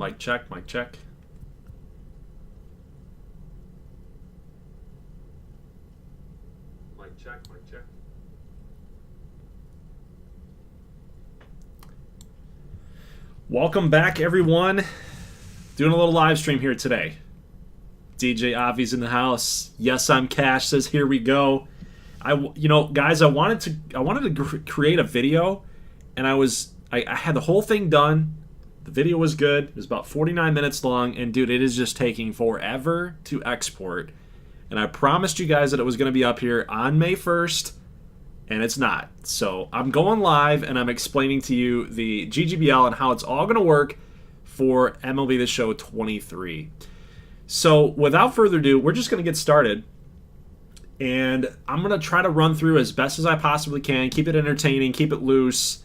Mic check, mic check. Mic check, mic check. Welcome back, everyone. Doing a little live stream here today. DJ Avi's in the house. Yes, I'm Cash says, here we go. Guys, I wanted to create a video, and I had the whole thing done. The video was good. It was about 49 minutes long, and dude, it is just taking forever to export. And I promised you guys that it was going to be up here on May 1st, and it's not. So I'm going live, and I'm explaining to you the GGBL and how it's all going to work for MLB The Show 23. So without further ado, we're just going to get started. And I'm going to try to run through as best as I possibly can, keep it entertaining, keep it loose,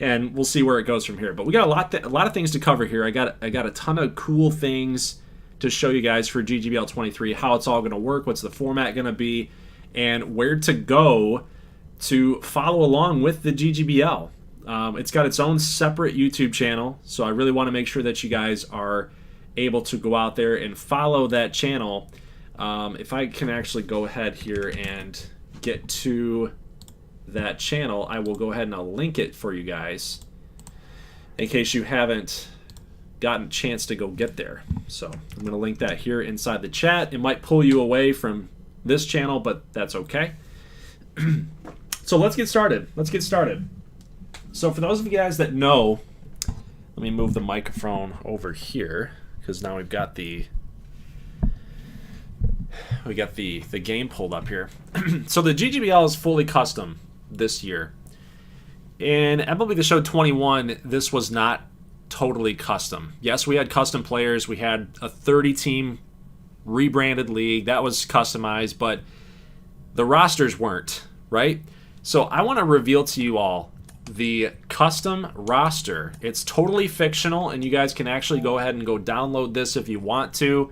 and we'll see where it goes from here. But we got a lot of things to cover here. I got a ton of cool things to show you guys for GGBL 23, how it's all going to work, what's the format going to be, and where to go to follow along with the GGBL. It's got its own separate YouTube channel, so I really want to make sure that you guys are able to go out there and follow that channel. If I can actually go ahead here and get to that channel, I will go ahead and I'll link it for you guys in case you haven't gotten a chance to go get there. So I'm going to link that here inside the chat. It might pull you away from this channel, but that's okay. So let's get started. So for those of you guys that know, let me move the microphone over here because now we've got the game pulled up here. So the GGBL is fully custom this year. In MLB The Show 21, this was not totally custom. Yes, we had custom players. We had a 30-team rebranded league. That was customized, but the rosters weren't, right? So I want to reveal to you all the custom roster. It's totally fictional, and you guys can actually go ahead and go download this if you want to.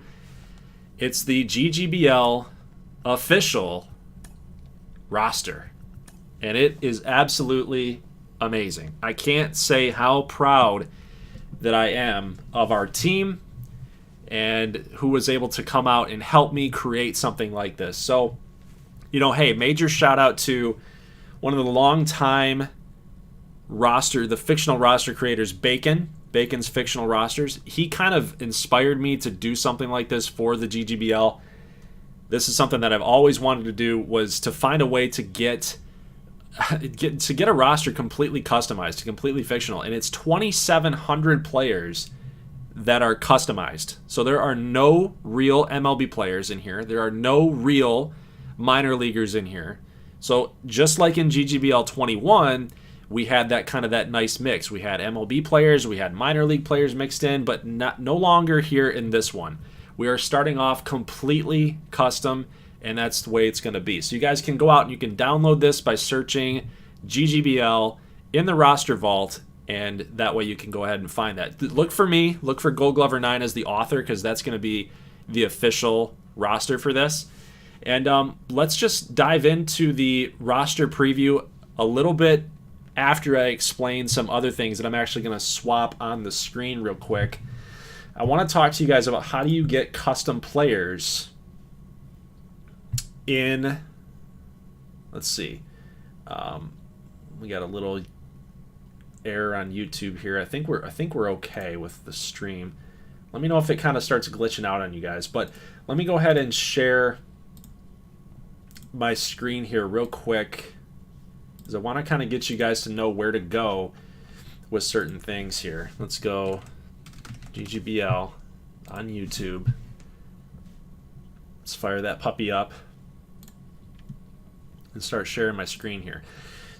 It's the GGBL official roster, and it is absolutely amazing. I can't say how proud that I am of our team and who was able to come out and help me create something like this. So, hey, major shout out to one of the longtime the fictional roster creators, Bacon's fictional rosters. He kind of inspired me to do something like this for the GGBL. This is something that I've always wanted to do, was to find a way to get a roster completely customized, completely fictional, and it's 2,700 players that are customized. So there are no real MLB players in here. There are no real minor leaguers in here. So just like in GGBL 21, we had that nice mix. We had MLB players, we had minor league players mixed in, but no longer here in this one. We are starting off completely custom, and that's the way it's going to be. So you guys can go out and you can download this by searching GGBL in the roster vault, and that way you can go ahead and find that. Look for me, look for Goldglover 9 as the author, because that's going to be the official roster for this. And let's just dive into the roster preview a little bit after I explain some other things that I'm actually going to swap on the screen real quick. I want to talk to you guys about how do you get custom players in, let's see, we got a little error on YouTube here. I think we're okay with the stream. Let me know if it kind of starts glitching out on you guys, but let me go ahead and share my screen here real quick, because I want to kind of get you guys to know where to go with certain things here. Let's go GGBL on YouTube. Let's fire that puppy up and start sharing my screen here.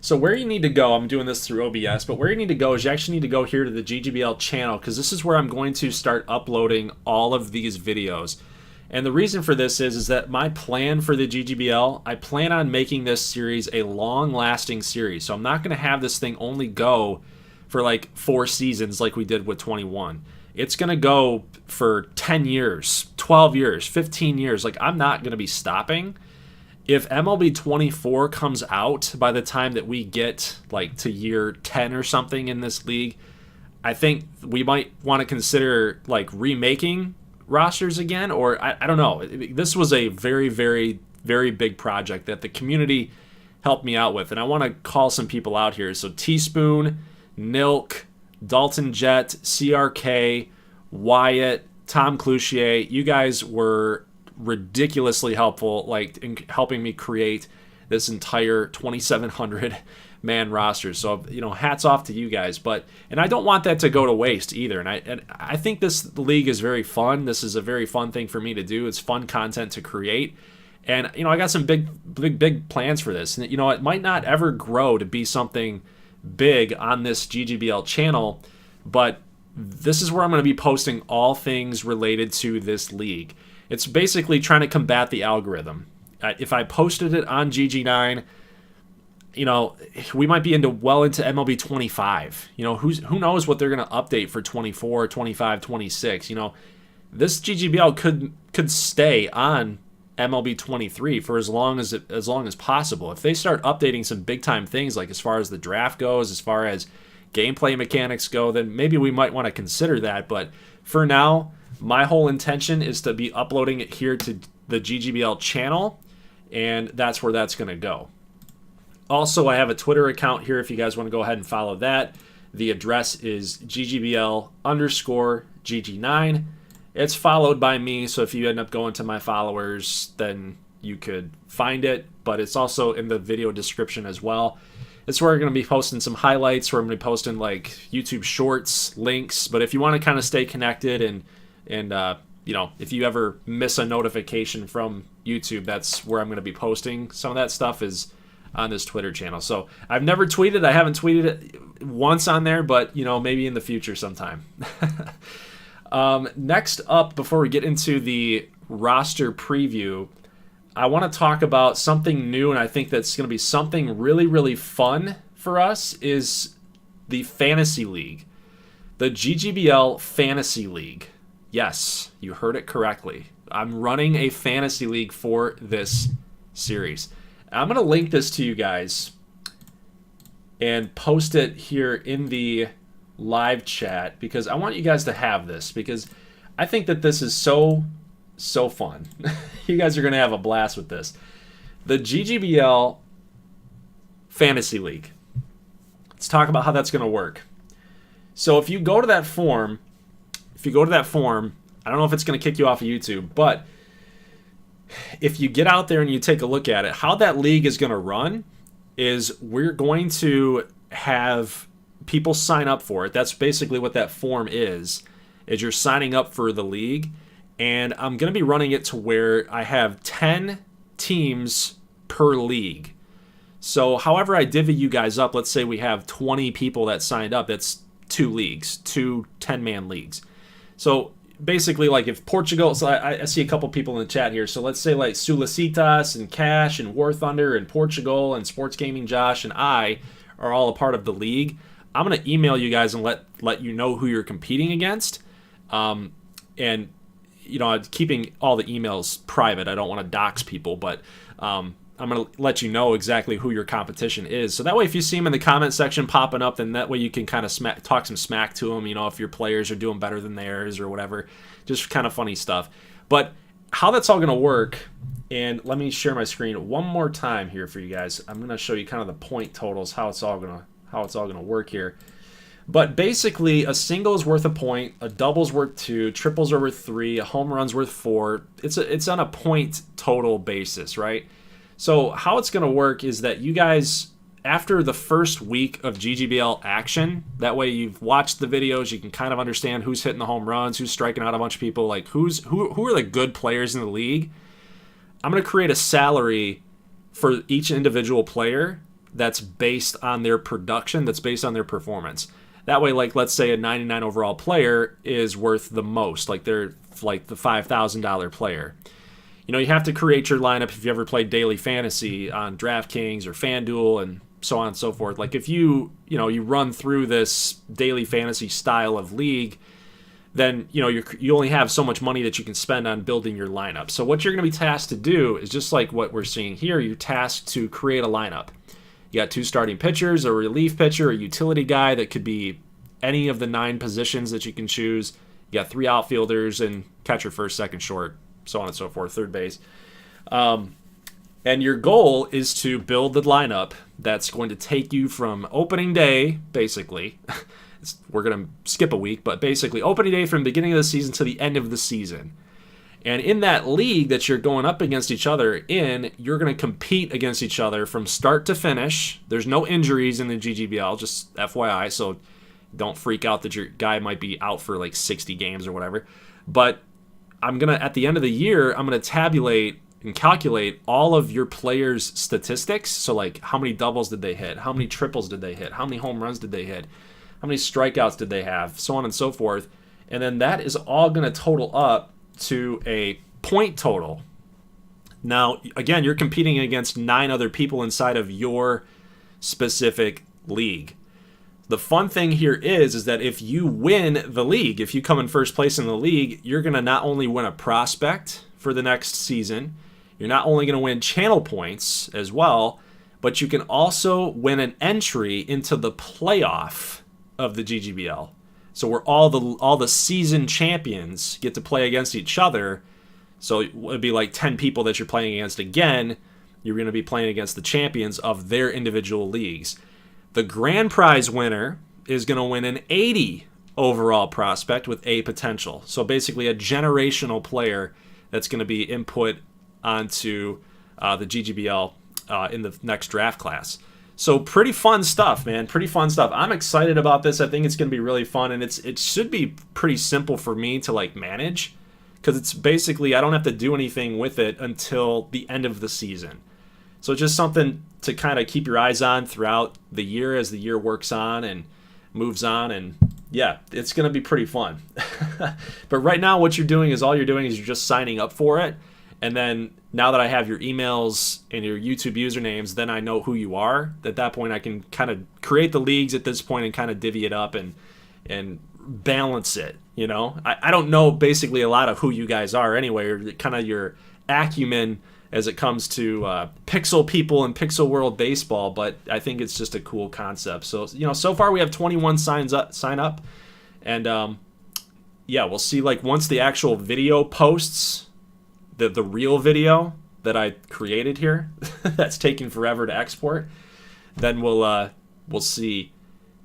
So where you need to go, I'm doing this through OBS, but where you need to go is you actually need to go here to the GGBL channel, because this is where I'm going to start uploading all of these videos. And the reason for this is that my plan for the GGBL, I plan on making this series a long-lasting series. So I'm not going to have this thing only go for like 4 seasons like we did with 21. It's going to go for 10 years, 12 years, 15 years. Like, I'm not going to be stopping. If MLB 24 comes out by the time that we get like to year 10 or something in this league, I think we might want to consider like remaking rosters again, or I don't know. This was a very, very, very big project that the community helped me out with, and I want to call some people out here. So Teaspoon, Nilk, Dalton Jett, CRK, Wyatt, Tom Cloutier, you guys were ridiculously helpful, like in helping me create this entire 2,700 man roster. So, hats off to you guys. And I don't want that to go to waste either. And I think this league is very fun. This is a very fun thing for me to do. It's fun content to create. And, I got some big plans for this. And, it might not ever grow to be something big on this GGBL channel, but this is where I'm going to be posting all things related to this league. It's basically trying to combat the algorithm. If I posted it on GG9, we might be into MLB 25. Who knows what they're going to update for 24, 25, 26. This GGBL could stay on MLB 23 for as long as possible. If they start updating some big time things, like as far as the draft goes, as far as gameplay mechanics go, then maybe we might want to consider that. But for now, my whole intention is to be uploading it here to the GGBL channel, and that's where that's going to go. Also, I have a Twitter account here if you guys want to go ahead and follow that. The address is GGBL_GG9. It's followed by me, so if you end up going to my followers, then you could find it, but it's also in the video description as well. It's where we're going to be posting some highlights, where I'm going to be posting like YouTube shorts, links, but if you want to kind of stay connected and if you ever miss a notification from YouTube, that's where I'm going to be posting. Some of that stuff is on this Twitter channel. So I've never tweeted. I haven't tweeted it once on there, but, maybe in the future sometime. Next up, before we get into the roster preview, I want to talk about something new, and I think that's going to be something really, really fun for us, is the Fantasy League. The GGBL Fantasy League. Yes, you heard it correctly. I'm running a Fantasy League for this series. I'm going to link this to you guys and post it here in the live chat because I want you guys to have this, because I think that this is so fun. You guys are going to have a blast with this. The GGBL Fantasy League. Let's talk about how that's going to work. So if you go to that form, I don't know if it's going to kick you off of YouTube, but if you get out there and you take a look at it, how that league is going to run is we're going to have people sign up for it. That's basically what that form is you're signing up for the league. And I'm going to be running it to where I have 10 teams per league. So however I divvy you guys up, let's say we have 20 people that signed up, that's 2 leagues, 2 10-man leagues. So basically, like if Portugal, so I see a couple people in the chat here. So let's say like Sulicitas and Cash and War Thunder and Portugal and Sports Gaming Josh and I are all a part of the league. I'm going to email you guys and let you know who you're competing against. And keeping all the emails private. I don't want to dox people, but I'm going to let you know exactly who your competition is. So that way, if you see them in the comment section popping up, then that way you can kind of talk some smack to them, if your players are doing better than theirs or whatever. Just kind of funny stuff. But how that's all going to work, and let me share my screen one more time here for you guys. I'm going to show you kind of the point totals, how it's all going to work here. But basically, a single is worth a point, a double's worth 2, triples are worth 3, a home run's worth 4. It's on a point total basis, right? So how it's going to work is that you guys, after the first week of GGBL action, that way you've watched the videos, you can kind of understand who's hitting the home runs, who's striking out a bunch of people, like who are the good players in the league. I'm going to create a salary for each individual player that's based on their production, that's based on their performance. That way, like, let's say a 99 overall player is worth the most, like they're like the $5,000 player. You have to create your lineup if you ever played daily fantasy on DraftKings or FanDuel and so on and so forth. Like if you run through this daily fantasy style of league, then you only have so much money that you can spend on building your lineup. So what you're going to be tasked to do is just like what we're seeing here. You're tasked to create a lineup. You got 2 starting pitchers, a relief pitcher, a utility guy that could be any of the 9 positions that you can choose. You got 3 outfielders and catcher, first, second, short, so on and so forth, third base. And your goal is to build the lineup that's going to take you from opening day, basically. We're going to skip a week, but basically opening day from the beginning of the season to the end of the season. And in that league that you're going up against each other in, you're going to compete against each other from start to finish. There's no injuries in the GGBL, just FYI, so don't freak out that your guy might be out for like 60 games or whatever. But at the end of the year, I'm going to tabulate and calculate all of your players' statistics. So like how many doubles did they hit? How many triples did they hit? How many home runs did they hit? How many strikeouts did they have? So on and so forth. And then that is all going to total up to a point total. Now, again, you're competing against 9 other people inside of your specific league. The fun thing here is that if you win the league, if you come in first place in the league, you're going to not only win a prospect for the next season, you're not only going to win channel points as well, but you can also win an entry into the playoff of the GGBL. So where all the season champions get to play against each other. So it would be like 10 people that you're playing against again. You're going to be playing against the champions of their individual leagues. The grand prize winner is going to win an 80 overall prospect with A potential. So basically a generational player that's going to be input onto the GGBL in the next draft class. So pretty fun stuff, man. Pretty fun stuff. I'm excited about this. I think it's going to be really fun, and it should be pretty simple for me to like manage, because it's basically I don't have to do anything with it until the end of the season. So it's just something to kind of keep your eyes on throughout the year as the year works on and moves on, and yeah, it's going to be pretty fun. But right now what you're doing is you're just signing up for it. And then now that I have your emails and your YouTube usernames, then I know who you are. At that point, I can kind of create the leagues at this point and kind of divvy it up and balance it. You know, I don't know basically a lot of who you guys are anyway, or kind of your acumen as it comes to pixel people and pixel world baseball. But I think it's just a cool concept. So, you know, so far we have 21 sign up. And yeah, we'll see like once the actual video posts, the real video that I created here that's taking forever to export, then we'll see,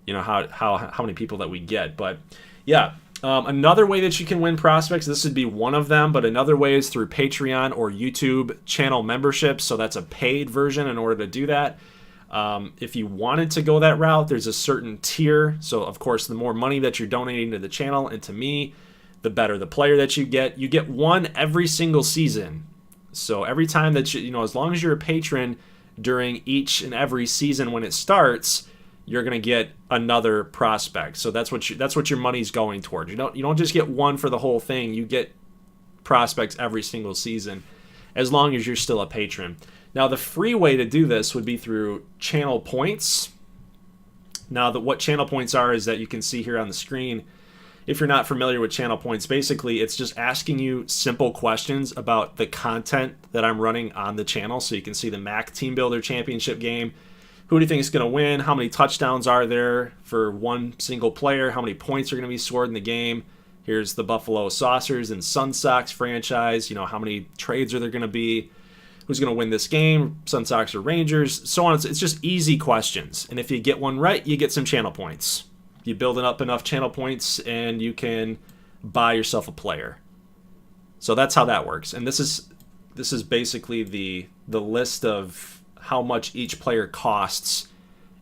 you know, how many people that we get. But yeah, another way that you can win prospects, this would be one of them, but another way is through Patreon or YouTube channel membership. So that's a paid version in order to do that. If you wanted to go that route, there's a certain tier. So of course, the more money that you're donating to the channel and to me, the better the player that you get. You get one every single season. So every time that you know, as long as you're a patron during each and every season when it starts, you're going to get another prospect. So that's what your money's going toward. You don't just get one for the whole thing. You get prospects every single season as long as you're still a patron. Now the free way to do this would be through channel points. Now what channel points are is that you can see here on the screen. If you're not familiar with channel points, basically it's just asking you simple questions about the content that I'm running on the channel. So you can see the MAC Team Builder Championship game. Who do you think is going to win? How many touchdowns are there for one single player? How many points are going to be scored in the game? Here's the Buffalo Saucers and Sun Sox franchise. You know, how many trades are there going to be? Who's going to win this game? Sun Sox or Rangers? So on. It's just easy questions. And if you get one right, you get some channel points. You build up enough channel points and you can buy yourself a player. So that's how that works. And this is basically the list of how much each player costs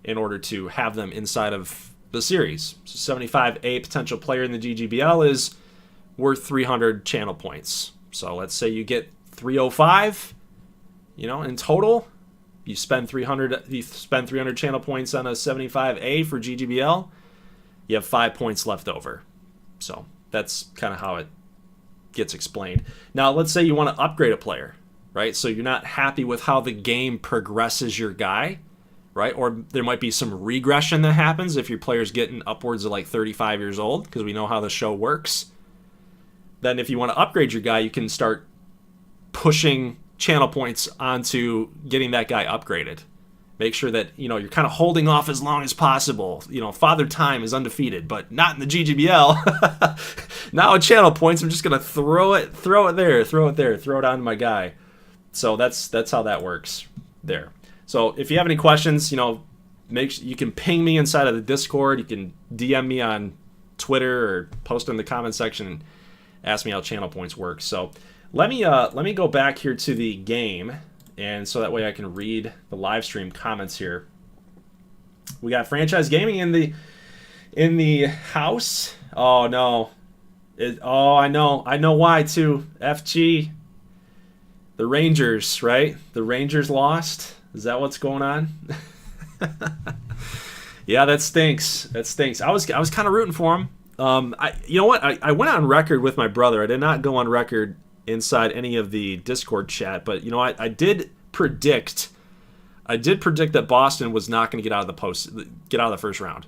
in order to have them inside of the series. So 75A potential player in the GGBL is worth 300 channel points. So let's say you get 305, you know, in total. You spend 300 channel points on a 75A for GGBL. You have 5 points left over. So that's kind of how it gets explained. Now, let's say you want to upgrade a player, right? So you're not happy with how the game progresses your guy, right? Or there might be some regression that happens if your player's getting upwards of like 35 years old, because we know how the show works. Then if you want to upgrade your guy, you can start pushing channel points onto getting that guy upgraded. Make sure that, you're kind of holding off as long as possible. Father Time is undefeated, but not in the GGBL. Now at channel points, I'm just going to throw it there, throw it on to my guy. So that's how that works there. So if you have any questions, you can ping me inside of the Discord. You can DM me on Twitter or post in the comment section and ask me how channel points work. So let me go back here to the game. And so that way I can read the live stream comments here. We got Franchise Gaming in the house. Oh no. I know why too. FG. The Rangers, right? The Rangers lost. Is that what's going on? Yeah, that stinks. I was kind of rooting for him. You know what? I went on record with my brother. I did not go on record inside any of the Discord chat, but I did predict that Boston was not going to get out of the first round.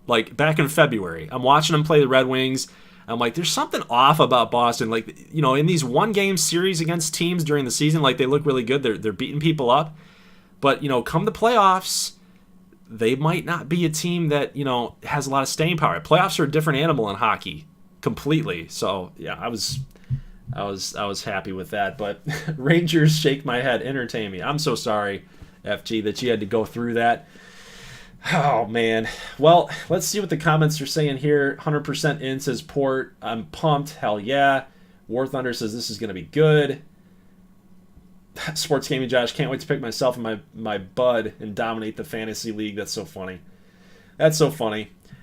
Like back in February, I'm watching them play the Red Wings. I'm like, there's something off about Boston. Like, in these one-game series against teams during the season, like they look really good. They're beating people up, but come the playoffs, they might not be a team that has a lot of staying power. Playoffs are a different animal in hockey, completely. So yeah, I was happy with that, but Rangers shake my head, entertain me. I'm so sorry, FG, that you had to go through that. Oh, man. Well, let's see what the comments are saying here. 100% in says Port. I'm pumped. Hell yeah. War Thunder says this is going to be good. Sports Gaming Josh, can't wait to pick myself and my bud and dominate the fantasy league. That's so funny.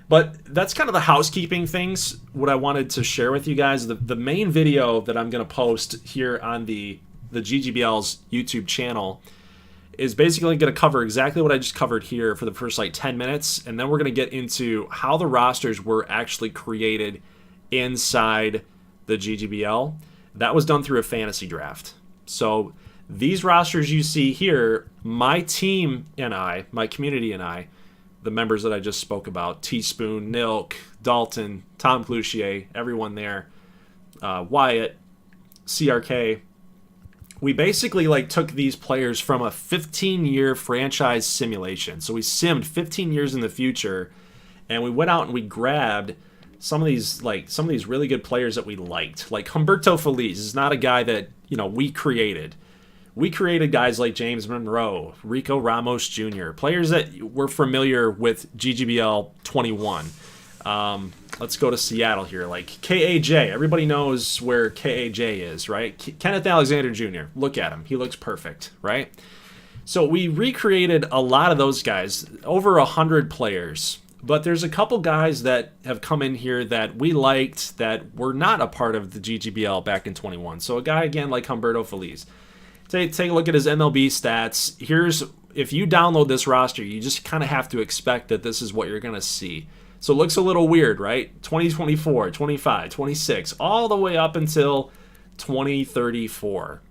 But that's kind of the housekeeping things, what I wanted to share with you guys. The main video that I'm going to post here on the GGBL's YouTube channel is basically going to cover exactly what I just covered here for the first 10 minutes, and then we're going to get into how the rosters were actually created inside the GGBL. That was done through a fantasy draft. So these rosters you see here, my team and I, my community and I, the members that I just spoke about, Teaspoon, Nilk, Dalton, Tom Cloutier, everyone there, Wyatt, CRK, we basically took these players from a 15-year franchise simulation. So we simmed 15 years in the future, and we went out and we grabbed some of these really good players that we liked. Like Humberto Feliz is not a guy that we created. We created guys like James Monroe, Rico Ramos Jr., players that were familiar with GGBL 21. Let's go to Seattle here. Like KAJ. Everybody knows where KAJ is, right? Kenneth Alexander Jr. Look at him. He looks perfect, right? So we recreated a lot of those guys, over 100 players. But there's a couple guys that have come in here that we liked that were not a part of the GGBL back in 21. So a guy, again, like Humberto Feliz. Take a look at his MLB stats. If you download this roster, you just kind of have to expect that this is what you're going to see. So it looks a little weird, right? 2024, 25, 26, all the way up until 2034.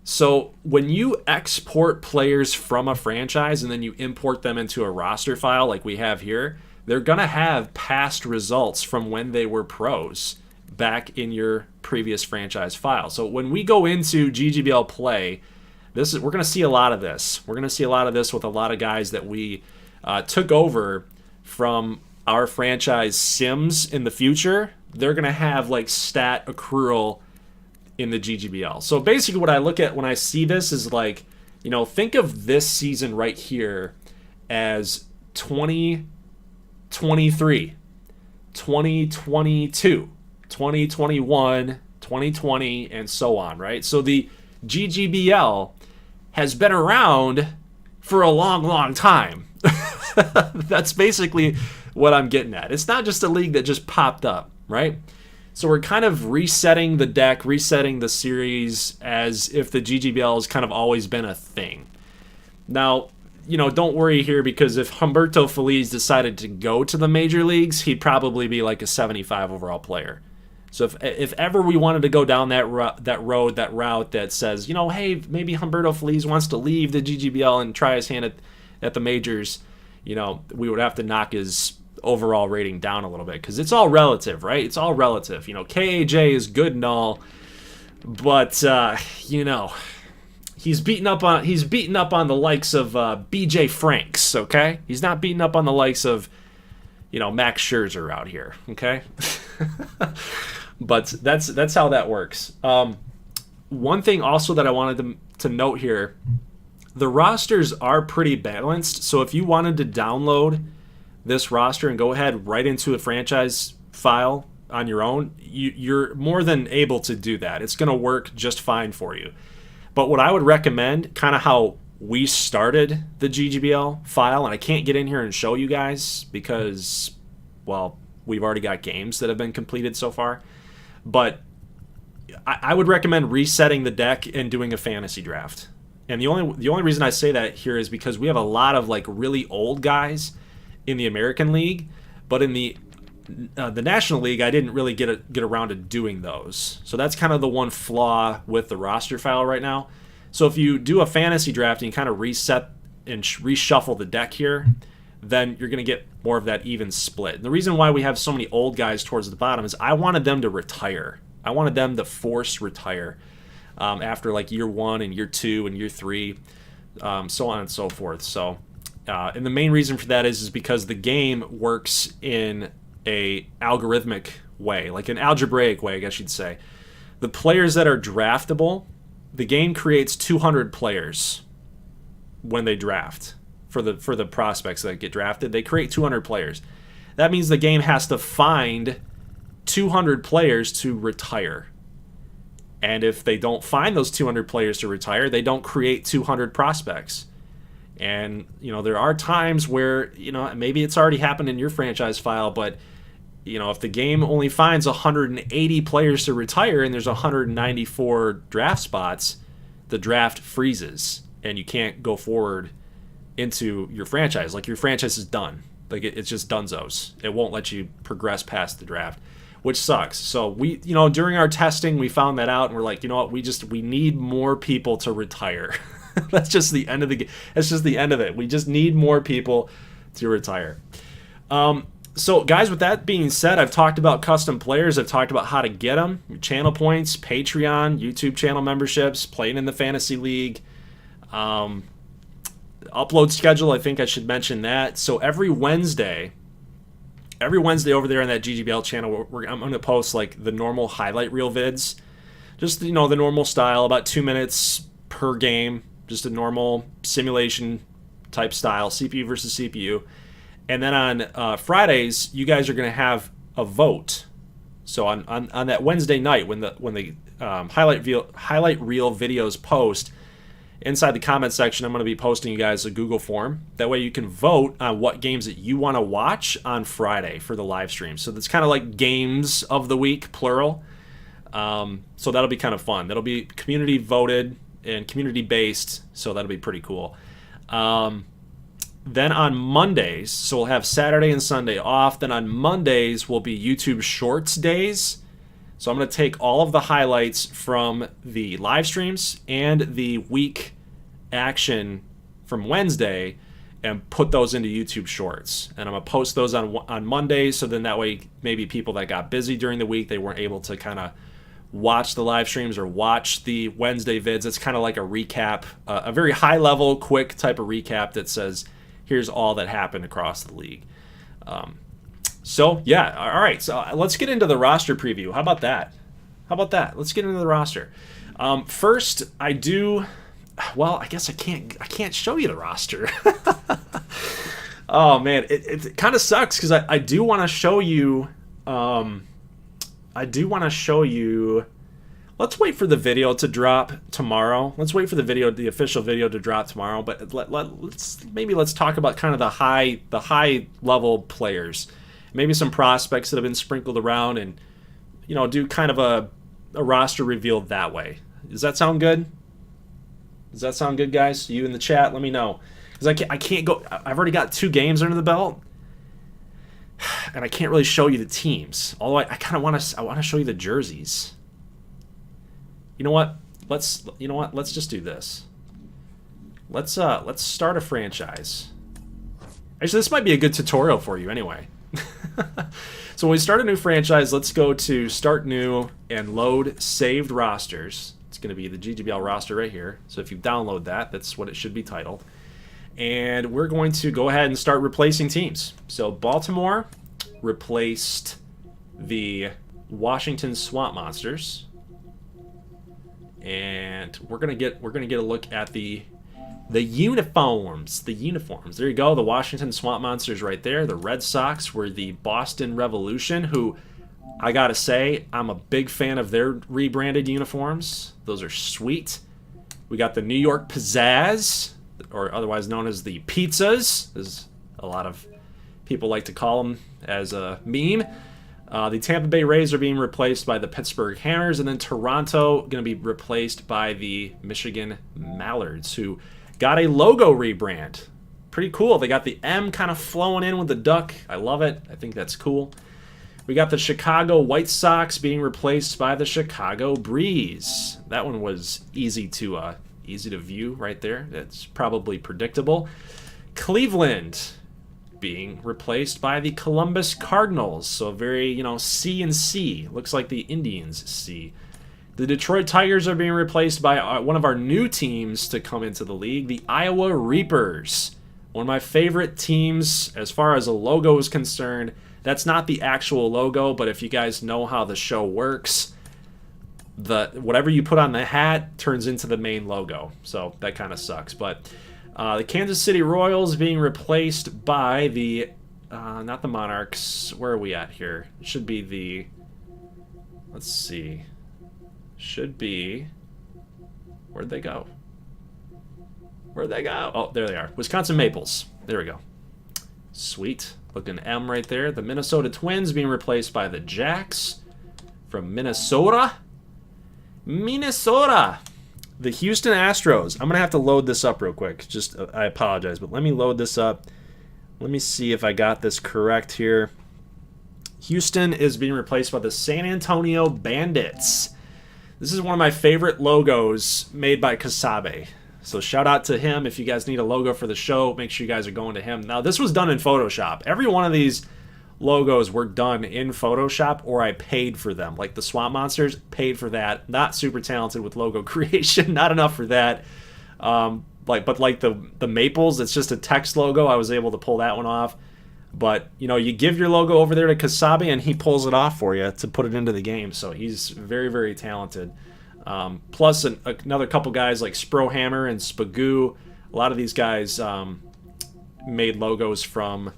So when you export players from a franchise and then you import them into a roster file like we have here, they're going to have past results from when they were pros back in your previous franchise file. So when we go into GGBL play, we're going to see a lot of this. We're going to see a lot of this with a lot of guys that we took over from our franchise sims in the future. They're going to have stat accrual in the GGBL. So basically what I look at when I see this is think of this season right here as 2023, 2022, 2021, 2020, and so on, right? So the GGBL has been around for a long, long time. That's basically what I'm getting at. It's not just a league that just popped up, right? So we're kind of resetting the deck, resetting the series as if the GGBL has kind of always been a thing. Now, don't worry here, because if Humberto Feliz decided to go to the major leagues, he'd probably be a 75 overall player. So if ever we wanted to go down that route that says, hey, maybe Humberto Feliz wants to leave the GGBL and try his hand at the majors, we would have to knock his overall rating down a little bit, because it's all relative, right? It's all relative. KAJ is good and all, but he's beating up on the likes of BJ Franks, okay? He's not beating up on the likes of, you know, Max Scherzer out here, okay? But that's how that works. One thing also that I wanted to note here, the rosters are pretty balanced. So if you wanted to download this roster and go ahead right into a franchise file on your own, you're more than able to do that. It's going to work just fine for you. But what I would recommend, kind of how we started the GGBL file, and I can't get in here and show you guys because, well, we've already got games that have been completed so far. But I would recommend resetting the deck and doing a fantasy draft. And the only reason I say that here is because we have a lot of like really old guys in the American League, but in the National League, I didn't really get around to doing those. So that's kind of the one flaw with the roster file right now. So if you do a fantasy draft and you kind of reset and reshuffle the deck here, then you're going to get more of that even split. And the reason why we have so many old guys towards the bottom is I wanted them to retire. I wanted them to force retire after like year 1 and year 2 and year 3, so on and so forth. So, and the main reason for that is because the game works in a algorithmic way, like an algebraic way, I guess you'd say. The players that are draftable, the game creates 200 players when they draft for the prospects that get drafted. They create 200 players. That means the game has to find 200 players to retire. And if they don't find those 200 players to retire, they don't create 200 prospects. And, you know, there are times where, you know, maybe it's already happened in your franchise file, but, you know, if the game only finds 180 players to retire and there's 194 draft spots, the draft freezes and you can't go forward into your franchise. Like, your franchise is done. Like, it's just dunzos. It won't let you progress past the draft, which sucks. So we, you know, during our testing, we found that out and we're like, you know what, we need more people to retire. That's just the end of the game. That's just the end of it. We just need more people to retire. So guys, with that being said, I've talked about custom players. I've talked about how to get them, channel points, Patreon, YouTube channel memberships, playing in the fantasy league, upload schedule. I think I should mention that. So every Wednesday over there on that GGBL channel, I'm going to post like the normal highlight reel vids, just, you know, the normal style, about 2 minutes per game, just a normal simulation type style, CPU versus CPU. And then on Fridays, you guys are going to have a vote. So on that Wednesday night, when the highlight reel videos post, inside the comment section, I'm going to be posting you guys a Google form. That way you can vote on what games that you want to watch on Friday for the live stream. So that's kind of like games of the week, plural. So that'll be kind of fun. That'll be community voted and community based. So that'll be pretty cool. Then on Mondays, so we'll have Saturday and Sunday off. Then on Mondays will be YouTube Shorts days. So I'm going to take all of the highlights from the live streams and the week action from Wednesday and put those into YouTube Shorts. And I'm going to post those on Mondays, so then that way maybe people that got busy during the week, they weren't able to kind of watch the live streams or watch the Wednesday vids. It's kind of like a recap, a very high-level, quick type of recap that says, here's all that happened across the league. So, yeah, all right. So let's get into the roster preview. How about that? Let's get into the roster. First, I guess I can't show you the roster. Oh, man. It kind of sucks because I do want to show you. Let's wait for the video to drop tomorrow. The official video to drop tomorrow. But let's talk about kind of the high level players. Maybe some prospects that have been sprinkled around, and, you know, do kind of a roster reveal that way. Does that sound good? Guys? You in the chat, let me know. Because I can't go. I've already got 2 games under the belt, and I can't really show you the teams. Although I kind of want to show you the jerseys. You know what? Let's just do this. Let's start a franchise. Actually, this might be a good tutorial for you anyway. So when we start a new franchise, let's go to Start New and Load Saved Rosters. Let's going to be the GGBL roster right here. So if you download that, that's what it should be titled. And we're going to go ahead and start replacing teams. So Baltimore replaced the Washington Swamp Monsters. And we're gonna get a look at the uniforms. The uniforms. There you go. The Washington Swamp Monsters right there. The Red Sox were the Boston Revolution, who I gotta say I'm a big fan of their rebranded uniforms. Those are sweet. We got the New York Pizzazz, or otherwise known as the Pizzas, as a lot of people like to call them as a meme. The Tampa Bay Rays are being replaced by the Pittsburgh Hammers, and then Toronto going to be replaced by the Michigan Mallards, who got a logo rebrand. Pretty cool. They got the M kind of flowing in with the duck. I love it. I think that's cool. We got the Chicago White Sox being replaced by the Chicago Breeze. That one was easy to view right there. That's probably predictable. Cleveland being replaced by the Columbus Cardinals. So very, C and C. Looks like the Indians C. The Detroit Tigers are being replaced by one of our new teams to come into the league, the Iowa Reapers. One of my favorite teams as far as a logo is concerned. That's not the actual logo, but if you guys know how the show works, whatever you put on the hat turns into the main logo. So that kind of sucks. But the Kansas City Royals being replaced by the, not the Monarchs. Where are we at here? It should be the, let's see. Should be, where'd they go? Where'd they go? Oh, there they are. Wisconsin Maples. There we go. Sweet. Looking M right there. The Minnesota Twins being replaced by the Jacks from Minnesota. Minnesota. The Houston Astros. I'm going to have to load this up real quick. Just, I apologize, but let me load this up. Let me see if I got this correct here. Houston is being replaced by the San Antonio Bandits. This is one of my favorite logos made by Kasabe. So shout out to him. If you guys need a logo for the show, make sure you guys are going to him. Now, this was done in Photoshop. Every one of these logos were done in Photoshop, or I paid for them. Like the Swamp Monsters, paid for that. Not super talented with logo creation. Not enough for that. But like the Maples, it's just a text logo. I was able to pull that one off. But, you give your logo over there to Kasabe, and he pulls it off for you to put it into the game. So he's very, very talented. Plus another couple guys like Sprohammer and Spagoo. A lot of these guys made logos from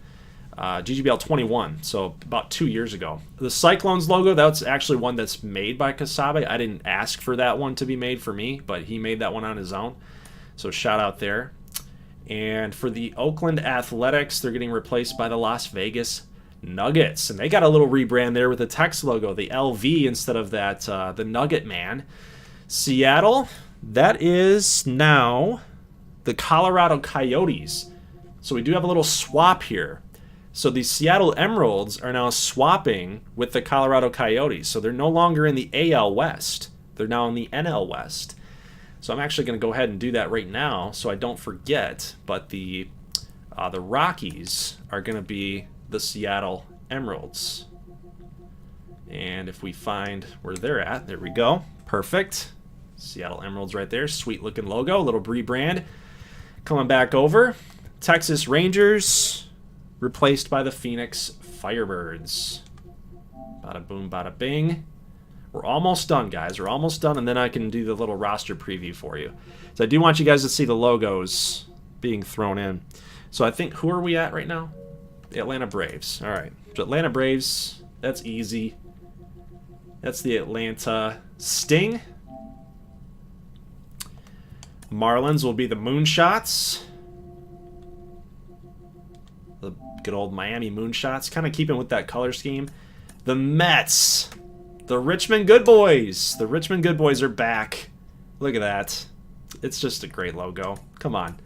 GGBL 21, so about 2 years ago. The Cyclones logo, that's actually one that's made by Kasabe. I didn't ask for that one to be made for me, but he made that one on his own. So shout out there. And for the Oakland Athletics, they're getting replaced by the Las Vegas Nuggets. And they got a little rebrand there with the text logo, the LV instead of that, the Nugget Man. Seattle, that is now the Colorado Coyotes. So we do have a little swap here. So the Seattle Emeralds are now swapping with the Colorado Coyotes. So they're no longer in the AL West. They're now in the NL West. So I'm actually going to go ahead and do that right now so I don't forget. But the Rockies are going to be the Seattle Emeralds. And if we find where they're at, there we go. Perfect. Seattle Emeralds right there. Sweet looking logo. Little rebrand. Coming back over. Texas Rangers replaced by the Phoenix Firebirds. Bada boom, bada bing. We're almost done, guys. We're almost done, and then I can do the little roster preview for you. So I do want you guys to see the logos being thrown in. So I think, who are we at right now? The Atlanta Braves. All right. So Atlanta Braves, that's easy. That's the Atlanta Sting. Marlins will be the Moonshots. The good old Miami Moonshots. Kind of keeping with that color scheme. The Mets. The Richmond Good Boys. The Richmond Good Boys are back. Look at that. It's just a great logo. Come on.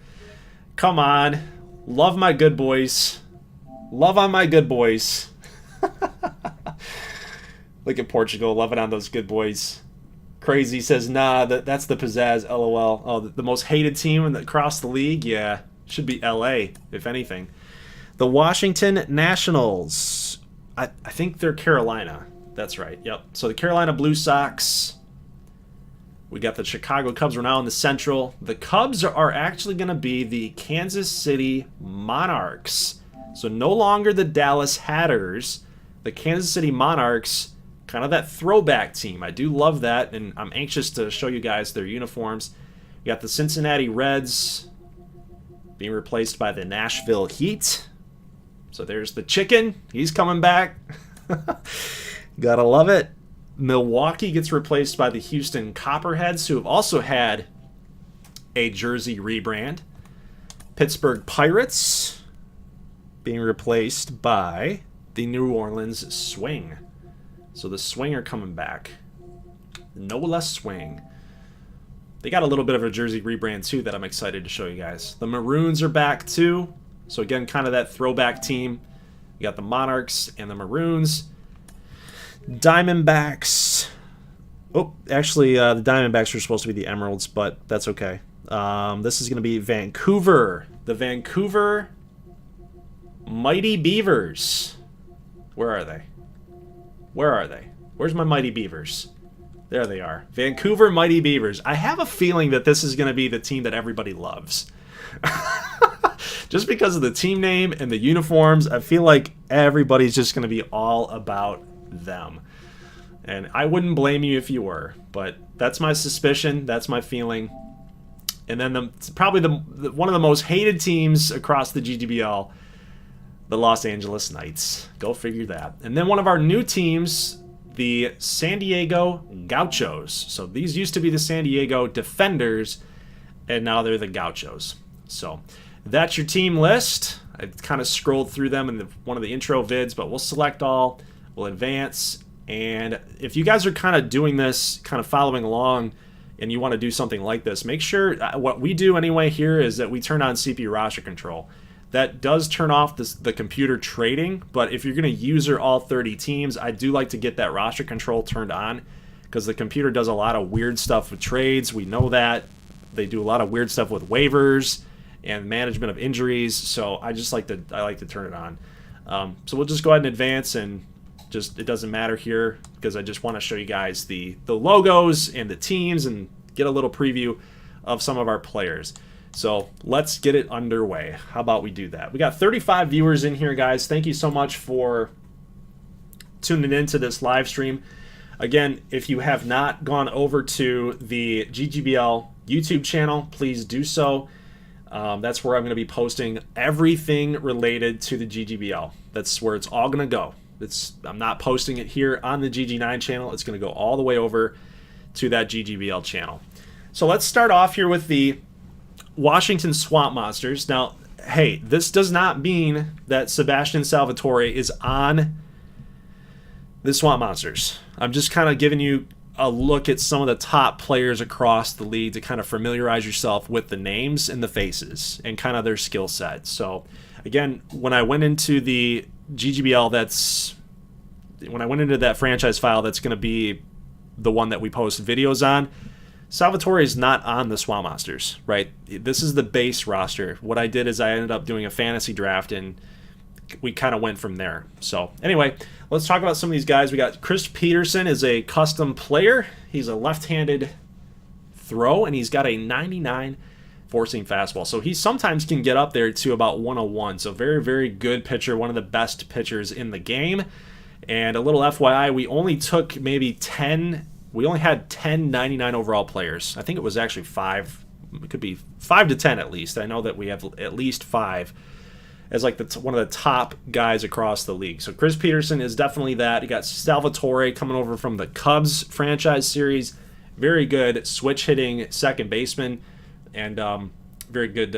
Come on. Love my good boys. Love on my good boys. Look at Portugal. Loving on those good boys. Crazy says, nah, that's the pizzazz, LOL. Oh, the most hated team across the league? Yeah. Should be LA, if anything. The Washington Nationals. I think they're Carolina. That's right. Yep. So the Carolina Blue Sox We got the Chicago Cubs. We're now in the Central. The Cubs are actually going to be the Kansas City Monarchs. So no longer the Dallas Hatters. The Kansas City Monarchs, kind of that throwback team. I do love that, and I'm anxious to show you guys their uniforms. We got the Cincinnati Reds being replaced by the Nashville Heat. So there's the Chicken. He's coming back. Gotta love it. Milwaukee gets replaced by the Houston Copperheads, who have also had a jersey rebrand. Pittsburgh Pirates being replaced by the New Orleans Swing. So the Swing are coming back. No less Swing. They got a little bit of a jersey rebrand too that I'm excited to show you guys. The Maroons are back too. So again, kind of that throwback team. You got the Monarchs and the Maroons. Diamondbacks. Oh, actually, the Diamondbacks were supposed to be the Emeralds, but that's okay. This is going to be Vancouver. The Vancouver Mighty Beavers. Where are they? Where are they? Where's my Mighty Beavers? There they are. Vancouver Mighty Beavers. I have a feeling that this is going to be the team that everybody loves. Just because of the team name and the uniforms, I feel like everybody's just going to be all about them. And I wouldn't blame you if you were, but that's my suspicion. That's my feeling. And then probably one of the most hated teams across the GGBL, the Los Angeles Knights. Go figure that. And then one of our new teams, the San Diego Gauchos. So these used to be the San Diego Defenders, and now they're the Gauchos. So that's your team list. I kind of scrolled through them in one of the intro vids, but we'll select all, we'll advance, and if you guys are kind of doing this, kind of following along, and you want to do something like this, make sure, what we do anyway here is that we turn on CPU roster control. That does turn off the computer trading, but if you're going to user all 30 teams, I do like to get that roster control turned on, because the computer does a lot of weird stuff with trades. We know that. They do a lot of weird stuff with waivers and management of injuries, so I like to turn it on. So we'll just go ahead and advance, and it doesn't matter here, because I just want to show you guys the logos and the teams and get a little preview of some of our players. So let's get it underway. How about we do that? We got 35 viewers in here, guys. Thank you so much for tuning into this live stream. Again, if you have not gone over to the GGBL YouTube channel, please do so. That's where I'm going to be posting everything related to the GGBL. That's where it's all going to go. I'm not posting it here on the GG9 channel. It's going to go all the way over to that GGBL channel. So let's start off here with the Washington Swamp Monsters. Now, hey, this does not mean that Sebastian Salvatore is on the Swamp Monsters. I'm just kind of giving you a look at some of the top players across the league to kind of familiarize yourself with the names and the faces and kind of their skill set. So, again, when I went into the GGBL, when I went into that franchise file, that's going to be the one that we post videos on. Salvatore is not on the Swamp Monsters, right? This is the base roster. What I did is I ended up doing a fantasy draft, and we kind of went from there. So anyway, let's talk about some of these guys. We got Chris Peterson is a custom player. He's a left-handed throw, and he's got a 99 four-seam fastball. So he sometimes can get up there to about 101. So very, very good pitcher, one of the best pitchers in the game. And a little FYI, we only had 10 99 overall players. I think it was actually 5. It could be 5 to 10 at least. I know that we have at least 5 as like one of the top guys across the league. So Chris Peterson is definitely that. You got Salvatore coming over from the Cubs franchise series. Very good switch hitting second baseman, and very good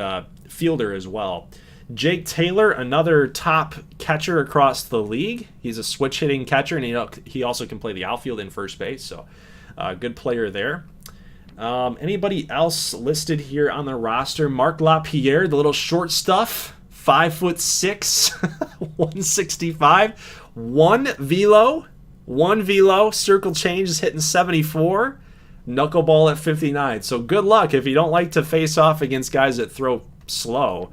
fielder as well. Jake Taylor, another top catcher across the league. He's a switch hitting catcher, and he also can play the outfield and first base. So good player there. Anybody else listed here on the roster? Mark LaPierre, the little short stuff. 5'6", 165, one velo, circle change is hitting 74, knuckleball at 59. So good luck if you don't like to face off against guys that throw slow.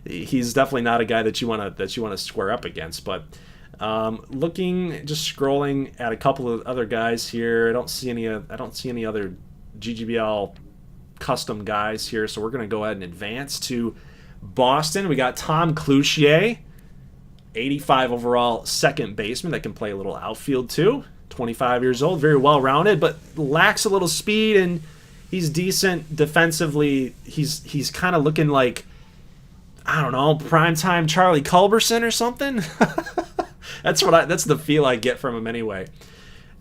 He's definitely not a guy that you want to square up against. But Looking, just scrolling at a couple of other guys here. I don't see any other GGBL custom guys here, so we're going to go ahead and advance to Boston. We got Tom Cloutier, 85 overall second baseman that can play a little outfield too. 25 years old, very well-rounded, but lacks a little speed, and he's decent defensively. He's kind of looking like, I don't know, primetime Charlie Culberson or something. That's the feel I get from him anyway.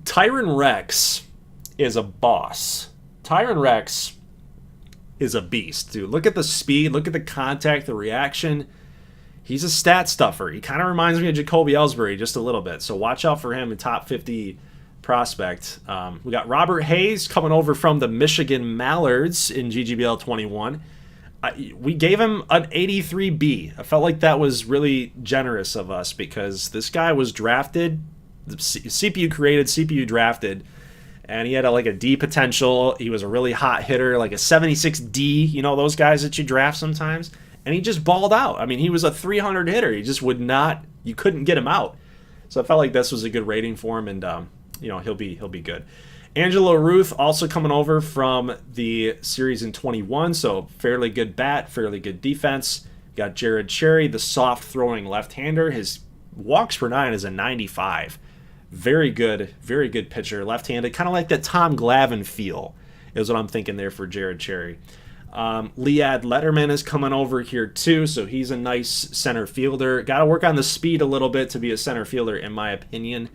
Tyron Rex is a boss. Tyron Rex is a beast, dude. Look at the speed, look at the contact, the reaction. He's a stat stuffer. He kind of reminds me of Jacoby Ellsbury just a little bit. So watch out for him in top 50 prospect. We got Robert Hayes coming over from the Michigan Mallards in GGBL 21. We gave him an 83B. I felt like that was really generous of us because this guy was drafted, CPU created, CPU drafted, and he had a D potential. He was a really hot hitter, like a 76D, you know, those guys that you draft sometimes. And he just balled out. I mean, he was a 300 hitter. He just would not, you couldn't get him out. So I felt like this was a good rating for him, and he'll be good. Angelo Ruth also coming over from the series in 21, so fairly good bat, fairly good defense. Got Jared Cherry, the soft throwing left-hander. His walks per nine is a 95. Very good pitcher, left-handed, kind of like that Tom Glavine feel is what I'm thinking there for Jared Cherry. Liad Lederman is coming over here too, so he's a nice center fielder. Got to work on the speed a little bit to be a center fielder, in my opinion,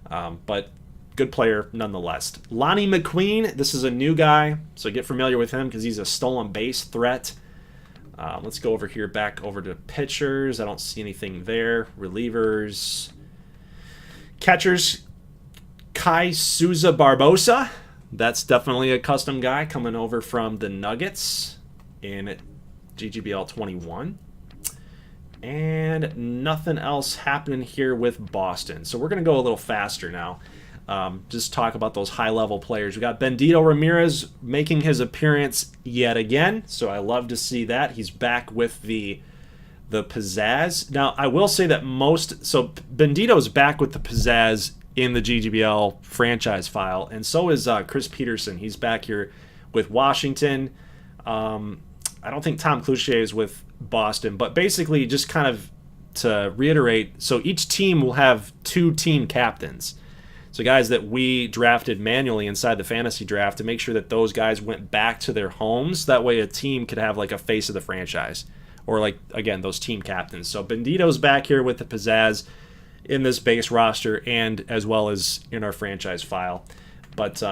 but good player nonetheless. Lonnie McQueen, this is a new guy, so get familiar with him because he's a stolen base threat. Let's go over here, back over to pitchers. I don't see anything there. Relievers. Catchers, Kai Souza Barbosa. That's definitely a custom guy coming over from the Nuggets in GGBL 21. And nothing else happening here with Boston. So we're going to go a little faster now. Just talk about those high-level players. We got Bendito Ramriez making his appearance yet again. So I love to see that. He's back with the pizzazz. Now, I will say that Bendito's back with the pizzazz in the GGBL franchise file, and so is Chris Peterson. He's back here with Washington. I don't think Tom Cloutier is with Boston, but basically, just kind of to reiterate, so each team will have 2 team captains. So guys that we drafted manually inside the fantasy draft to make sure that those guys went back to their homes. That way a team could have like a face of the franchise, or like, again, those team captains. So Bendito's back here with the pizzazz in this base roster and as well as in our franchise file. But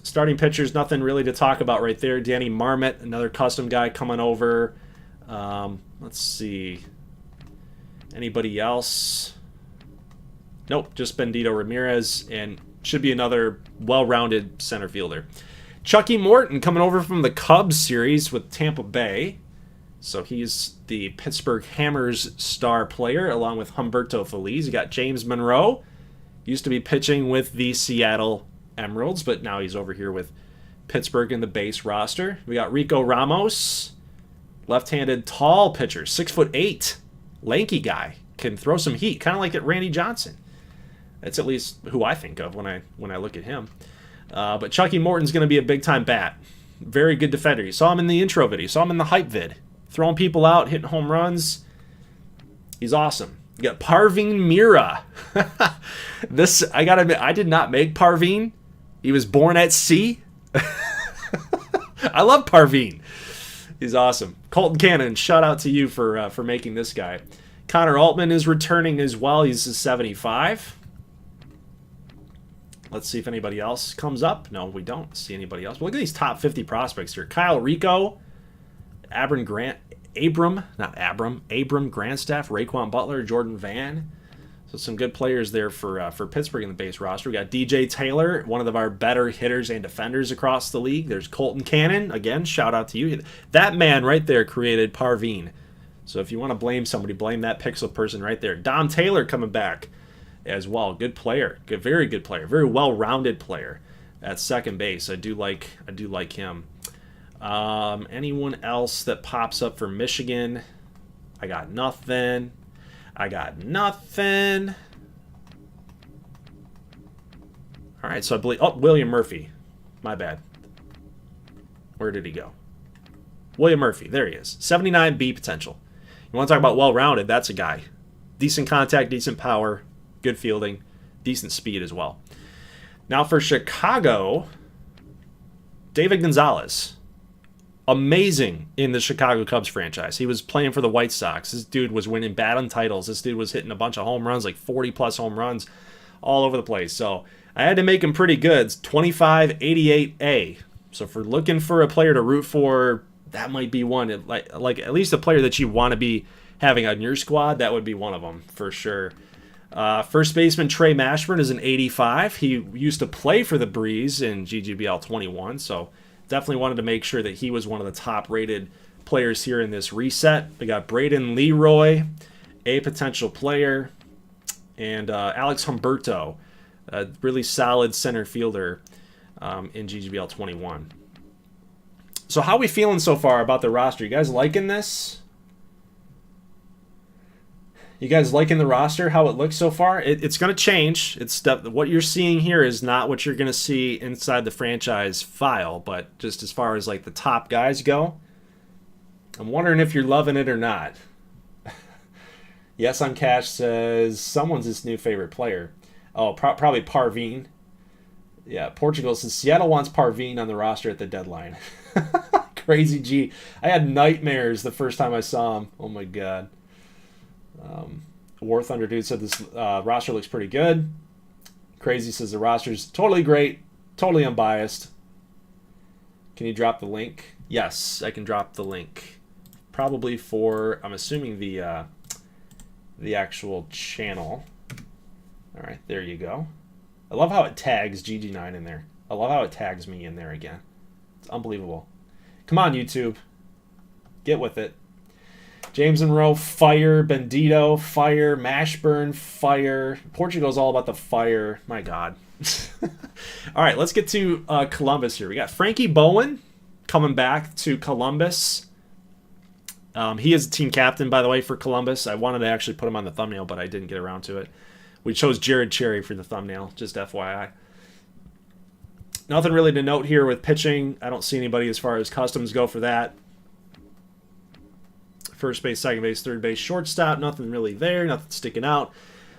starting pitchers, nothing really to talk about right there. Danny Marmot, another custom guy coming over. Let's see. Anybody else? Nope, just Bendito Ramirez, and should be another well-rounded center fielder. Chucky Morton coming over from the Cubs series with Tampa Bay. So he's the Pittsburgh Hammers star player, along with Humberto Feliz. You got James Monroe, used to be pitching with the Seattle Emeralds, but now he's over here with Pittsburgh in the base roster. We got Rico Ramos, left-handed tall pitcher, 6'8", lanky guy, can throw some heat, kind of like that Randy Johnson. That's at least who I think of when I look at him. But Chucky Morton's going to be a big-time bat. Very good defender. You saw him in the intro video. You saw him in the hype vid. Throwing people out, hitting home runs. He's awesome. You got Parveen Mira. I gotta admit, I did not make Parveen. He was born at sea. I love Parveen. He's awesome. Colton Cannon, shout out to you for making this guy. Connor Altman is returning as well. He's a 75. Let's see if anybody else comes up. No, we don't see anybody else. But look at these top 50 prospects here. Kyle Rico, Abram Grandstaff, Raquan Butler, Jordan Van. So some good players there for Pittsburgh in the base roster. We got DJ Taylor, one of our better hitters and defenders across the league. There's Colton Cannon. Again, shout out to you. That man right there created Parveen. So if you want to blame somebody, blame that pixel person right there. Dom Taylor coming back as well. Good player. Very good player. Very well-rounded player at second base. I do like him. Anyone else that pops up for Michigan? I got nothing. All right, so I believe... Oh, William Murphy. My bad. Where did he go? William Murphy. There he is. 79 B potential. You want to talk about well-rounded, that's a guy. Decent contact, decent power, good fielding, decent speed as well. Now for Chicago, David Gonzalez. Amazing in the Chicago Cubs franchise. He was playing for the White Sox. This dude was winning batting titles. This dude was hitting a bunch of home runs, like 40-plus home runs all over the place. So I had to make him pretty good. 25-88A. So if we're looking for a player to root for, that might be one. Like at least a player that you want to be having on your squad, that would be one of them for sure. First baseman Trey Mashburn is an 85. He used to play for the Breeze in GGBL 21, so definitely wanted to make sure that he was one of the top-rated players here in this reset. We got Braden Leroy, a potential player, and Alex Humberto, a really solid center fielder in GGBL 21. So how are we feeling so far about the roster? You guys liking this? You guys liking the roster, how it looks so far? It's going to change. What you're seeing here is not what you're going to see inside the franchise file, but just as far as like the top guys go, I'm wondering if you're loving it or not. Yes on Cash says someone's his new favorite player. Oh, probably Parveen. Yeah, Portugal says Seattle wants Parveen on the roster at the deadline. Crazy G. I had nightmares the first time I saw him. Oh my god. War Thunder Dude said this roster looks pretty good. Crazy says the roster's totally great, totally unbiased. Can you drop the link? Yes, I can drop the link. Probably for, I'm assuming the actual channel. All right, there you go. I love how it tags GG9 in there. I love how it tags me in there again. It's unbelievable. Come on, YouTube. Get with it. James and Rowe, fire. Bendito, fire. Mashburn, fire. Portugal's all about the fire. My God. All right, let's get to Columbus here. We got Frankie Bowen coming back to Columbus. He is the team captain, by the way, for Columbus. I wanted to actually put him on the thumbnail, but I didn't get around to it. We chose Jared Cherry for the thumbnail, just FYI. Nothing really to note here with pitching. I don't see anybody as far as customs go for that. First base, second base, third base, shortstop. Nothing really there. Nothing sticking out.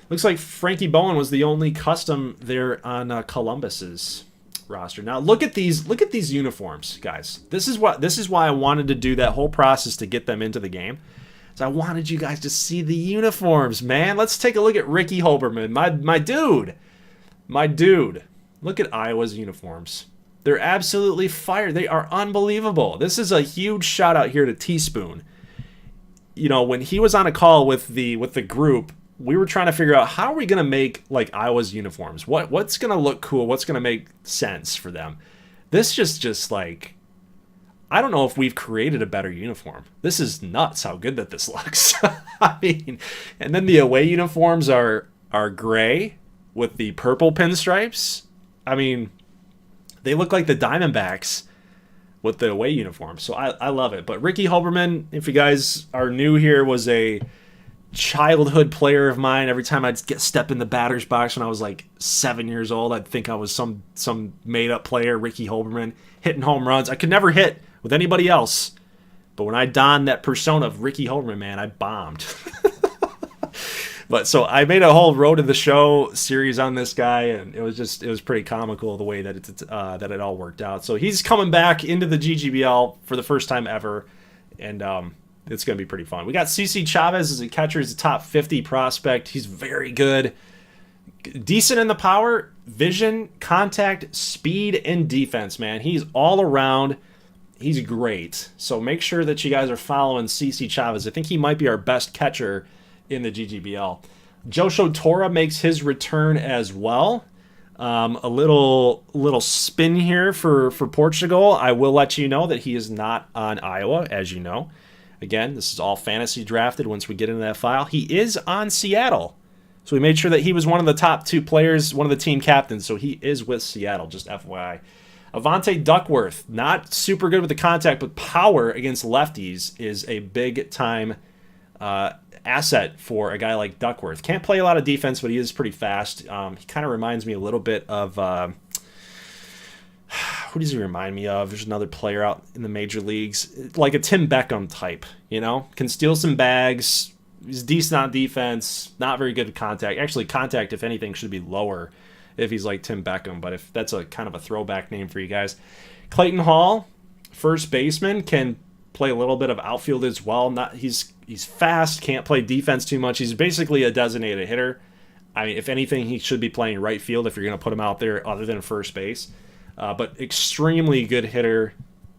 Looks like Frankie Bowen was the only custom there on Columbus's roster. Now look at these. Look at these uniforms, guys. This is why I wanted to do that whole process to get them into the game. So I wanted you guys to see the uniforms, man. Let's take a look at Ricky Holberman, my dude. My dude. Look at Iowa's uniforms. They're absolutely fire. They are unbelievable. This is a huge shout out here to Teaspoon. You know, when he was on a call with the group, we were trying to figure out how are we going to make like Iowa's uniforms? What's going to look cool? What's going to make sense for them? This just like, I don't know if we've created a better uniform. This is nuts how good that this looks. I mean, and then the away uniforms are gray with the purple pinstripes. I mean, they look like the Diamondbacks with the away uniform. So I love it. But Ricky Holberman, if you guys are new here, was a childhood player of mine. Every time I'd step in the batter's box when I was like 7 years old, I'd think I was some made-up player, Ricky Holberman, hitting home runs. I could never hit with anybody else. But when I donned that persona of Ricky Holberman, man, I bombed. But so I made a whole Road to the Show series on this guy, and it was pretty comical the way that it all worked out. So he's coming back into the GGBL for the first time ever, and it's going to be pretty fun. We got CC Chavez as a catcher. He's a top 50 prospect. He's very good. Decent in the power, vision, contact, speed, and defense, man. He's all around. He's great. So make sure that you guys are following CC Chavez. I think he might be our best catcher in the GGBL. Josho Tora makes his return as well. A little spin here for Portugal. I will let you know that he is not on Iowa, as you know. Again, this is all fantasy drafted once we get into that file. He is on Seattle. So we made sure that he was one of the top 2 players, one of the team captains. So he is with Seattle, just FYI. Avante Duckworth, not super good with the contact, but power against lefties is a big-time asset for a guy like Duckworth. Can't play a lot of defense, but he is pretty fast. He kind of reminds me a little bit of who does he remind me of? There's another player out in the major leagues, like a Tim Beckham type, you know? Can steal some bags. He's decent on defense, not very good at contact. Actually, contact, if anything, should be lower if he's like Tim Beckham, but if that's a kind of a throwback name for you guys. Clayton Hall, first baseman, can play a little bit of outfield as well. He's fast, can't play defense too much. He's basically a designated hitter. I mean, if anything, he should be playing right field if you're going to put him out there other than first base. But extremely good hitter,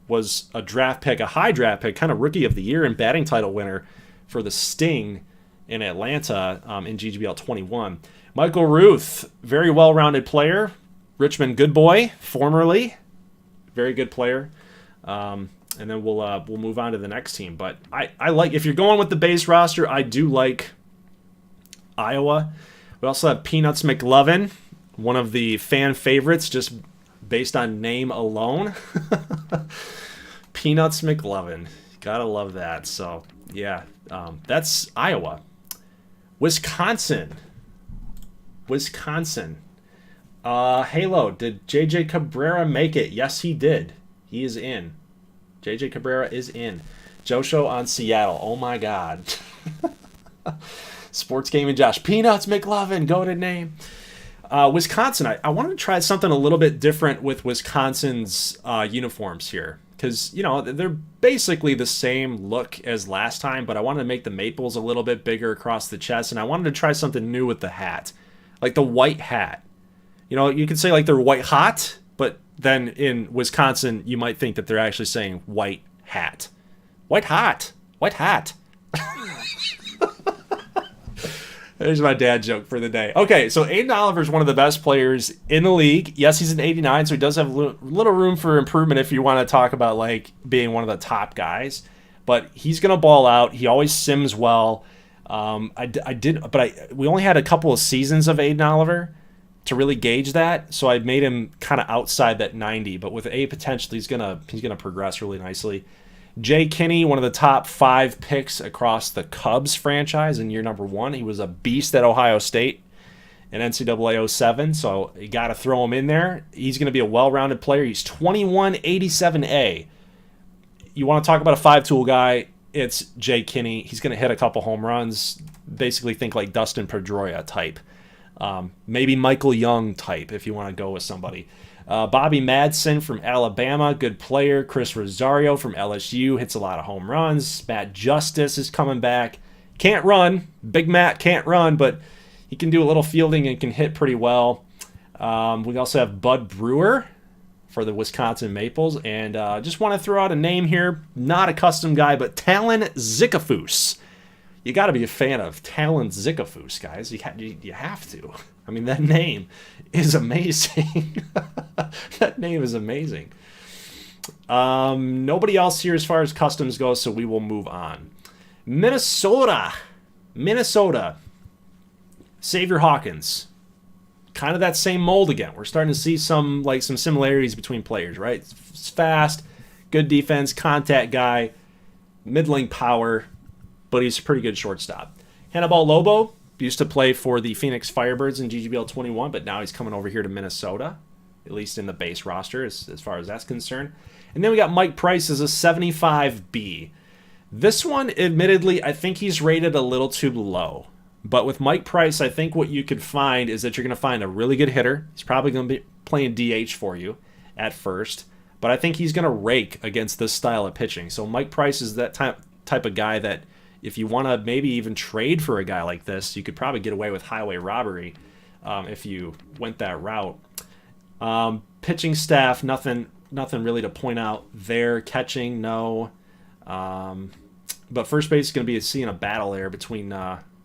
was a draft pick, a high draft pick, kind of rookie of the year and batting title winner for the Sting in Atlanta in GGBL 21. Michael Ruth, very well-rounded player. Richmond Good Boy, formerly. Very good player. And then we'll move on to the next team. But I like, if you're going with the base roster, I do like Iowa. We also have Peanuts McLovin, one of the fan favorites, just based on name alone. Peanuts McLovin. Gotta love that. So, yeah, that's Iowa. Wisconsin. Halo, did JJ Cabrera make it? Yes, he did. He is in. JJ Cabrera is in. Josho on Seattle. Oh, my God. Sports Gaming Josh. Peanuts McLovin. Goated name. Wisconsin. I wanted to try something a little bit different with Wisconsin's uniforms here. Because, you know, they're basically the same look as last time, but I wanted to make the maples a little bit bigger across the chest, and I wanted to try something new with the hat. Like the white hat. You know, you could say like they're white hot, but then in Wisconsin, you might think that they're actually saying white hat. White hot. White hat. There's my dad joke for the day. Okay, so Aiden Oliver is one of the best players in the league. Yes, he's an 89, so he does have a little room for improvement if you want to talk about like being one of the top guys. But he's going to ball out. He always sims well. We only had a couple of seasons of Aiden Oliver to really gauge that, so I made him kind of outside that 90. But with A potential, he's gonna progress really nicely. Jay Kinney, one of the top 5 picks across the Cubs franchise in year number 1. He was a beast at Ohio State in NCAA 07, so you got to throw him in there. He's going to be a well-rounded player. He's 2187A. You want to talk about a 5-tool guy, it's Jay Kinney. He's going to hit a couple home runs. Basically think like Dustin Pedroia type. Maybe Michael Young type if you want to go with somebody. Bobby Madsen from Alabama, good player. Chris Rosario from LSU hits a lot of home runs. Matt Justice is coming back. Can't run. Big Matt can't run, but he can do a little fielding and can hit pretty well. We also have Bud Brewer for the Wisconsin Maples. And just want to throw out a name here. Not a custom guy, but Talon Zickafoose. You got to be a fan of Talon Zickafoose, guys. You have to. I mean, that name is amazing. That name is amazing. Nobody else here as far as customs goes, so we will move on. Minnesota. Xavier Hawkins. Kind of that same mold again. We're starting to see some similarities between players, right? It's fast, good defense, contact guy, middling power, but he's a pretty good shortstop. Hannibal Lobo used to play for the Phoenix Firebirds in GGBL 21, but now he's coming over here to Minnesota, at least in the base roster as far as that's concerned. And then we got Mike Price as a 75B. This one, admittedly, I think he's rated a little too low. But with Mike Price, I think what you could find is that you're going to find a really good hitter. He's probably going to be playing DH for you at first. But I think he's going to rake against this style of pitching. So Mike Price is that type of guy that if you want to maybe even trade for a guy like this, you could probably get away with highway robbery if you went that route. Pitching staff, nothing really to point out there. Catching, no. But first base is going to be seeing a battle there between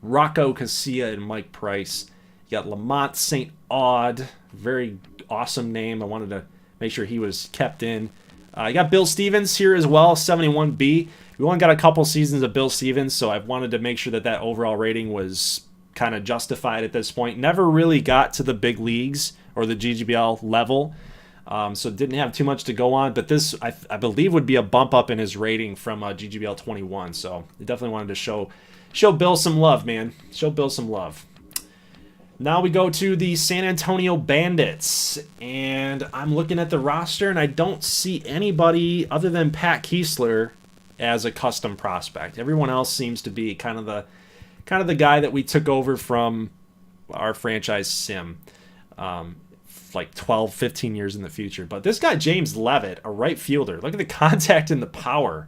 Rocco Casilla and Mike Price. You got Lamont St. Aud, very awesome name. I wanted to make sure he was kept in. You got Bill Stevens here as well, 71B. We only got a couple seasons of Bill Stevens, so I wanted to make sure that overall rating was kind of justified at this point. Never really got to the big leagues or the GGBL level, so didn't have too much to go on. But this, I believe, would be a bump up in his rating from GGBL 21, so I definitely wanted to show show Bill some love, man. Show Bill some love. Now we go to the San Antonio Bandits, and I'm looking at the roster, and I don't see anybody other than Pat Kiesler as a custom prospect. Everyone else seems to be kind of the guy that we took over from our franchise sim, like 12, 15 years in the future. But this guy, James Levitt, a right fielder, look at the contact and the power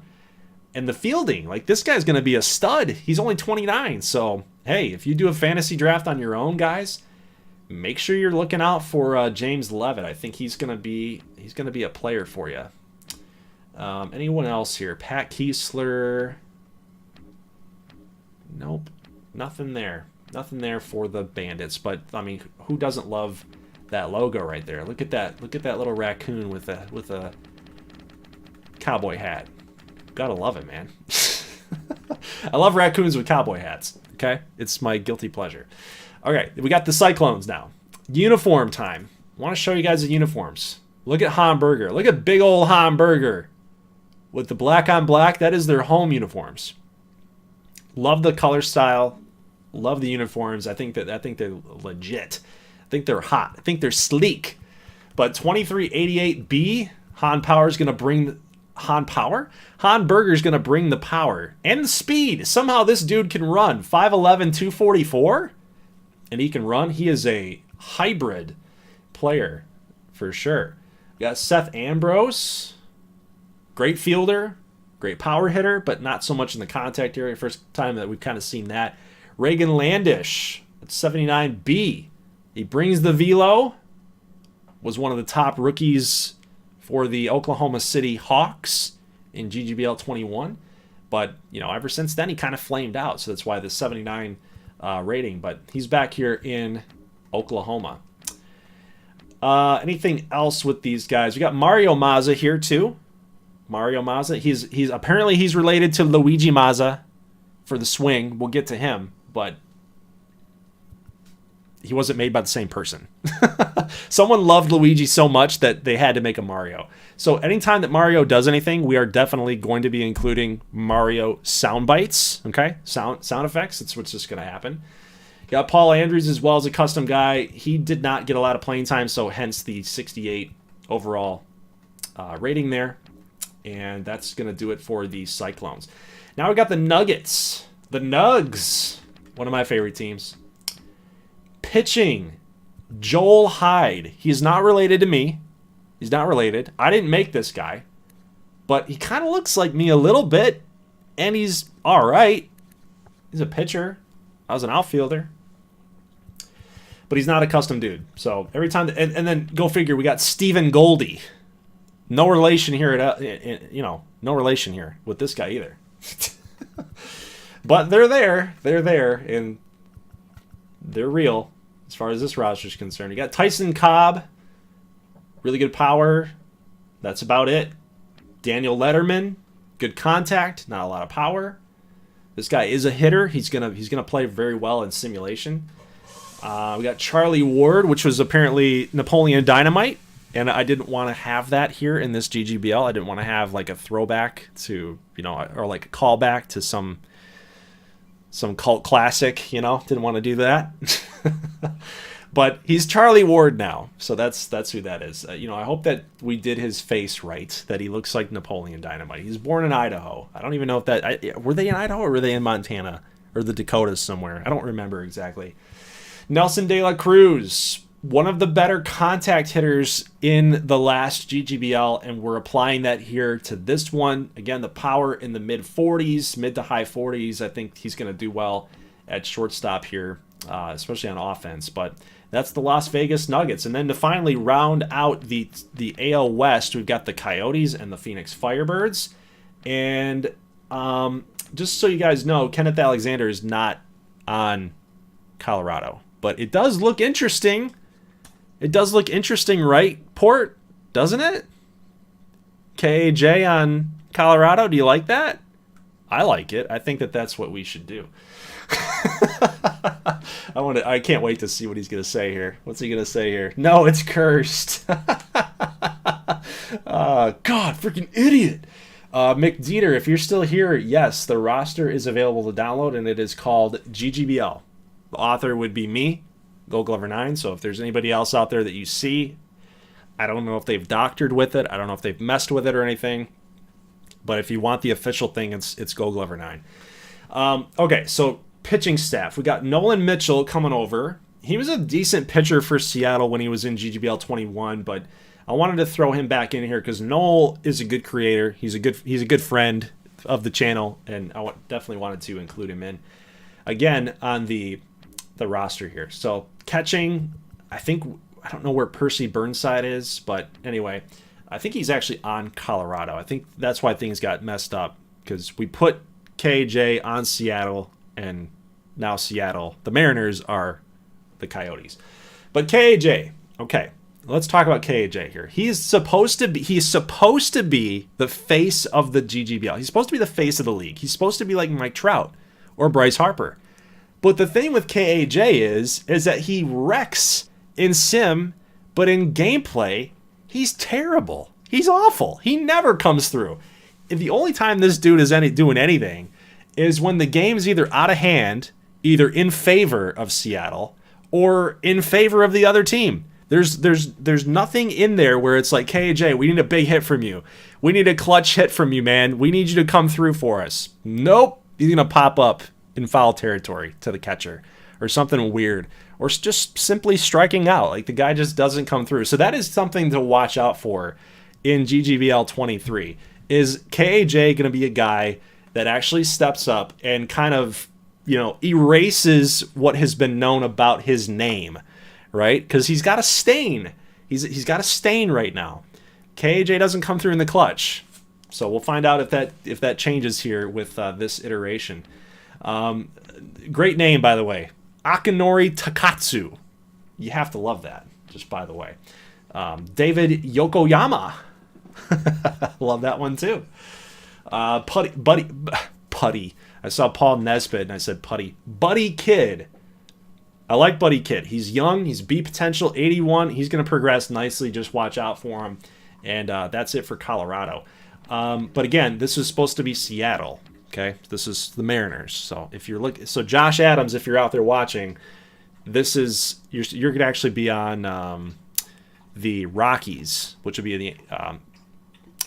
and the fielding. Like, this guy's going to be a stud. He's only 29, so hey, if you do a fantasy draft on your own, guys, make sure you're looking out for James Levitt. I think he's gonna be a player for you. Anyone else here? Pat Kiesler. Nope, nothing there. Nothing there for the Bandits. But I mean, who doesn't love that logo right there? Look at that. Look at that little raccoon with a cowboy hat. Gotta love it, man. I love raccoons with cowboy hats. Okay, it's my guilty pleasure. Okay, we got the Cyclones now. Uniform time. I want to show you guys the uniforms. Look at Berger. Look at big old Berger with the black on black. That is their home uniforms. Love the color style. Love the uniforms. I think they're legit. I think they're hot. I think they're sleek. But 2388B, Power's going to bring Berger's going to bring the power and the speed. Somehow this dude can run 5'11", 244, and he can run. He is a hybrid player for sure. We got Seth Ambrose, great fielder, great power hitter, but not so much in the contact area. First time that we've kind of seen that. Reagan Landish at 79B. He brings the velo. Was one of the top rookies for the Oklahoma City Hawks in GGBL 21. But, ever since then, he kind of flamed out. So that's why the 79 rating. But he's back here in Oklahoma. Anything else with these guys? We got Mario Mazza here, too. Mario Mazza. He's apparently he's related to Luigi Mazza for the swing. We'll get to him. But he wasn't made by the same person. Someone loved Luigi so much that they had to make a Mario. So anytime that Mario does anything, we are definitely going to be including Mario sound bites. Okay, sound effects. That's what's just going to happen. Got Paul Andrews as well as a custom guy. He did not get a lot of playing time, so hence the 68 overall rating there. And that's going to do it for the Cyclones. Now we got the Nuggets. The Nugs. One of my favorite teams. Pitching, Joel Hyde. He is not related to me. He's not related. I didn't make this guy. But he kind of looks like me a little bit. And he's all right. He's a pitcher. I was an outfielder. But he's not a custom dude. So every time... And then go figure, we got Stephen Goldie. No relation here no relation here with this guy either. But they're there. They're there. And they're real as far as this roster is concerned. You got Tyson Cobb, really good power. That's about it. Daniel Lederman, good contact, not a lot of power. This guy is a hitter. He's gonna play very well in simulation. We got Charlie Ward, which was apparently Napoleon Dynamite, and I didn't want to have that here in this GGBL. I didn't want to have like a throwback to or like a callback to some cult classic, didn't want to do that. But he's Charlie Ward now, so that's who that is. I hope that we did his face right, that he looks like Napoleon Dynamite. He's born in Idaho. I don't even know if were they in Idaho or were they in Montana or the Dakotas somewhere. I don't remember exactly. Nelson De La Cruz, one of the better contact hitters in the last GGBL, and we're applying that here to this one. Again, the power in the mid to high 40s. I think he's going to do well at shortstop here, especially on offense. But that's the Las Vegas Nuggets. And then to finally round out the AL West, we've got the Coyotes and the Phoenix Firebirds. And just so you guys know, Kenneth Alexander is not on Colorado. But it does look interesting. It does look interesting, right, Port? Doesn't it? KAJ on Colorado. Do you like that? I like it. I think that's what we should do. I can't wait to see what he's going to say here. What's he going to say here? No, it's cursed. God, freaking idiot. McDeeter, if you're still here, yes, the roster is available to download, and it is called GGBL. The author would be me, Goldglover 9. So if there's anybody else out there that you see, I don't know if they've doctored with it. I don't know if they've messed with it or anything. But if you want the official thing, it's Goldglover 9. Okay, so pitching staff. We got Nolan Mitchell coming over. He was a decent pitcher for Seattle when he was in GGBL 21, but I wanted to throw him back in here because Noel is a good creator. He's a good friend of the channel, and I definitely wanted to include him in again on the roster here. So catching, I don't know where Percy Burnside is, but anyway, I think he's actually on Colorado. I think that's why things got messed up because we put KJ on Seattle, and now Seattle, the Mariners, are the Coyotes. But KJ, okay. Let's talk about KJ here. He's supposed to be the face of the GGBL. He's supposed to be the face of the league. He's supposed to be like Mike Trout or Bryce Harper. But the thing with KJ is that he wrecks in sim, but in gameplay, he's terrible. He's awful. He never comes through. The only time this dude is doing anything is when the game's either out of hand, either in favor of Seattle or in favor of the other team. There's nothing in there where it's like, KJ, we need a big hit from you. We need a clutch hit from you, man. We need you to come through for us. Nope. He's going to pop up in foul territory to the catcher or something weird, or just simply striking out. Like, the guy just doesn't come through. So that is something to watch out for in GGBL 23. Is KJ going to be a guy that actually steps up and kind of, erases what has been known about his name? Right? Because he's got a stain. He's got a stain right now. KJ doesn't come through in the clutch. So we'll find out if that changes here with this iteration. Great name, by the way. Akinori Takatsu. You have to love that, just by the way. David Yokoyama. Love that one too. Putty. I saw Paul Nesbitt and I said Putty. Buddy Kid. I like Buddy Kid. He's young. He's B potential, 81. He's going to progress nicely. Just watch out for him. And that's it for Colorado. But again, this is supposed to be Seattle. Okay, this is the Mariners. So if you're so Josh Adams, if you're out there watching, this is you're going to actually be on the Rockies, which would be the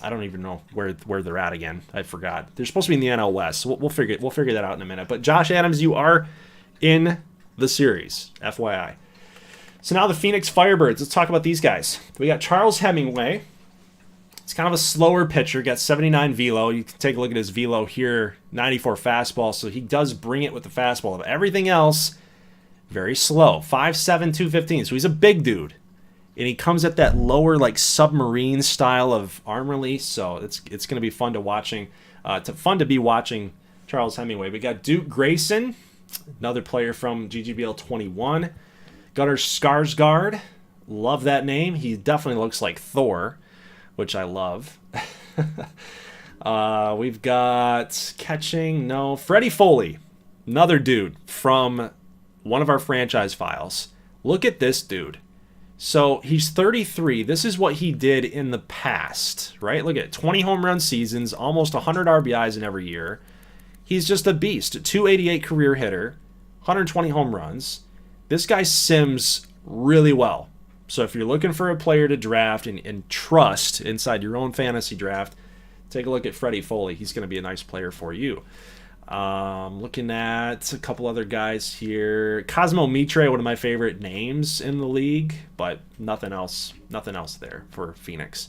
I don't even know where they're at again. I forgot. They're supposed to be in the NL West. So we'll figure that out in a minute. But Josh Adams, you are in the series, FYI. So now the Phoenix Firebirds. Let's talk about these guys. We got Charles Hemingway. It's kind of a slower pitcher. Got 79 velo. You can take a look at his velo here. 94 fastball. So he does bring it with the fastball. But everything else, very slow. 5'7", 215. So he's a big dude. And he comes at that lower, like, submarine style of arm release. So it's going to be fun to be watching Charles Hemingway. We got Duke Grayson, another player from GGBL 21. Gunnar Skarsgård. Love that name. He definitely looks like Thor, which I love. We've got catching. No. Freddie Foley. Another dude from one of our franchise files. Look at this dude. So he's 33. This is what he did in the past, right? Look at 20 home run seasons, almost 100 RBIs in every year. He's just a beast. 288 career hitter, 120 home runs. This guy sims really well. So if you're looking for a player to draft and trust inside your own fantasy draft, take a look at Freddie Foley. He's going to be a nice player for you. Looking at a couple other guys here. Cosmo Mitre, one of my favorite names in the league, but nothing else there for Phoenix.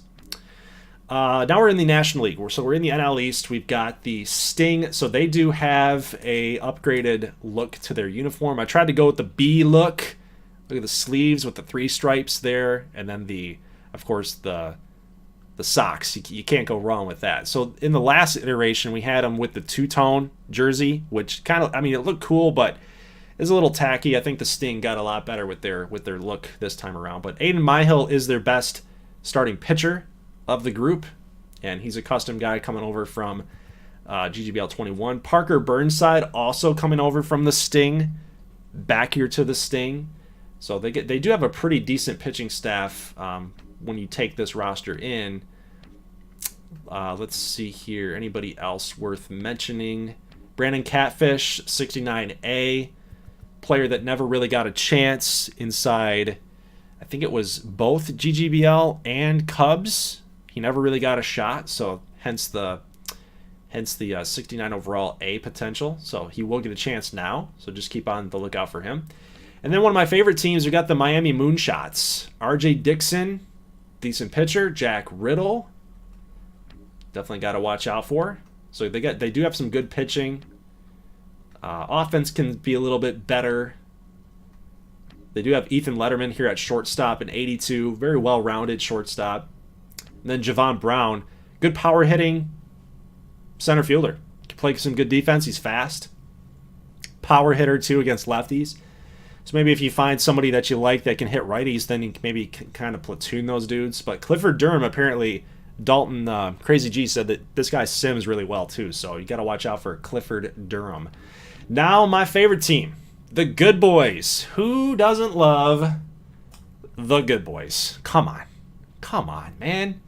Now we're in the National League. So we're in the NL East. We've got the Sting. So they do have a upgraded look to their uniform. I tried to go with the B look. Look at the sleeves with the 3 stripes there, and then of course the socks. You can't go wrong with that. So in the last iteration, we had them with the 2-tone jersey, which kind of, it looked cool, but is a little tacky. I think the Sting got a lot better with their look this time around. But Aiden Myhill is their best starting pitcher of the group, and he's a custom guy coming over from GGBL 21. Parker Burnside also coming over from the Sting, back here to the Sting. So they do have a pretty decent pitching staff when you take this roster in. Let's see here. Anybody else worth mentioning? Brandon Catfish, 69A. Player that never really got a chance inside, I think it was both GGBL and Cubs. He never really got a shot, so hence the 69 overall A potential. So he will get a chance now, so just keep on the lookout for him. And then one of my favorite teams, we got the Miami Moonshots. RJ Dixon, decent pitcher. Jack Riddle, definitely got to watch out for. So they do have some good pitching. Offense can be a little bit better. They do have Ethan Lederman here at shortstop, an 82, very well-rounded shortstop. And then Javon Brown, good power hitting center fielder. Can play some good defense. He's fast. Power hitter, too, against lefties. So maybe if you find somebody that you like that can hit righties, then you can maybe kind of platoon those dudes. But Clifford Durham, apparently, Dalton, Crazy G said that this guy sims really well, too. So you got to watch out for Clifford Durham. Now, my favorite team, the Good Boys. Who doesn't love the Good Boys? Come on. Come on, man.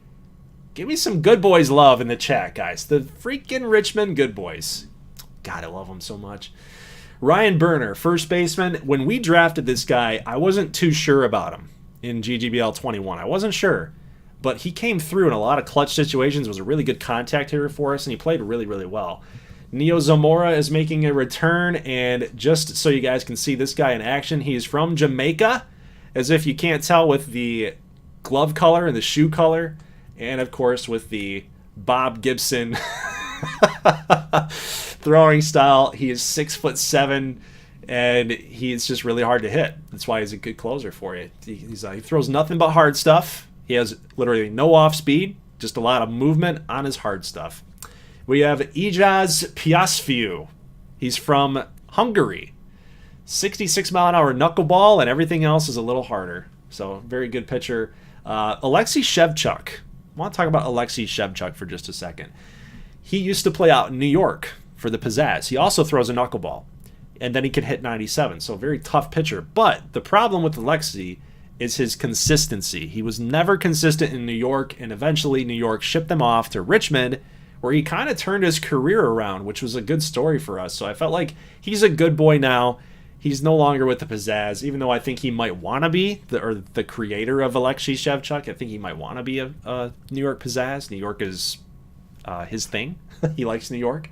Give me some Good Boys love in the chat, guys. The freaking Richmond Good Boys. God, I love them so much. Ryan Berner, first baseman. When we drafted this guy, I wasn't too sure about him in GGBL 21. I wasn't sure. But he came through in a lot of clutch situations, was a really good contact hitter for us, and he played really, really well. Neo Zamora is making a return, and just so you guys can see this guy in action, he's from Jamaica, as if you can't tell with the glove color and the shoe color, and of course with the Bob Gibson throwing style. He is 6'7", and he's just really hard to hit. That's why he's a good closer for you. He throws nothing but hard stuff. He has literally no off speed, just a lot of movement on his hard stuff. We have Ijaz Piasfiu. He's from Hungary. 66-mile-an-hour knuckleball, and everything else is a little harder. So, very good pitcher. Alexei Shevchuk. I want to talk about Alexei Shevchuk for just a second. He used to play out in New York for the Pizzazz. He also throws a knuckleball, and then he can hit 97. So, very tough pitcher. But the problem with Alexei is his consistency. He was never consistent in New York, and eventually New York shipped him off to Richmond, where he kind of turned his career around, which was a good story for us. So I felt like he's a good boy now. He's no longer with the Pizzazz, even though I think he might want to be, the creator of Alexei Shevchuk. I think he might want to be a New York Pizzazz. New York is his thing. He likes New York.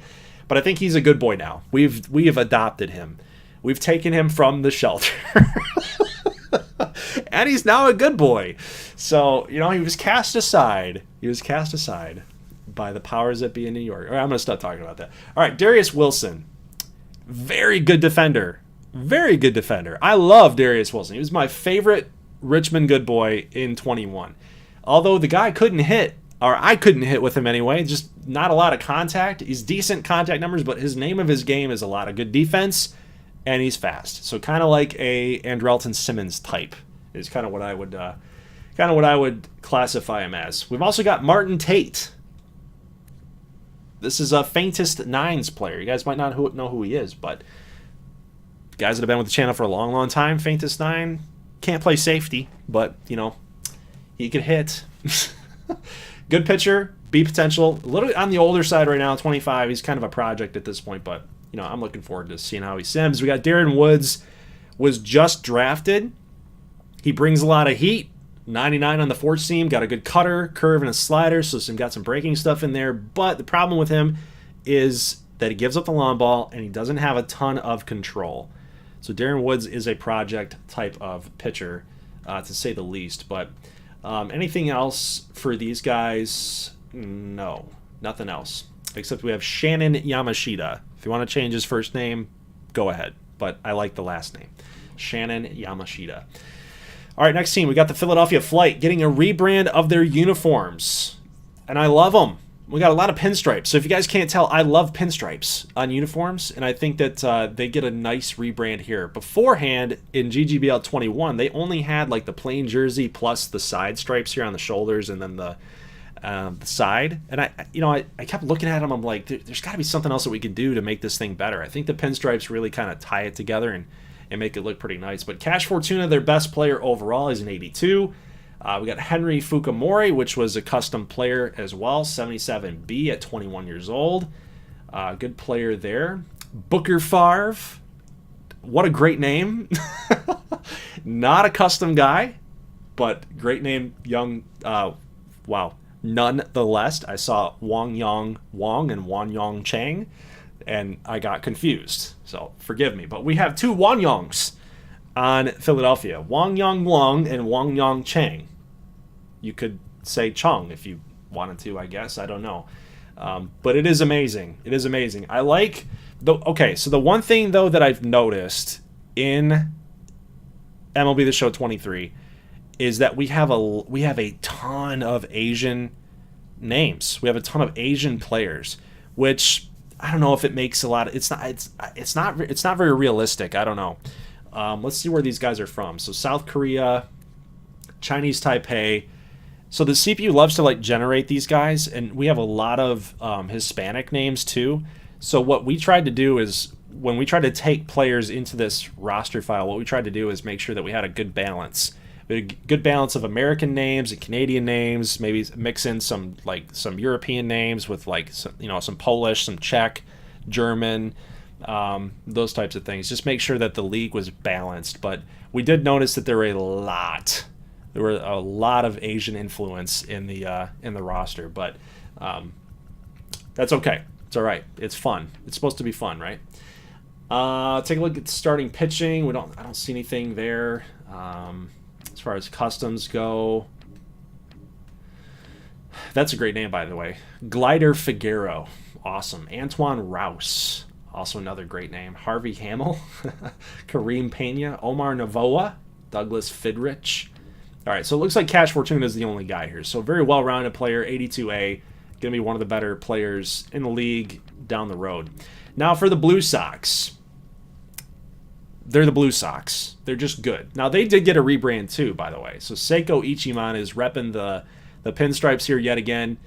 But I think he's a good boy now. We have adopted him. We've taken him from the shelter. And he's now a good boy. So, he was cast aside. By the powers that be in New York. All right, I'm going to stop talking about that. All right, Darius Wilson. Very good defender. Very good defender. I love Darius Wilson. He was my favorite Richmond good boy in 21. Although the guy couldn't hit, or I couldn't hit with him anyway, just not a lot of contact. He's decent contact numbers, but his name of his game is a lot of good defense, and he's fast. So kind of like a Andrelton Simmons type is kind of what I would classify him as. We've also got Martin Tate. This is a Faintest Nines player. You guys might not know who he is, but guys that have been with the channel for a long, long time, Faintest Nine, can't play safety, but, he can hit. Good pitcher, B potential. A little on the older side right now, 25. He's kind of a project at this point, but, I'm looking forward to seeing how he sims. We got Darren Woods, was just drafted. He brings a lot of heat. 99 on the fourth seam, got a good cutter, curve, and a slider, so got some breaking stuff in there. But the problem with him is that he gives up the long ball, and he doesn't have a ton of control. So Darren Woods is a project type of pitcher, to say the least. But anything else for these guys? No, nothing else. Except we have Shannon Yamashita. If you want to change his first name, go ahead. But I like the last name. Shannon Yamashita. All right, next team, we got the Philadelphia Flight getting a rebrand of their uniforms. And I love them. We got a lot of pinstripes. So if you guys can't tell, I love pinstripes on uniforms. And I think that they get a nice rebrand here. Beforehand, in GGBL 21, they only had like the plain jersey plus the side stripes here on the shoulders and then the side. And I kept looking at them. I'm like, there's got to be something else that we can do to make this thing better. I think the pinstripes really kind of tie it together and make it look pretty nice. But Cash Fortuna, their best player overall, is an 82. We got Henry Fukumori, which was a custom player as well, 77B at 21 years old. Good player there. Booker Favre. What a great name. Not a custom guy, but great name, young. Wow. Nonetheless, I saw Wang Yang Wang and Wan Yang Chang, and I got confused. So forgive me. But we have two Wan Yangs on Philadelphia. Wang Yang Wang and Wang Yang Chang. You could say Chong if you wanted to, I guess. I don't know. But it is amazing. It is amazing. I like okay, so the one thing though that I've noticed in MLB The Show 23 is that we have a ton of Asian names. We have a ton of Asian players, which I don't know if it makes a lot of it's not very realistic. I don't know. Let's see where these guys are from. So South Korea, Chinese Taipei. So the CPU loves to like generate these guys, and we have a lot of Hispanic names too. So what we tried to do is when we tried to take players into this roster file, what we tried to do is make sure that we had a good balance. A good balance of American names and Canadian names, maybe mix in some European names with some Polish, some Czech, German, those types of things. Just make sure that the league was balanced. But we did notice that there were a lot of Asian influence in the roster, but that's okay. It's all right. It's fun. It's supposed to be fun, right? Take a look at starting pitching. I don't see anything there. As far as customs go, that's a great name, by the way. Glider Figueroa, awesome. Antoine Rouse, also another great name. Harvey Hamill, Kareem Pena, Omar Navoa, Douglas Fidrich. All right, so it looks like Cash Fortuna is the only guy here. So very well-rounded player, 82A, going to be one of the better players in the league down the road. Now for the Blue Sox. They're the Blue Sox. They're just good. Now, they did get a rebrand, too, by the way. So, Seiko Ichiman is repping the pinstripes here yet again.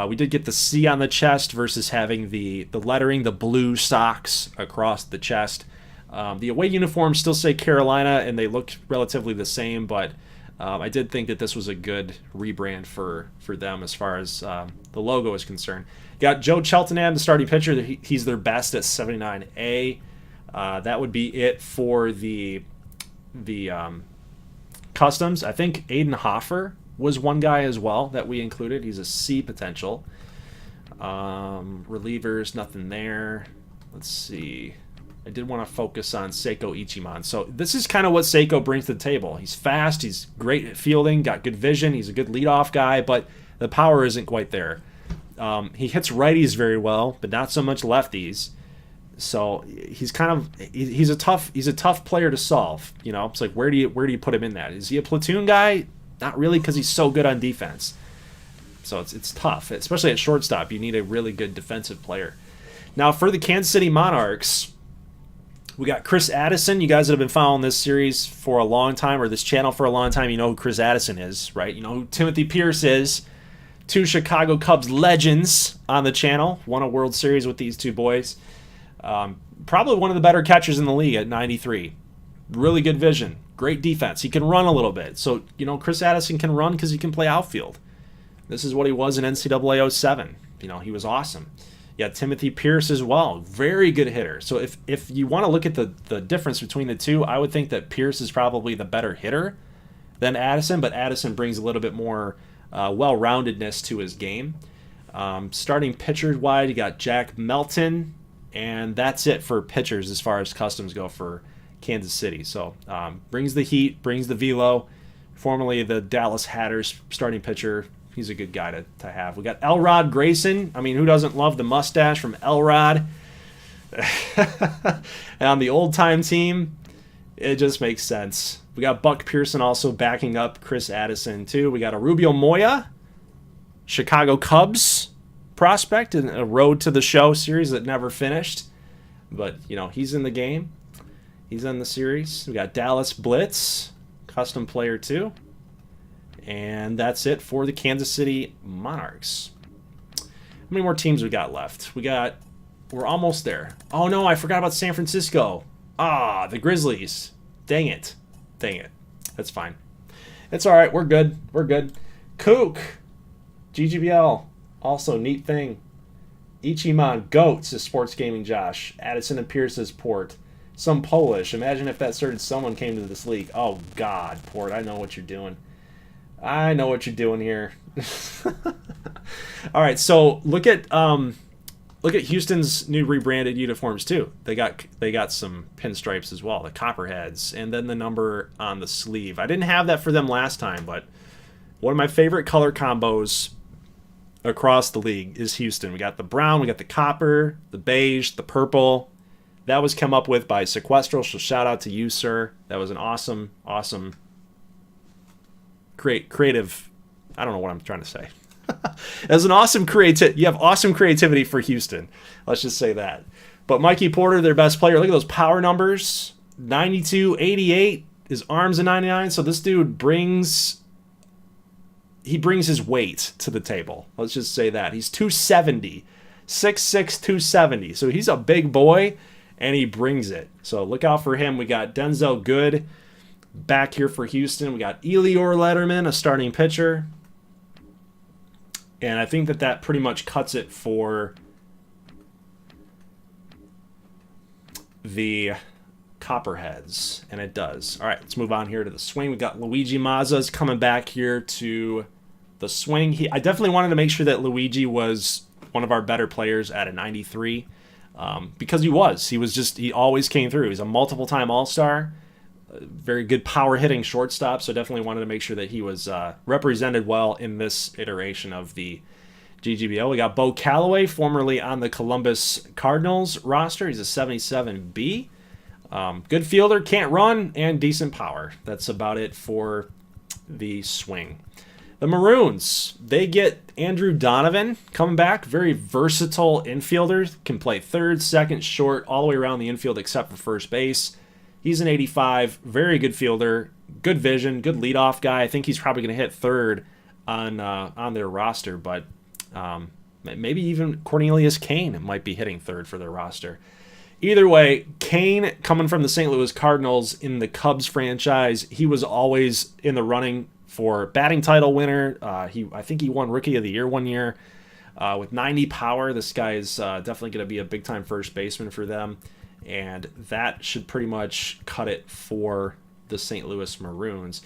We did get the C on the chest versus having the lettering, the Blue Sox across the chest. The away uniforms still say Carolina, and they look relatively the same, but I did think that this was a good rebrand for them as far as the logo is concerned. Got Joe Cheltenham, the starting pitcher. He's their best at 79A. That would be it for the customs. I think Aiden Hoffer was one guy as well that we included. He's a C potential. Relievers, nothing there. Let's see. I did want to focus on Seiko Ichiman. So this is kind of what Seiko brings to the table. He's fast. He's great at fielding. Got good vision. He's a good leadoff guy, but the power isn't quite there. He hits righties very well, but not so much lefties. So he's a tough player to solve. You know, it's like where do you put him in that? Is he a platoon guy? Not really, because he's so good on defense. So it's tough, especially at shortstop. You need a really good defensive player. Now for the Kansas City Monarchs, we got Chris Addison. You guys that have been following this series for a long time, or this channel for a long time, you know who Chris Addison is, right? You know who Timothy Pierce is. Two Chicago Cubs legends on the channel. Won a World Series with these two boys. Probably one of the better catchers in the league at 93. Really good vision. Great defense. He can run a little bit. So, you know, Chris Addison can run because he can play outfield. This is what he was in NCAA 07. You know, he was awesome. Yeah, Timothy Pierce as well. Very good hitter. So if you want to look at the difference between the two, I would think that Pierce is probably the better hitter than Addison, but Addison brings a little bit more well-roundedness to his game. Starting pitcher-wide, you got Jack Melton, and that's it for pitchers as far as customs go for Kansas City. So brings the heat, brings the velo. Formerly the Dallas Hatters starting pitcher. He's a good guy to have. We got Elrod Grayson. I mean, who doesn't love the mustache from Elrod? And on the old-time team, it just makes sense. We got Buck Pearson also backing up Chris Addison, too. We got a Rubio Moya, Chicago Cubs prospect in a Road to the Show series that never finished. But, you know, he's in the game. He's in the series. We got Dallas Blitz, custom player, too. And that's it for the Kansas City Monarchs. How many more teams we got left? We're almost there. Oh, no, I forgot about San Francisco. The Grizzlies. Dang it. That's fine. It's all right. We're good. We're good. Kook, GGBL, also neat thing. Ichiman, Goats is Sports Gaming Josh. Addison and Pierce is Port. Some Polish. Imagine if that certain someone came to this league. Oh, God, Port. I know what you're doing. I know what you're doing here. All right, so look at Houston's new rebranded uniforms too. They got some pinstripes as well, the Copperheads, and then the number on the sleeve. I didn't have that for them last time, but one of my favorite color combos across the league is Houston. We got the brown, we got the copper, the beige, the purple. That was come up with by Sequestral, so shout out to you, sir. That was an awesome creative. I don't know what I'm trying to say. As an awesome you have awesome creativity for Houston. Let's just say that. But Mikey Porter, their best player. Look at those power numbers. 92, 88. His arms a 99. So this dude brings his weight to the table. Let's just say that. He's 270. 6'6", 270. So he's a big boy, and he brings it. So look out for him. We got Denzel Good back here for Houston. We got Elior Lederman, a starting pitcher. And I think that pretty much cuts it for the Copperheads. And it does. All right, let's move on here to the swing. We got Luigi Mazza's coming back here to the swing. I definitely wanted to make sure that Luigi was one of our better players at a 93. Because he always came through. He's a multiple-time All-Star. Very good power hitting shortstop, so definitely wanted to make sure that he was represented well in this iteration of the GGBL. We got Bo Calloway, formerly on the Columbus Cardinals roster. He's a 77B. Good fielder, can't run, and decent power. That's about it for the swing. The Maroons, they get Andrew Donovan coming back. Very versatile infielder. Can play third, second, short, all the way around the infield except for first base. He's an 85, very good fielder, good vision, good leadoff guy. I think he's probably going to hit third on their roster, but maybe even Cornelius Kane might be hitting third for their roster. Either way, Kane, coming from the St. Louis Cardinals in the Cubs franchise, he was always in the running for batting title winner. I think he won Rookie of the Year one year with 90 power. This guy is definitely going to be a big-time first baseman for them. And that should pretty much cut it for the St. Louis Maroons.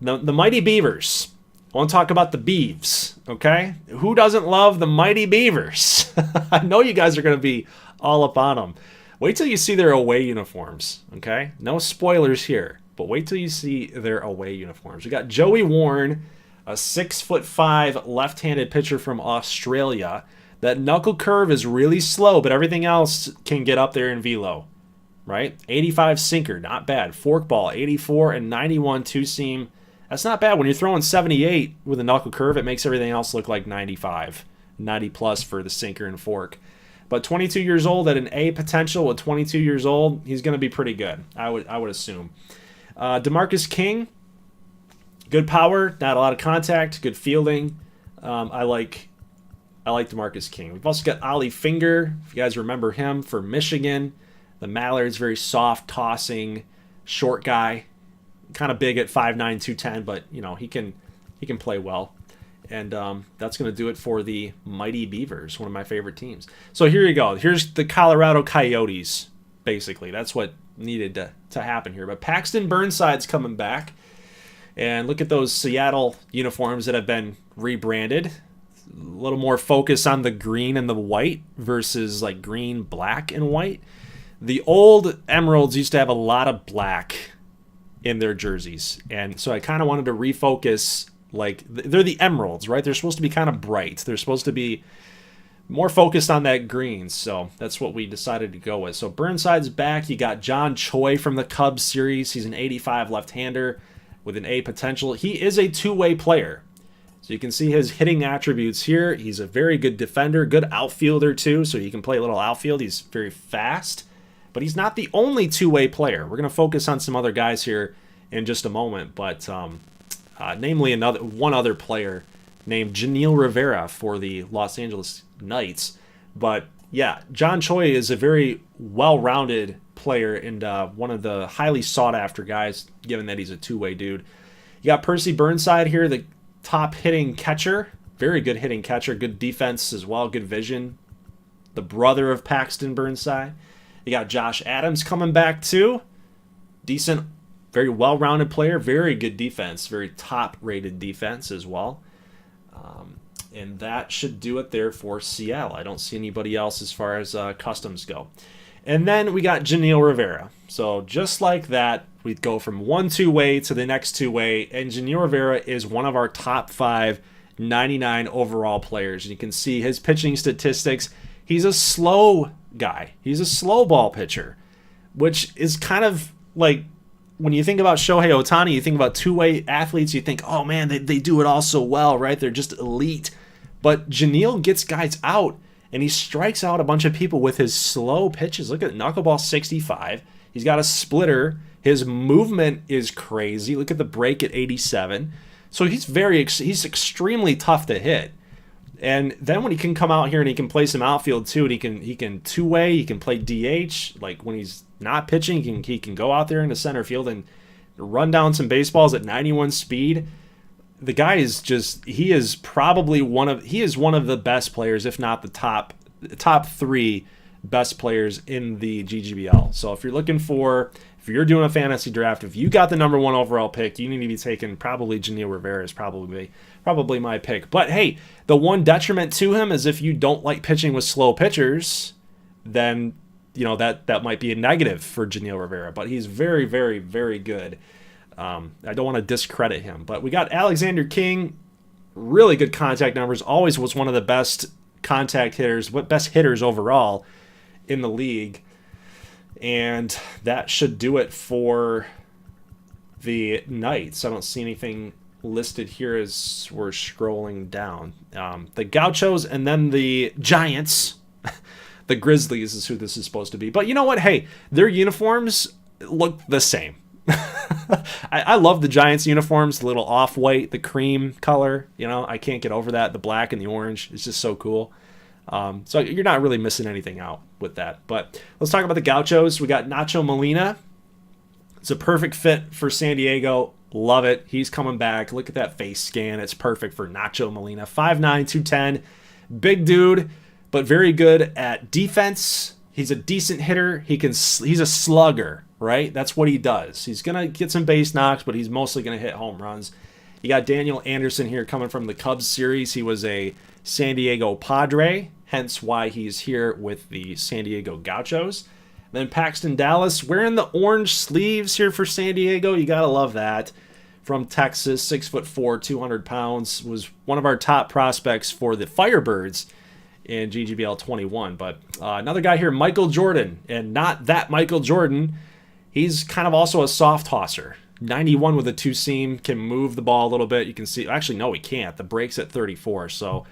The Mighty Beavers. I want to talk about the Beavs, okay? Who doesn't love the Mighty Beavers? I know you guys are going to be all up on them. Wait till you see their away uniforms, okay? No spoilers here, but wait till you see their away uniforms. We got Joey Warren, a 6'5" left-handed pitcher from Australia. That knuckle curve is really slow, but everything else can get up there in velo, right? 85 sinker, not bad. Forkball, 84 and 91 two-seam. That's not bad. When you're throwing 78 with a knuckle curve, it makes everything else look like 95. 90-plus for the sinker and fork. But 22 years old at an A potential with 22 years old, he's going to be pretty good, I would assume. DeMarcus King, good power, not a lot of contact, good fielding. I like DeMarcus King. We've also got Ollie Finger, if you guys remember him, for Michigan. The Mallards, very soft, tossing, short guy. Kind of big at 5'9", 210, but he can play well. And that's going to do it for the Mighty Beavers, one of my favorite teams. So here you go. Here's the Colorado Coyotes, basically. That's what needed to happen here. But Paxton Burnside's coming back. And look at those Seattle uniforms that have been rebranded. A little more focus on the green and the white versus like green, black, and white. The old Emeralds used to have a lot of black in their jerseys. And so I kind of wanted to refocus. Like, they're the Emeralds, right? They're supposed to be kind of bright. They're supposed to be more focused on that green. So that's what we decided to go with. So Burnside's back. You got John Choi from the Cubs series. He's an 85 left-hander with an A potential. He is a two-way player. So you can see his hitting attributes here. He's a very good defender, good outfielder too, so he can play a little outfield. He's very fast, but he's not the only two-way player. We're going to focus on some other guys here in just a moment, but namely one other player named Janil Rivera for the Los Angeles Knights. But yeah, John Choi is a very well-rounded player and one of the highly sought-after guys, given that he's a two-way dude. You got Percy Burnside here, the top hitting catcher. Very good hitting catcher. Good defense as well. Good vision. The brother of Paxton Burnside. You got Josh Adams coming back too. Decent, very well-rounded player. Very good defense. Very top-rated defense as well. And that should do it there for Seattle. I don't see anybody else as far as customs go. And then we got Janeel Rivera. So just like that, we go from one two-way to the next two-way. And Janeel Rivera is one of our top 5 99 overall players. You can see his pitching statistics. He's a slow guy. He's a slow ball pitcher, which is kind of like when you think about Shohei Ohtani, you think about two-way athletes, you think, oh man, they do it all so well, right? They're just elite. But Janeel gets guys out, and he strikes out a bunch of people with his slow pitches. Look at knuckleball 65. He's got a splitter. His movement is crazy. Look at the break at 87. So he's extremely tough to hit. And then when he can come out here and he can play some outfield too, and he can two-way, he can play DH. Like when he's not pitching, he can go out there into center field and run down some baseballs at 91 speed. The guy is he is one of the best players, if not the top 3 best players in the GGBL. So if you're doing a fantasy draft, if you got the number 1 overall pick, you need to be taking probably Janeel Rivera is probably my pick. But hey, the one detriment to him is if you don't like pitching with slow pitchers, then that might be a negative for Janeel Rivera. But he's very, very, very good. I don't want to discredit him. But we got Alexander King, really good contact numbers. Always was one of the best contact hitters, best hitters overall in the league. And that should do it for the Knights. I don't see anything listed here as we're scrolling down. The Gauchos and then the Giants. The Grizzlies is who this is supposed to be. But you know what? Hey, their uniforms look the same. I love the Giants uniforms, the little off-white, the cream color. I can't get over that. The black and the orange is just so cool. So you're not really missing anything out with that. But let's talk about the Gauchos. We got Nacho Molina. It's a perfect fit for San Diego. Love it. He's coming back. Look at that face scan. It's perfect for Nacho Molina. 5'9", 210. Big dude, but very good at defense. He's a decent hitter. He's a slugger, right? That's what he does. He's going to get some base knocks, but he's mostly going to hit home runs. You got Daniel Anderson here coming from the Cubs series. He was a San Diego Padre, hence why he's here with the San Diego Gauchos. Then Paxton Dallas wearing the orange sleeves here for San Diego. You got to love that. From Texas, 6'4", 200 pounds, was one of our top prospects for the Firebirds in GGBL 21. But another guy here, Michael Jordan, and not that Michael Jordan. He's kind of also a soft tosser. 91 with a two-seam, can move the ball a little bit. You can see, actually, no, he can't. The break's at 34. So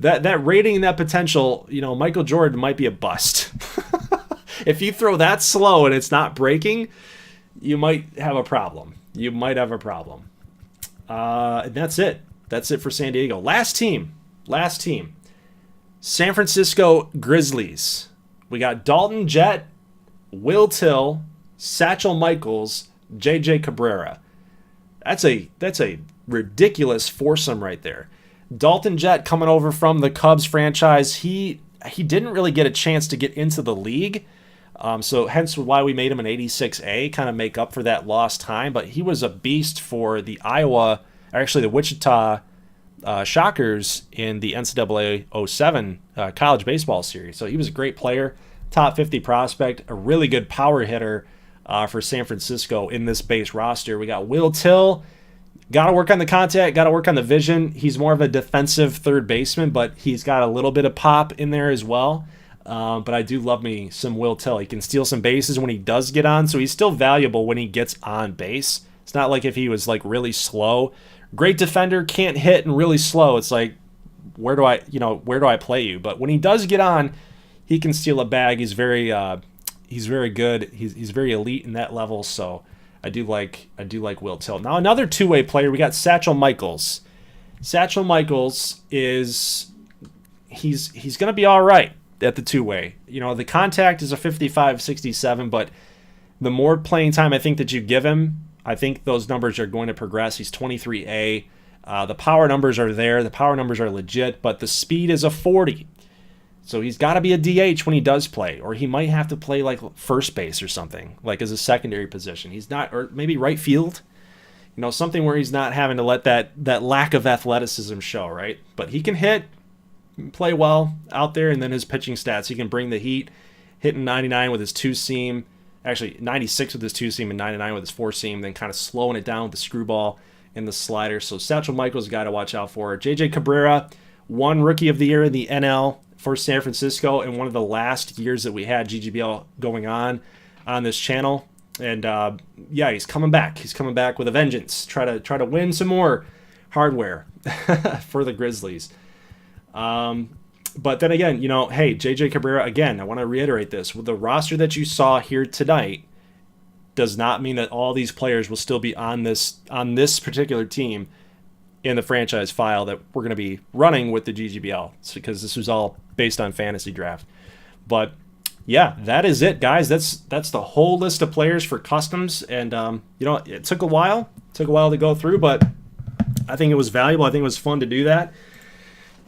that rating and that potential, Michael Jordan might be a bust. If you throw that slow and it's not breaking, you might have a problem. And that's it. That's it for San Diego. Last team. San Francisco Grizzlies. We got Dalton Jett, Will Till, Satchel Michaels, JJ Cabrera. That's a ridiculous foursome right there. Dalton Jett coming over from the Cubs franchise. He didn't really get a chance to get into the league. So hence why we made him an 86A, kind of make up for that lost time. But he was a beast for the Wichita Shockers in the NCAA 07 college baseball series. So he was a great player, top 50 prospect, a really good power hitter for San Francisco in this base roster. We got Will Till. Got to work on the contact, got to work on the vision. He's more of a defensive third baseman, but he's got a little bit of pop in there as well. But I do love me some Will Till. He can steal some bases when he does get on, so he's still valuable when he gets on base. It's not like if he was like really slow. Great defender, can't hit, and really slow. It's like, where do I play you? But when he does get on, he can steal a bag. He's very good. He's very elite in that level. So I do like Will Till. Now another two-way player. We got Satchel Michaels. Satchel Michaels he's going to be all right at the two-way. The contact is a 55, 67, but the more playing time I think that you give him, I think those numbers are going to progress. He's 23A. The power numbers are there. The power numbers are legit, but the speed is a 40. So he's got to be a DH when he does play, or he might have to play like first base or something, like as a secondary position. He's not, or maybe right field, something where he's not having to let that lack of athleticism show, right? But he can hit, play well out there, and then his pitching stats, he can bring the heat, hitting 99 with his two-seam, actually 96 with his two-seam and 99 with his four-seam, then kind of slowing it down with the screwball and the slider. So Satchel Michael's a guy to watch out for. JJ Cabrera, won Rookie of the Year in the NL for San Francisco in one of the last years that we had GGBL going on this channel. And yeah, he's coming back. He's coming back with a vengeance. Try to win some more hardware for the Grizzlies. But then again, hey, JJ Cabrera, again, I want to reiterate this. With the roster that you saw here tonight does not mean that all these players will still be on this particular team in the franchise file that we're going to be running with the GGBL. It's because this was all based on fantasy draft. But yeah, that is it, guys. That's the whole list of players for customs. And it took a while. It took a while to go through, but I think it was valuable. I think it was fun to do that.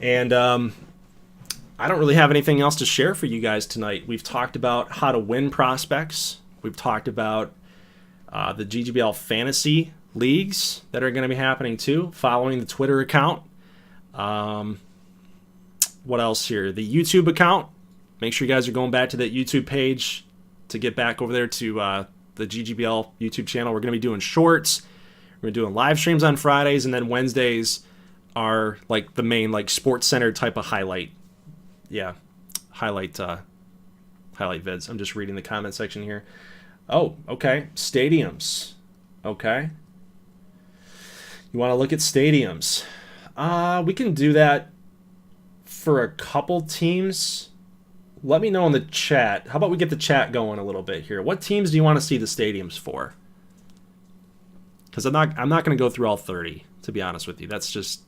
And I don't really have anything else to share for you guys tonight. We've talked about how to win prospects. We've talked about the GGBL fantasy leagues that are going to be happening too, following the Twitter account. What else here? The YouTube account. Make sure you guys are going back to that YouTube page to get back over there to the GGBL YouTube channel. We're going to be doing shorts. We're doing live streams on Fridays, and then Wednesdays are like the main sports center type of highlight. Yeah, highlight vids. I'm just reading the comment section here. Oh, okay. Stadiums. Okay. You want to look at stadiums? We can do that for a couple teams. Let me know in the chat. How about we get the chat going a little bit here? What teams do you want to see the stadiums for? Because I'm not going to go through all 30, to be honest with you. That's just,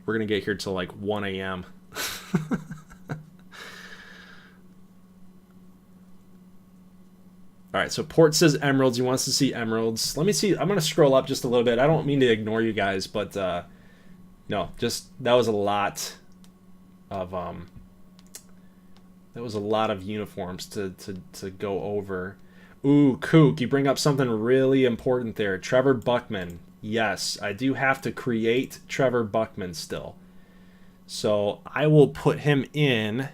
we're going to get here till like 1 a.m. All right, so Port says Emeralds. He wants to see Emeralds. Let me see. I'm going to scroll up just a little bit. I don't mean to ignore you guys, but no, just that was a lot of uniforms to go over. Ooh, Kook, you bring up something really important there. Trevor Buckman. Yes, I do have to create Trevor Buckman still. So I will put him in.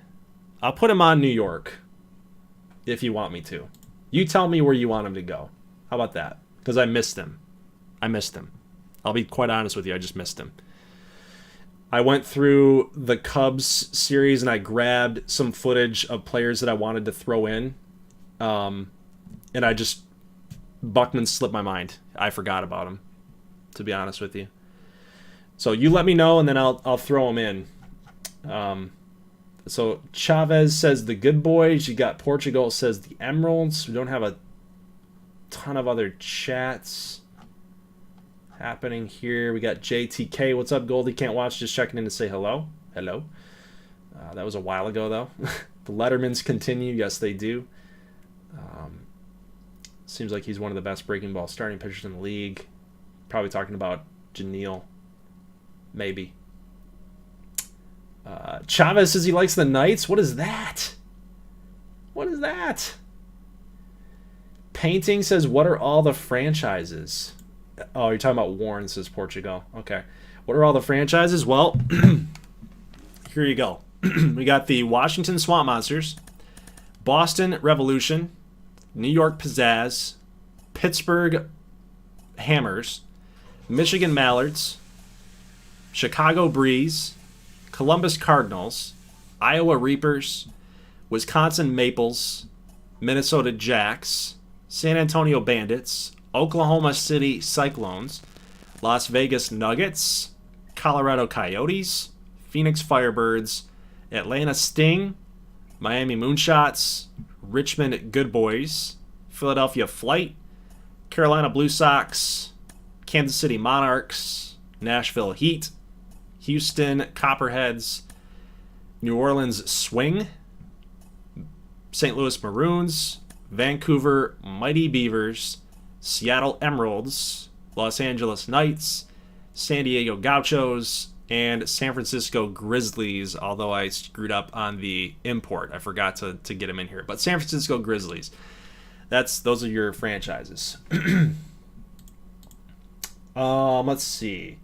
I'll put him on New York if you want me to. You tell me where you want him to go. How about that? Because I missed him. I'll be quite honest with you. I just missed him. I went through the Cubs series and I grabbed some footage of players that I wanted to throw in. And Buckman slipped my mind. I forgot about him, to be honest with you. So you let me know and then I'll throw him in. So Chavez says the good boys. You got Portugal says the Emeralds. We don't have a ton of other chats happening here. We got JTK. What's up, Goldie? Can't watch. Just checking in to say hello. Hello. That was a while ago, though. The Ledermans continue. Yes, they do. Seems like he's one of the best breaking ball starting pitchers in the league. Probably talking about Janelle. Maybe. Chavez says he likes the Knights. What is that? What is that? Painting says, what are all the franchises? Oh, you're talking about Warren, says Portugal. Okay. What are all the franchises? Well, here you go. We got the Washington Swamp Monsters, Boston Revolution, New York Pizzazz, Pittsburgh Hammers, Michigan Mallards, Chicago Breeze, Columbus Cardinals, Iowa Reapers, Wisconsin Maples, Minnesota Jacks, San Antonio Bandits, Oklahoma City Cyclones, Las Vegas Nuggets, Colorado Coyotes, Phoenix Firebirds, Atlanta Sting, Miami Moonshots, Richmond Good Boys, Philadelphia Flight, Carolina Blue Sox, Kansas City Monarchs, Nashville Heat, Houston Copperheads, New Orleans Swing, St. Louis Maroons, Vancouver Mighty Beavers, Seattle Emeralds, Los Angeles Knights, San Diego Gauchos, and San Francisco Grizzlies, although I screwed up on the import. I forgot to get them in here. But San Francisco Grizzlies. Those are your franchises. Let's see.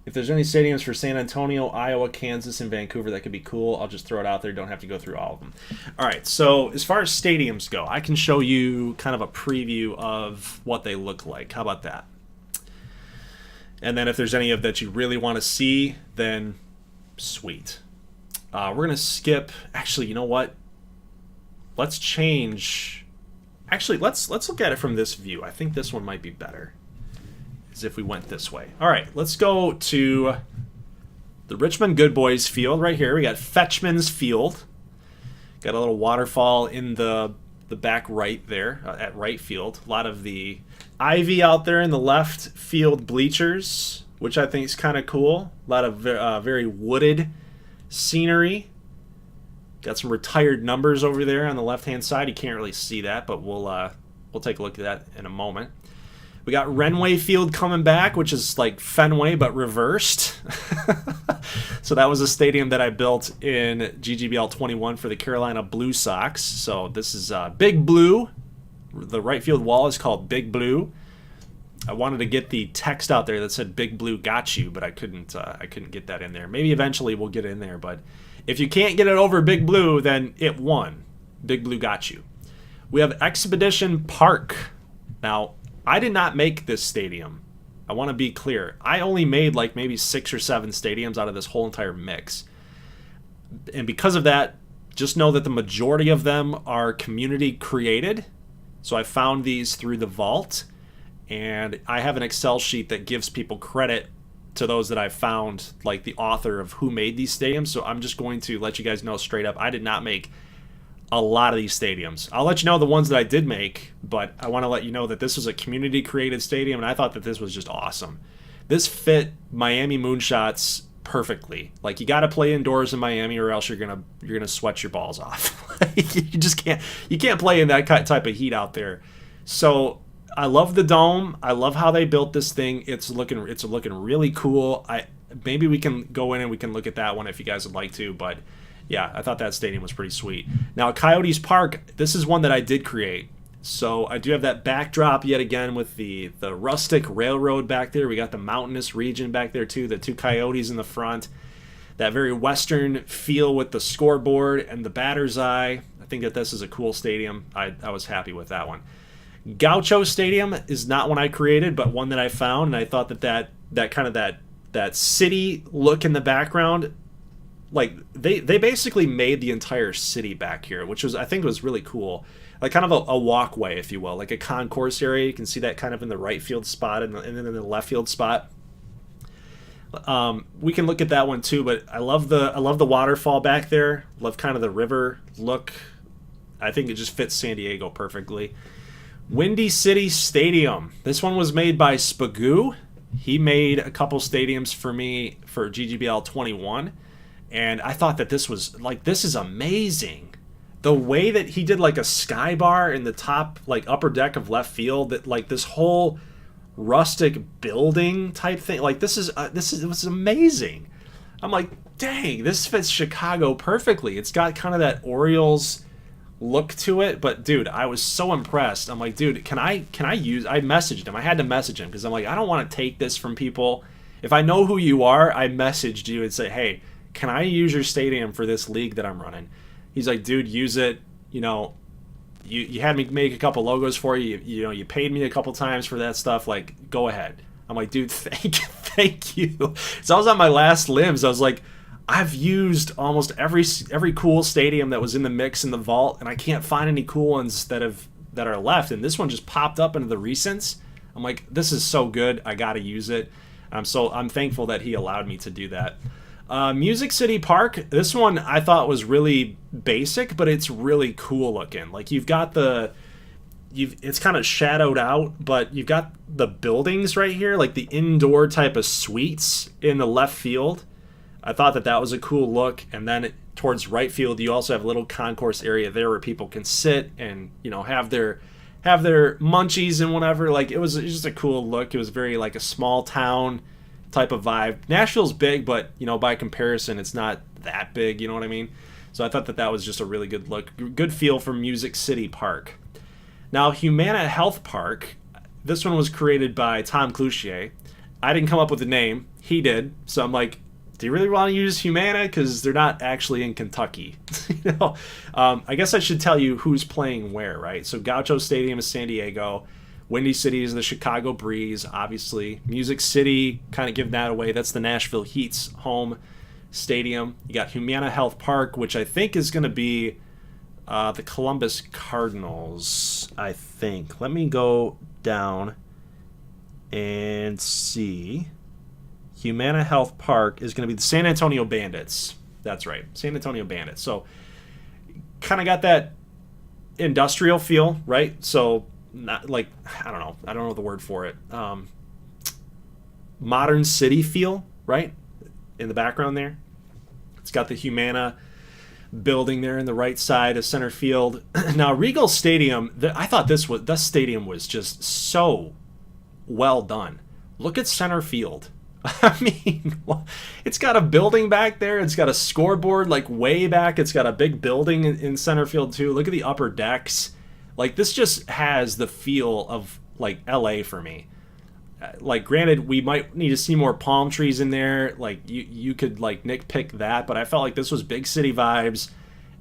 If there's any stadiums for San Antonio, Iowa, Kansas, and Vancouver that could be cool, I'll just throw it out there. Don't have to go through all of them. All right, so as far as stadiums go, I can show you kind of a preview of what they look like. How about that? And then if there's any of that you really want to see, then sweet. We're going to skip... Actually, you know what? Let's change... Actually, let's look at it from this view. I think this one might be better. As if we went this way. All right, let's go to the Richmond Good Boys field right here. We got Fetchman's Field. Got a little waterfall in the back right there at right field. A lot of the ivy out there in the left field bleachers, which I think is kind of cool. A lot of very wooded scenery. Got some retired numbers over there on the left-hand side. You can't really see that, but we'll take a look at that in a moment. We got Renway Field coming back, which is like Fenway, but reversed. So that was a stadium that I built in GGBL 21 for the Carolina Blue Sox. So this is Big Blue. The right field wall is called Big Blue. I wanted to get the text out there that said Big Blue got you, but I couldn't get that in there. Maybe eventually we'll get it in there, but if you can't get it over Big Blue, then it won. Big Blue got you. We have Expedition Park. Now, I did not make this stadium. I want to be clear. I only made like maybe 6 or 7 stadiums out of this whole entire mix. And because of that, just know that the majority of them are community created. So I found these through the vault. And I have an Excel sheet that gives people credit to those that I found, like the author of who made these stadiums. So I'm just going to let you guys know straight up, I did not make a lot of these stadiums. I'll let you know the ones that I did make, but I want to let you know that this was a community created stadium, and I thought that this was just awesome. This fit Miami Moonshots perfectly. Like, you got to play indoors in Miami or else you're gonna sweat your balls off. you can't play in that type of heat out there. So I love the dome. I love how they built this thing. It's looking really cool. Maybe we can go in and we can look at that one if you guys would like to, but yeah, I thought that stadium was pretty sweet. Now, Coyotes Park, this is one that I did create. So I do have that backdrop yet again with the rustic railroad back there. We got the mountainous region back there too, the 2 coyotes in the front. That very western feel with the scoreboard and the batter's eye. I think that this is a cool stadium. I was happy with that one. Gaucho Stadium is not one I created, but one that I found, and I thought that kind of that city look in the background, like they basically made the entire city back here, which I think was really cool. Like kind of a walkway, if you will, like a concourse area. You can see that kind of in the right field spot and then in the left field spot. We can look at that one too, but I love the waterfall back there. Love kind of the river look. I think it just fits San Diego perfectly. Windy City Stadium. This one was made by Spagoo. He made a couple stadiums for me for GGBL 21. And I thought that this is amazing. The way that he did like a sky bar in the top, like upper deck of left field, that like this whole rustic building type thing, like this was amazing. I'm like, dang, this fits Chicago perfectly. It's got kind of that Orioles look to it, but dude, I was so impressed. I'm like, dude, can I use? I messaged him. I had to message him because I'm like, I don't want to take this from people. If I know who you are, I messaged you and say, hey, can I use your stadium for this league that I'm running? He's like, dude, use it. You know, you had me make a couple logos for you. You know, you paid me a couple times for that stuff. Like, go ahead. I'm like, dude, thank you. So I was on my last limbs. I was like, I've used almost every cool stadium that was in the mix in the vault, and I can't find any cool ones that are left. And this one just popped up into the recents. I'm like, this is so good. I got to use it. I'm thankful that he allowed me to do that. Music City Park, this one I thought was really basic, but it's really cool looking. Like it's kind of shadowed out, but you've got the buildings right here, like the indoor type of suites in the left field. I thought that was a cool look. And then towards right field, you also have a little concourse area there where people can sit and, you know, have their have their munchies and whatever. Like it was just a cool look. It was very like a small town type of vibe. Nashville's big, but by comparison, it's not that big. You know what I mean? So I thought that was just a really good look, good feel for Music City Park. Now, Humana Health Park, this one was created by Tom Cloutier. I didn't come up with the name. He did. So I'm like, do you really want to use Humana? Because they're not actually in Kentucky. I guess I should tell you who's playing where, right? So Gaucho Stadium is San Diego. Windy City is the Chicago Breeze, obviously. Music City, kind of giving that away. That's the Nashville Heat's home stadium. You got Humana Health Park, which I think is going to be the Columbus Cardinals, I think. Let me go down and see. Humana Health Park is going to be the San Antonio Bandits. That's right, San Antonio Bandits. So kind of got that industrial feel, right? So not like, I don't know the word for it. Modern city feel, right? In the background there. It's got the Humana building there in the right side of center field. Now, Regal Stadium, I thought this stadium was just so well done. Look at center field. I mean, it's got a building back there. It's got a scoreboard like way back. It's got a big building in center field too. Look at the upper decks. Like this just has the feel of like LA for me. Like granted, we might need to see more palm trees in there. Like you could like nitpick that, but I felt like this was big city vibes,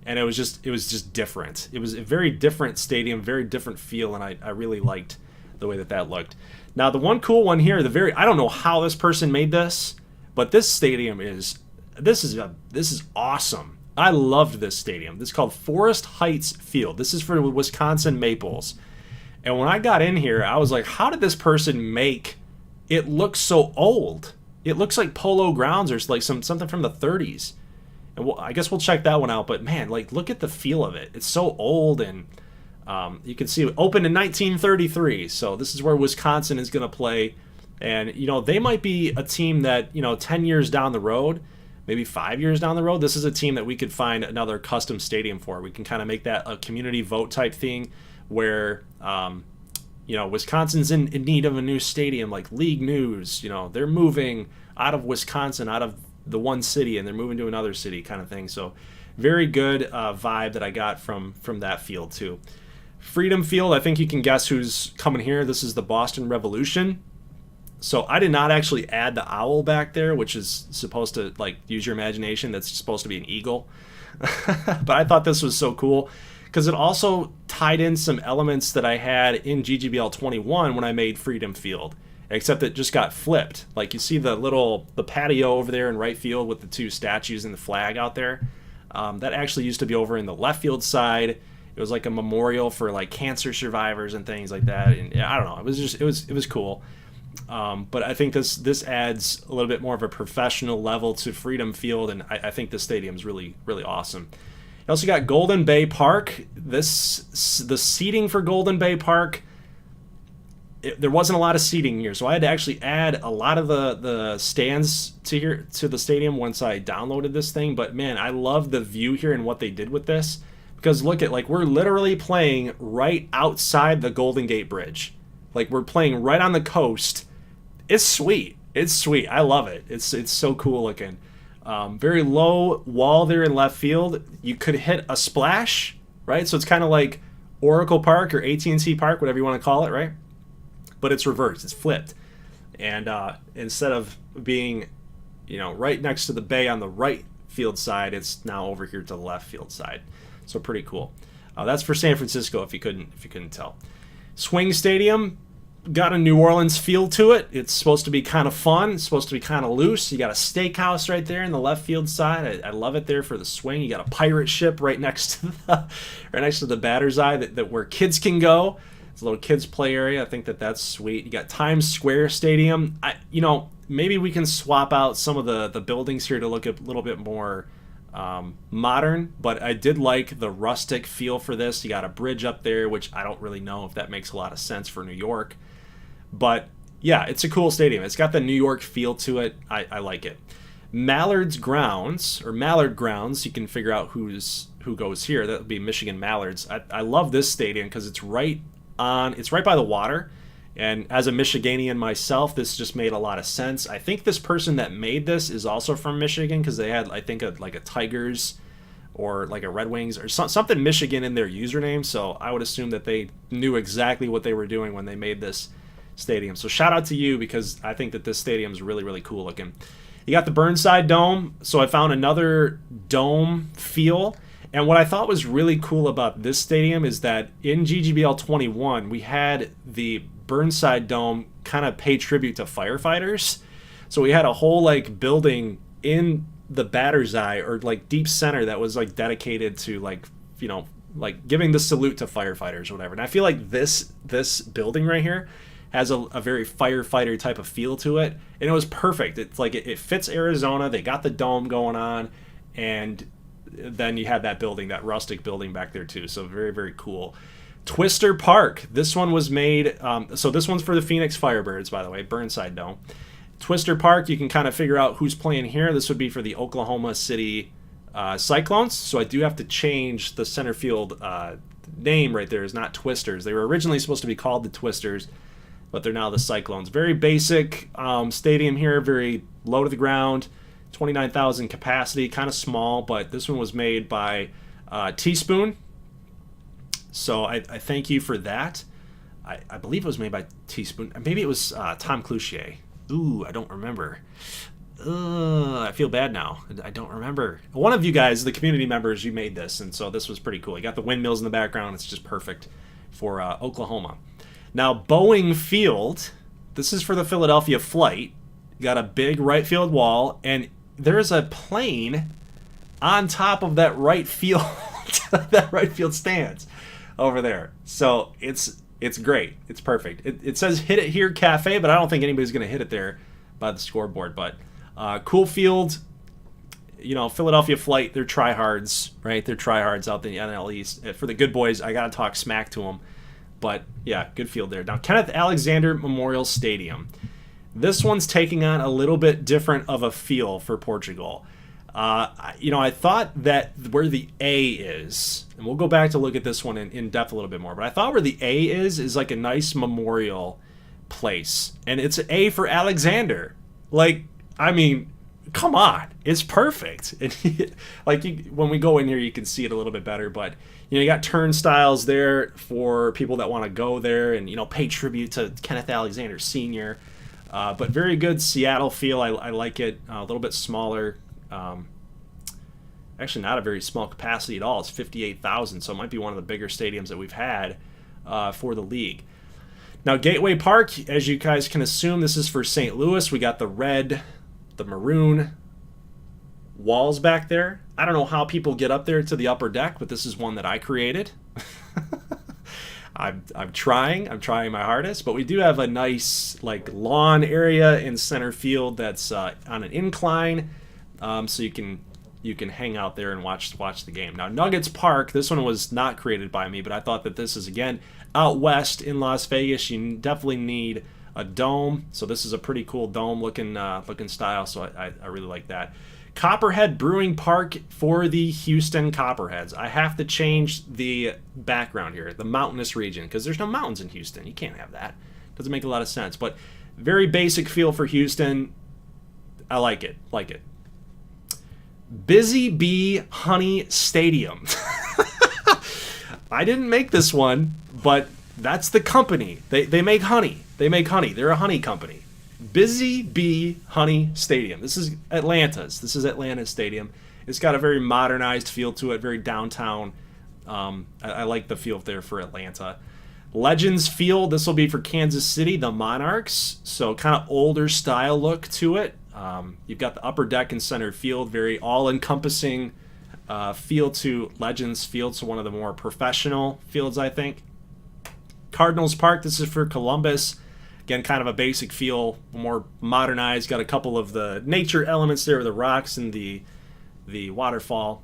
and it was just different. It was a very different stadium, very different feel, and I really liked the way that looked. Now the one cool one here, I don't know how this person made this, but this stadium is awesome. I loved this stadium. This is called Forest Heights Field. This is for the Wisconsin Maples. And when I got in here, I was like, how did this person make it look so old? It looks like Polo Grounds or like something from the 30s. And I guess we'll check that one out. But man, like look at the feel of it. It's so old, and you can see it opened in 1933. So this is where Wisconsin is going to play. And, they might be a team that, 10 years down the road, maybe 5 years down the road, this is a team that we could find another custom stadium for. We can kind of make that a community vote type thing where, Wisconsin's in need of a new stadium, like League News. They're moving out of Wisconsin, out of the one city, and they're moving to another city kind of thing. So very good vibe that I got from that field too. Freedom Field, I think you can guess who's coming here. This is the Boston Revolution. So I did not actually add the owl back there, which is supposed to like use your imagination. That's supposed to be an eagle. But I thought this was so cool because it also tied in some elements that I had in GGBL 21 when I made Freedom Field, except it just got flipped. Like you see the patio over there in right field with the two statues and the flag out there. That actually used to be over in the left field side. It was like a memorial for like cancer survivors and things like that. And I don't know. It was cool. But I think this adds a little bit more of a professional level to Freedom Field, and I think this stadium is really, really awesome. You also got Golden Bay Park. The seating for Golden Bay Park, there wasn't a lot of seating here, so I had to actually add a lot of the stands to the stadium once I downloaded this thing. But man, I love the view here and what they did with this, because look at, like, we're literally playing right outside the Golden Gate Bridge. Like, we're playing right on the coast. It's sweet. It's sweet. I love it. It's so cool looking. Very low wall there in left field. You could hit a splash, right? So it's kind of like Oracle Park or AT&T Park, whatever you want to call it, right? But it's reversed. It's flipped. And instead of being, right next to the bay on the right field side, it's now over here to the left field side. So pretty cool. That's for San Francisco, if you couldn't tell. Swing Stadium got a New Orleans feel to it. It's supposed to be kind of fun. It's supposed to be kind of loose. You got a steakhouse right there in the left field side. I love it there for the swing. You got a pirate ship right next to the batter's eye that where kids can go. It's a little kids play area. I think that's sweet. You got Times Square Stadium. Maybe we can swap out some of the buildings here to look a little bit more modern, but I did like the rustic feel for this. You got a bridge up there, which I don't really know if that makes a lot of sense for New York. But yeah, it's a cool stadium. It's got the New York feel to it. I like it. Mallard Grounds, you can figure out who goes here. That would be Michigan Mallards. I love this stadium because it's right it's right by the water. And as a Michiganian myself, this just made a lot of sense. I think this person that made this is also from Michigan, because they had, I think, like a Tigers or like a Red Wings or something Michigan in their username. So I would assume that they knew exactly what they were doing when they made this stadium. So shout out to you, because I think that this stadium is really, really cool looking. You got the Burnside Dome. So I found another dome feel. And what I thought was really cool about this stadium is that in GGBL 21, we had the Burnside Dome kind of pay tribute to firefighters. So we had a whole like building in the batter's eye, or like deep center, that was like dedicated to like, you know, like giving the salute to firefighters or whatever. And I feel like this building right here has a very firefighter type of feel to it, and it was perfect. It's like it fits Arizona. They got the dome going on, and then you had that building, that rustic building back there too. So very, very cool. Twister Park. This one was made. So this one's for the Phoenix Firebirds, by the way. Burnside Dome. Twister Park. You can kind of figure out who's playing here. This would be for the Oklahoma City Cyclones. So I do have to change the center field name right there. Is not Twisters. They were originally supposed to be called the Twisters, but they're now the Cyclones. Very basic stadium here. Very low to the ground. 29,000 capacity, kind of small, but this one was made by Teaspoon. So I thank you for that. I believe it was made by Teaspoon. Maybe it was Tom Cloutier. Ooh, I don't remember. I feel bad now. I don't remember. One of you guys, the community members, you made this, and so this was pretty cool. You got the windmills in the background. It's just perfect for Oklahoma. Now, Boeing Field, this is for the Philadelphia Flight. You got a big right field wall, and there's a plane on top of that right field, that right field stands over there. So it's great. It's perfect. It says "Hit It Here Cafe," but I don't think anybody's going to hit it there by the scoreboard. But cool field. You know, Philadelphia Flight, they're tryhards, right? They're tryhards out in the NL East. For the good boys, I got to talk smack to them. But yeah, good field there. Now, Kenneth Alexander Memorial Stadium. This one's taking on a little bit different of a feel for Portugal. You know, I thought that where the A is, and we'll go back to look at this one in depth a little bit more, but I thought where the A is like a nice memorial place. And it's an A for Alexander. Like, I mean, come on. It's perfect. When we go in here, you can see it a little bit better, but you know, you got turnstiles there for people that want to go there and, you know, pay tribute to Kenneth Alexander Sr., but very good Seattle feel. I like it. A little bit smaller. Actually, not a very small capacity at all. It's 58,000, so it might be one of the bigger stadiums that we've had for the league. Now, Gateway Park, as you guys can assume, this is for St. Louis. We got the red, the maroon walls back there. I don't know how people get up there to the upper deck, but this is one that I created. I'm trying my hardest, but we do have a nice like lawn area in center field that's on an incline, so you can hang out there and watch the game. Now, Nuggets Park, this one was not created by me, but I thought that this is, again, out west in Las Vegas. You definitely need a dome, so this is a pretty cool dome looking style, so I really like that. Copperhead Brewing Park for the Houston Copperheads. I have to change the background here, the mountainous region, because there's no mountains in Houston. You can't have that. Doesn't make a lot of sense, but very basic feel for Houston. I like it. Busy Bee Honey Stadium. I didn't make this one, but that's the company. They make honey. They're a honey company. Busy Bee Honey Stadium. This is Atlanta's. This is Atlanta's stadium. It's got a very modernized feel to it, very downtown. I like the feel there for Atlanta. Legends Field. This will be for Kansas City, the Monarchs. So kind of older style look to it. You've got the upper deck and center field, very all-encompassing feel to Legends Field, so one of the more professional fields, I think. Cardinals Park, this is for Columbus. Again, kind of a basic feel, more modernized. Got a couple of the nature elements there with the rocks and the waterfall.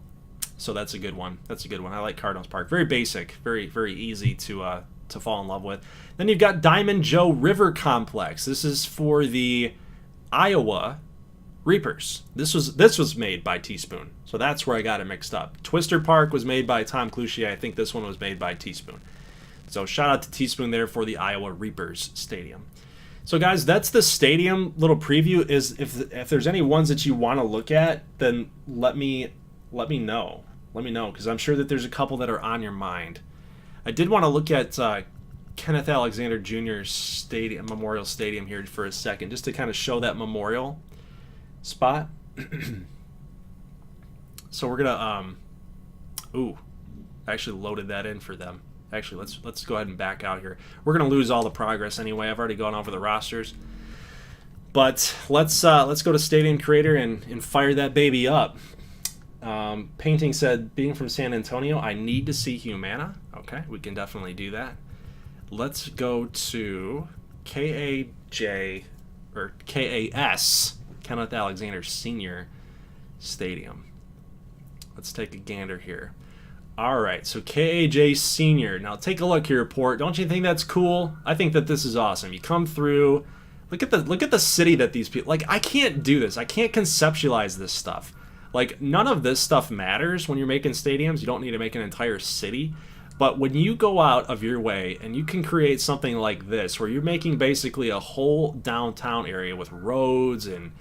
So that's a good one. I like Cardinals Park. Very basic, very, very easy to fall in love with. Then you've got Diamond Joe River Complex. This is for the Iowa Reapers. This was made by Teaspoon, so that's where I got it mixed up. Twister Park was made by Tom Cloutier. I think this one was made by Teaspoon. So shout out to Teaspoon there for the Iowa Reapers Stadium. So guys, that's the stadium little preview. Is if there's any ones that you want to look at, then let me know. Let me know, because I'm sure that there's a couple that are on your mind. I did want to look at Kenneth Alexander Jr. Stadium, Memorial Stadium here for a second, just to kind of show that memorial spot. So we're gonna I actually loaded that in for them. Actually, let's go ahead and back out here. We're gonna lose all the progress anyway. I've already gone over the rosters, but let's go to Stadium Creator and fire that baby up. Painting said, being from San Antonio, I need to see Humana. Okay, we can definitely do that. Let's go to KAS, Kenneth Alexander Sr. Stadium. Let's take a gander here. All right, so KAJ Sr. Now take a look here, Port. Don't you think that's cool? I think that this is awesome. You come through. Look at the city that these people, like, I can't do this. I can't conceptualize this stuff. Like, none of this stuff matters when you're making stadiums. You don't need to make an entire city. But when you go out of your way and you can create something like this, where you're making basically a whole downtown area with roads and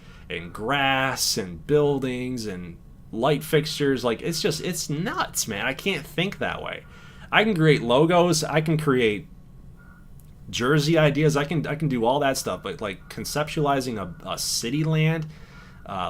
grass and buildings and light fixtures, like, it's nuts, man. I can't think that way. I can create logos. I can create jersey ideas. I can do all that stuff. But, like, conceptualizing a city land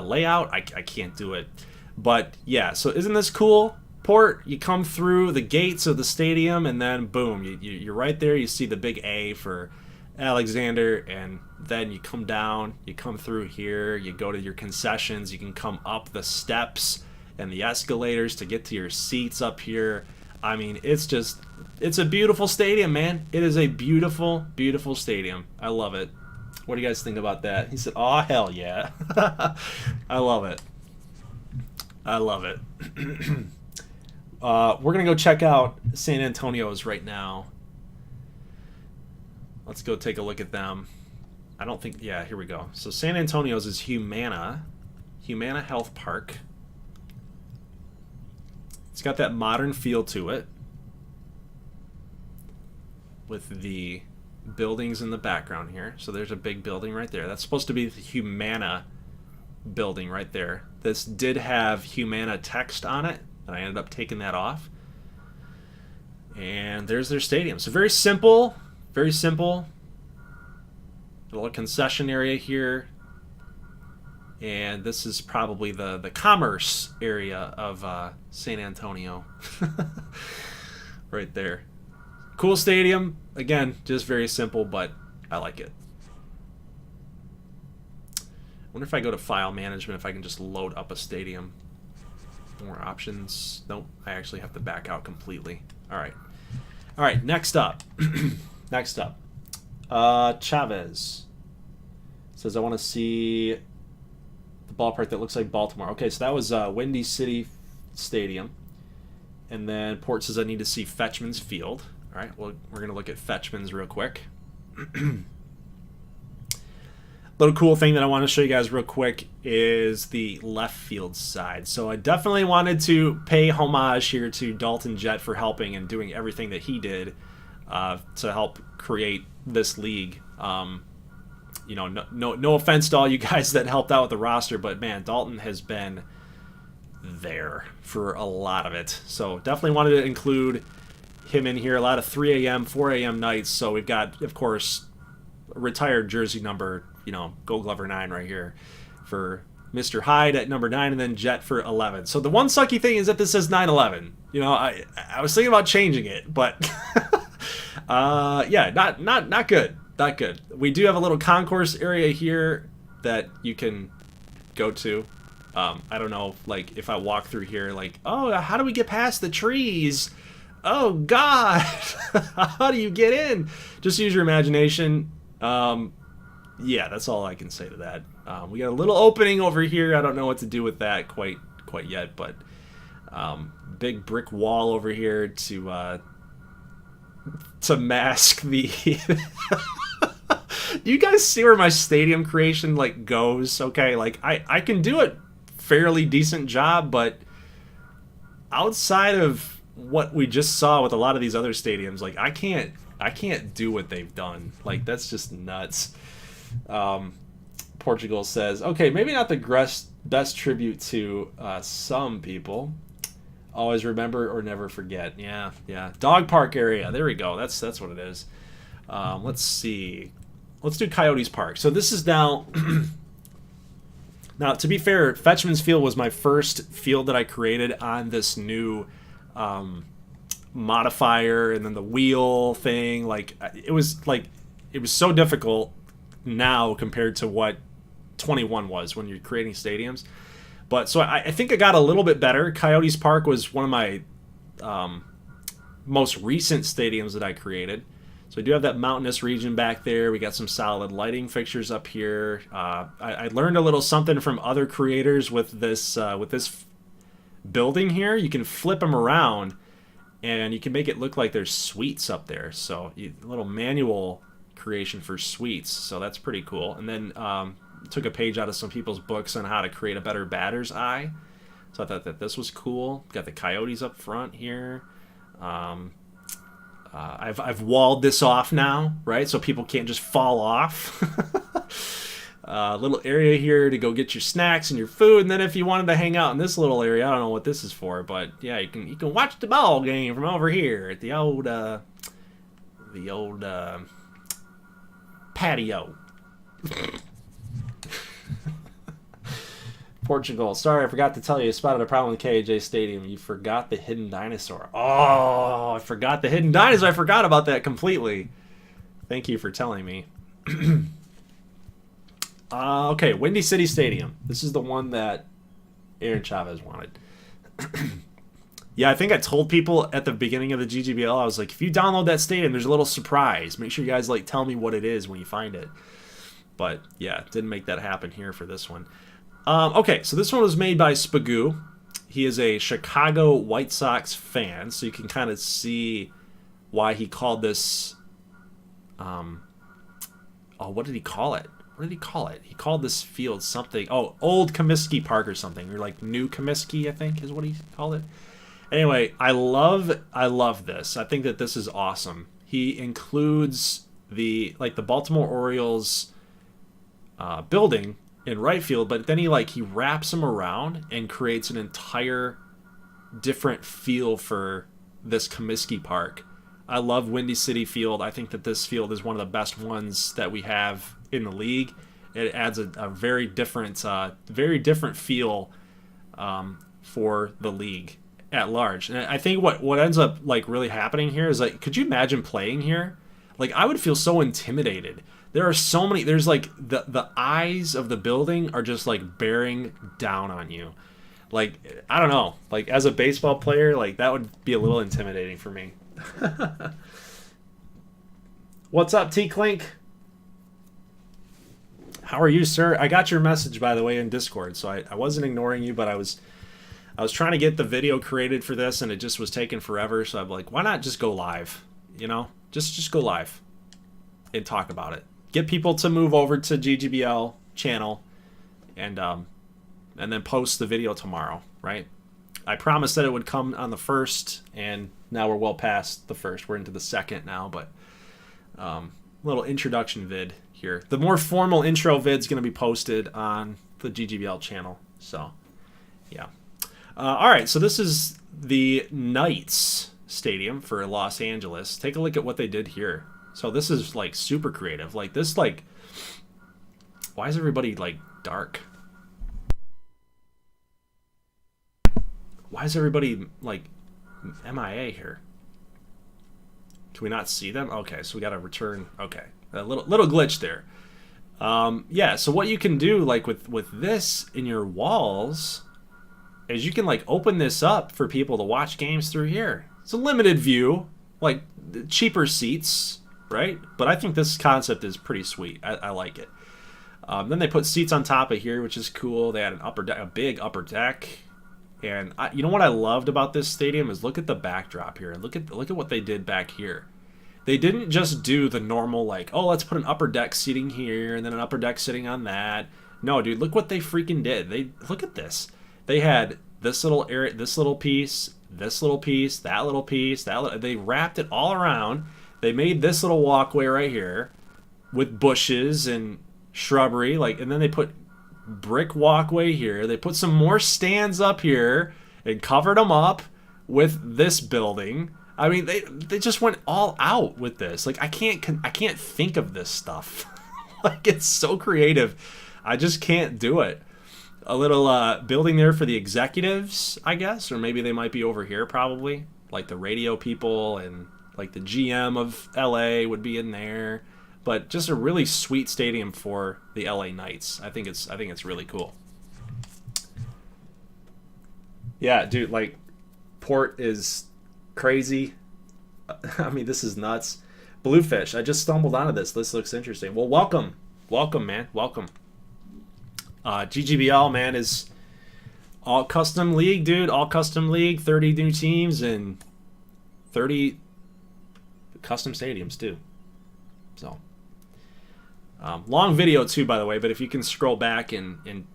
layout, I can't do it. But yeah, so isn't this cool? Port, you come through the gates of the stadium and then boom, you're right there. You see the big A for Alexander, and then you come down, you come through here, you go to your concessions, you can come up the steps and the escalators to get to your seats up here. I mean, it's a beautiful stadium, man. It is a beautiful, beautiful stadium. I love it. What do you guys think about that? He said, oh, hell yeah. I love it. I love it. We're going to go check out San Antonio's right now. Let's go take a look at them. I don't think, yeah, here we go. So San Antonio's is Humana Health Park. It's got that modern feel to it, with the buildings in the background here. So there's a big building right there. That's supposed to be the Humana building right there. This did have Humana text on it, and I ended up taking that off. And there's their stadium. So very simple, very simple. A little concession area here. And this is probably the commerce area of San Antonio. Right there. Cool stadium. Again, just very simple, but I like it. I wonder if I go to file management, if I can just load up a stadium. More options. Nope, I actually have to back out completely. All right, next up. Next up. Chavez says, I want to see the ballpark that looks like Baltimore. Okay, so that was Windy City Stadium. And then Port says, I need to see Fetchman's Field. All right, well, we're going to look at Fetchman's real quick. Little cool thing that I want to show you guys real quick is the left field side. So I definitely wanted to pay homage here to Dalton Jett for helping and doing everything that he did to help create this league. You know, no offense to all you guys that helped out with the roster, but man, Dalton has been there for a lot of it. So definitely wanted to include him in here. A lot of 3 a.m., 4 a.m. nights. So we've got, of course, retired jersey number, you know, Goldglover 9 right here for Mr. Hyde at number 9, and then Jett for 11. So the one sucky thing is that this says 9/11. You know, I was thinking about changing it, but yeah, not good. Not good. We do have a little concourse area here that you can go to. I don't know, like, if I walk through here, like, oh, how do we get past the trees? Oh, God. How do you get in? Just use your imagination. Yeah, that's all I can say to that. We got a little opening over here. I don't know what to do with that quite yet, but big brick wall over here to mask the... You guys see where my stadium creation, like, goes? Okay, like, I can do a fairly decent job, but outside of what we just saw with a lot of these other stadiums. Like I can't do what they've done. Like that's just nuts. Portugal says, okay, maybe not the best tribute to some people. Always remember or never forget. Yeah. Dog park area. There we go. That's what it is. Let's see. Let's do Coyotes Park. So this is now. Now, to be fair, Fetchman's Field was my first field that I created on this new modifier and then the wheel thing. Like it was so difficult now compared to what 21 was when you're creating stadiums. But so I think I got a little bit better. Coyotes Park was one of my most recent stadiums that I created. So we do have that mountainous region back there. We got some solid lighting fixtures up here. I learned a little something from other creators with this building here. You can flip them around, and you can make it look like there's suites up there. So a little manual creation for suites. So that's pretty cool. And then took a page out of some people's books on how to create a better batter's eye. So I thought that this was cool. Got the Coyotes up front here. I've walled this off now, right? So people can't just fall off. Little area here to go get your snacks and your food, and then if you wanted to hang out in this little area, I don't know what this is for, but yeah, you can watch the ball game from over here at the old patio. Portugal. Sorry, I forgot to tell you. I spotted a problem with KJ Stadium. You forgot the hidden dinosaur. Oh, I forgot the hidden dinosaur. I forgot about that completely. Thank you for telling me. Okay, Windy City Stadium. This is the one that Aaron Chavez wanted. Yeah, I think I told people at the beginning of the GGBL, I was like, if you download that stadium, there's a little surprise. Make sure you guys tell me what it is when you find it. But yeah, didn't make that happen here for this one. Okay, so this one was made by Spagoo. He is a Chicago White Sox fan, so you can kind of see why he called this. What did he call it? What did he call it? He called this field something. Oh, Old Comiskey Park or something, or like New Comiskey, I think is what he called it. Anyway, I love this. I think that this is awesome. He includes the Baltimore Orioles building in right field, but then he wraps them around and creates an entire different feel for this Comiskey Park. I love Windy City Field. I think that this field is one of the best ones that we have in the league. It adds a very different feel for the league at large. And I think what ends up really happening here is could you imagine playing here? I would feel so intimidated. There are so many. There's the eyes of the building are just bearing down on you. I don't know. As a baseball player, that would be a little intimidating for me. What's up, T Clink? How are you, sir? I got your message, by the way, in Discord, so I wasn't ignoring you, but I was trying to get the video created for this, and it just was taking forever. So I'm like, why not just go live? Just go live and talk about it. Get people to move over to GGBL channel, and then post the video tomorrow, right? I promised that it would come on the 1st, and now we're well past the 1st. We're into the 2nd now, but little introduction vid here. The more formal intro vid's going to be posted on the GGBL channel. So, yeah. All right, so this is the Knights Stadium for Los Angeles. Take a look at what they did here. So this is super creative. Why is everybody dark? Why is everybody MIA here? Can we not see them? Okay, so we got to return. Okay, a little glitch there. Yeah, so what you can do with this in your walls is you can open this up for people to watch games through here. It's a limited view, cheaper seats, right? But I think this concept is pretty sweet. I like it. Then they put seats on top of here, which is cool. They had a big upper deck. And you know what I loved about this stadium is look at the backdrop here. Look at what they did back here. They didn't just do the normal let's put an upper deck seating here and then an upper deck sitting on that. No, dude, look what they freaking did. Look at this. They had this little area, this little piece, this little piece, that little piece, they wrapped it all around. They made this little walkway right here with bushes and shrubbery, and then they put brick walkway here. They put some more stands up here and covered them up with this building. I mean, they just went all out with this. I can't think of this stuff. It's so creative. I just can't do it. A little building there for the executives, I guess, or maybe they might be over here probably, the radio people, and the GM of LA would be in there. But just a really sweet stadium for the LA Knights. I think it's really cool. Yeah, dude, Port is crazy. I mean, this is nuts. Bluefish, I just stumbled onto this. This looks interesting. Well, welcome, man, welcome. GGBL, man, is all custom league, dude. All custom league, 30 new teams and 30 custom stadiums too. So, long video too, by the way. But if you can scroll back and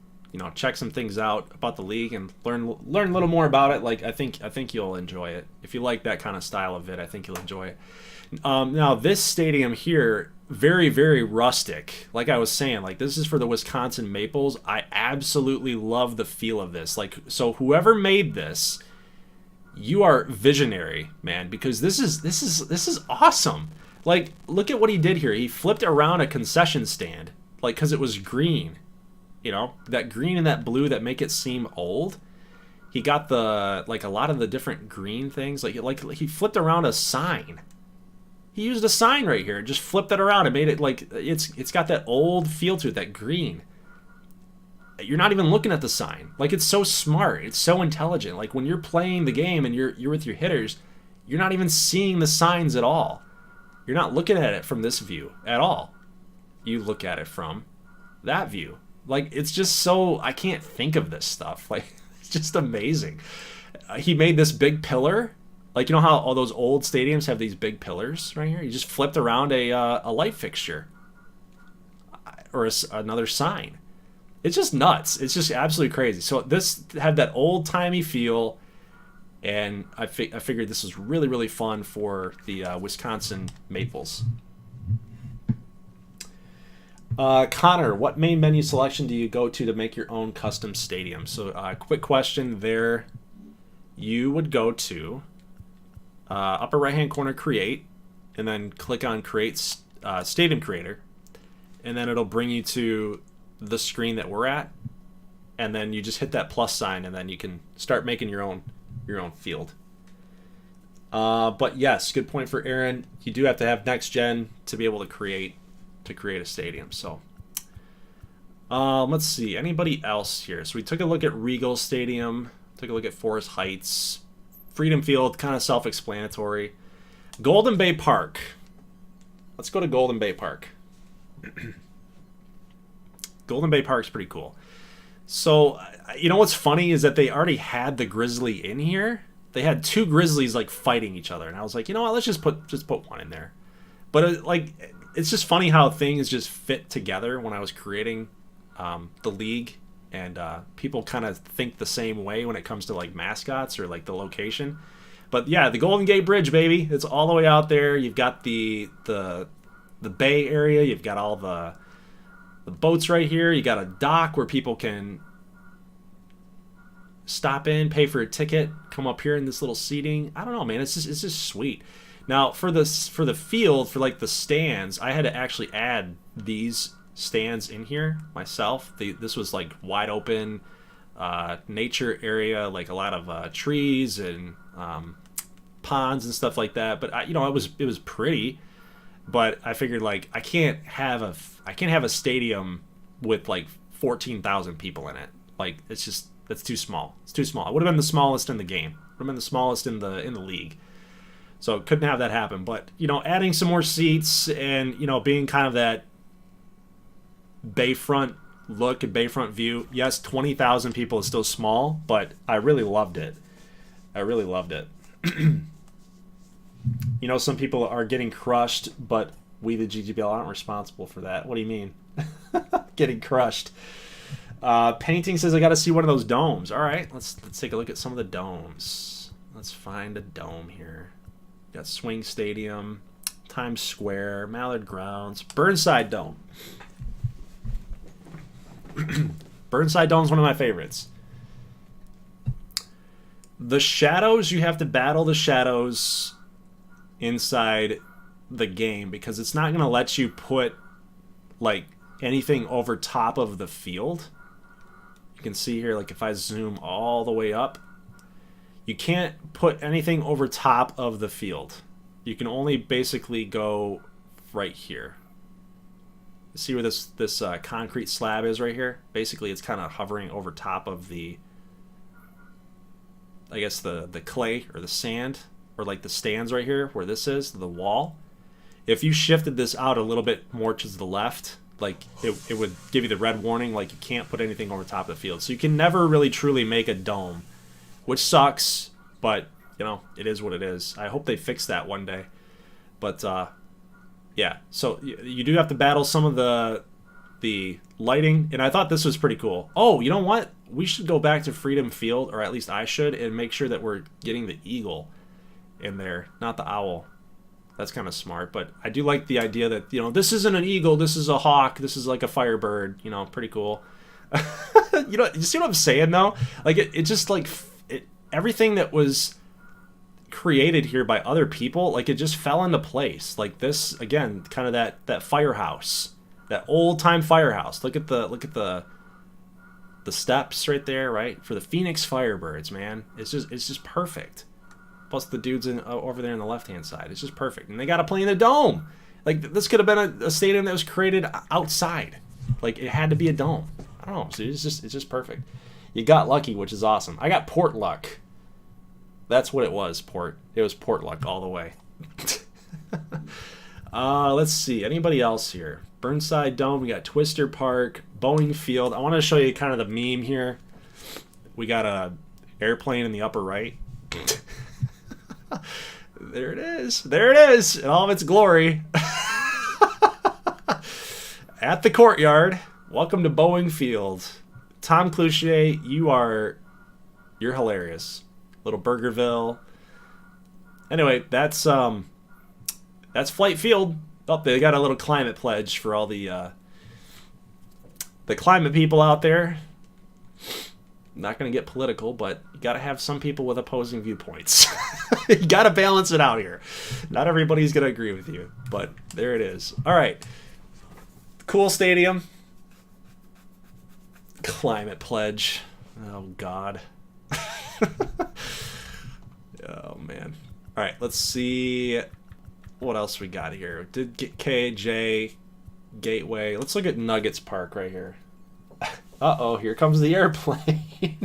check some things out about the league and learn a little more about it, I think you'll enjoy it. If you like that kind of style of it, I think you'll enjoy it. Now this stadium here, very, very rustic. Like I was saying, this is for the Wisconsin Maples. I absolutely love the feel of this. So whoever made this, you are visionary, man, because this is awesome. Look at what he did here. He flipped around a concession stand, because it was green. That green and that blue that make it seem old. He got the a lot of the different green things. He flipped around a sign. He used a sign right here, just flipped it around and made it it's got that old feel to it, that green. You're not even looking at the sign. It's so smart. It's so intelligent. When you're playing the game and you're with your hitters, you're not even seeing the signs at all. You're not looking at it from this view at all. You look at it from that view. It's just so, I can't think of this stuff. It's just amazing. He made this big pillar. You know how all those old stadiums have these big pillars right here? He just flipped around a light fixture or another sign. It's just nuts. It's just absolutely crazy. So this had that old-timey feel, and I figured this was really, really fun for the Wisconsin Maples. Connor, what main menu selection do you go to make your own custom stadium? So quick question there. You would go to upper right-hand corner, Create, and then click on Create Stadium Creator, and then it'll bring you to the screen that we're at, and then you just hit that plus sign, and then you can start making your own field. But yes, good point for Aaron. You do have to have next gen to be able to create a stadium. So let's see, anybody else here? So we took a look at Regal Stadium, took a look at Forest Heights, Freedom Field, kind of self-explanatory. Golden Bay Park. Let's go to Golden Bay Park. Golden Bay Park's pretty cool. So, what's funny is that they already had the Grizzly in here. They had two Grizzlies fighting each other, and I was like, you know what? Let's just put one in there. But it's just funny how things just fit together when I was creating the league, and people kind of think the same way when it comes to mascots or the location. But yeah, the Golden Gate Bridge, baby, it's all the way out there. You've got the bay area. You've got all the boats right here. You got a dock where people can stop in, pay for a ticket, come up here in this little seating. I don't know, man. It's just sweet. Now for the field, for the stands, I had to actually add these stands in here myself. This was wide open nature area, a lot of trees and ponds and stuff like that. But it was pretty. But I figured I can't have a stadium with 14,000 people in it. That's too small. It's too small. It would have been the smallest in the game. Would have been the smallest in the league. So couldn't have that happen. But adding some more seats and being kind of that bayfront look and bayfront view. Yes, 20,000 people is still small, but I really loved it. Some people are getting crushed, but we, the GGBL, aren't responsible for that. What do you mean? Getting crushed. Painting says I got to see one of those domes. All right, let's take a look at some of the domes. Let's find a dome here. Got Swing Stadium, Times Square, Mallard Grounds, Burnside Dome. Burnside Dome is one of my favorites. The shadows, you have to battle the shadows inside the game because it's not going to let you put like anything over top of the field. You can see here, like if I zoom all the way up, you can't put anything over top of the field. You can only basically go right here. See where this concrete slab is right here? Basically, it's kind of hovering over top of the, I guess the clay or the sand, or like the stands right here where this is, the wall. If you shifted this out a little bit more to the left, like it would give you the red warning, like you can't put anything over top of the field. So you can never really truly make a dome, which sucks, but you know, it is what it is. I hope they fix that one day. But yeah, so you do have to battle some of the lighting, and I thought this was pretty cool. Oh, you know what? We should go back to Freedom Field, or at least I should, and make sure that we're getting the eagle in there, not the owl. That's kind of smart, but I do like the idea that, you know, this isn't an eagle, this is a hawk, this is like a firebird, you know, pretty cool. You know, you see what I'm saying, though? Like, it just, like, everything that was created here by other people, like, it just fell into place. Like this, again, kind of that firehouse, that old-time firehouse. Look at the steps right there, right? For the Phoenix Firebirds, man. It's just perfect. Plus the dudes over there on the left-hand side. It's just perfect. And they got to play in the dome. Like, this could have been a stadium that was created outside. Like, it had to be a dome. I don't know. So it's just perfect. You got lucky, which is awesome. I got port luck. That's what it was, port. It was port luck all the way. Let's see. Anybody else here? Burnside Dome. We got Twister Park. Boeing Field. I want to show you kind of the meme here. We got a airplane in the upper right. There it is. There it is in all of its glory. At the courtyard. Welcome to Boeing Field. Tom Cloutier, you're hilarious. Little Bergerville. Anyway, that's Flight Field. Oh, they got a little climate pledge for all the climate people out there. Not going to get political, but you got to have some people with opposing viewpoints. You got to balance it out here. Not everybody's going to agree with you, but there it is. All right. Cool stadium. Climate pledge. Oh, God. Oh, man. All right, let's see what else we got here. Did get KJ, Gateway. Let's look at Nuggets Park right here. Uh-oh, here comes the airplane.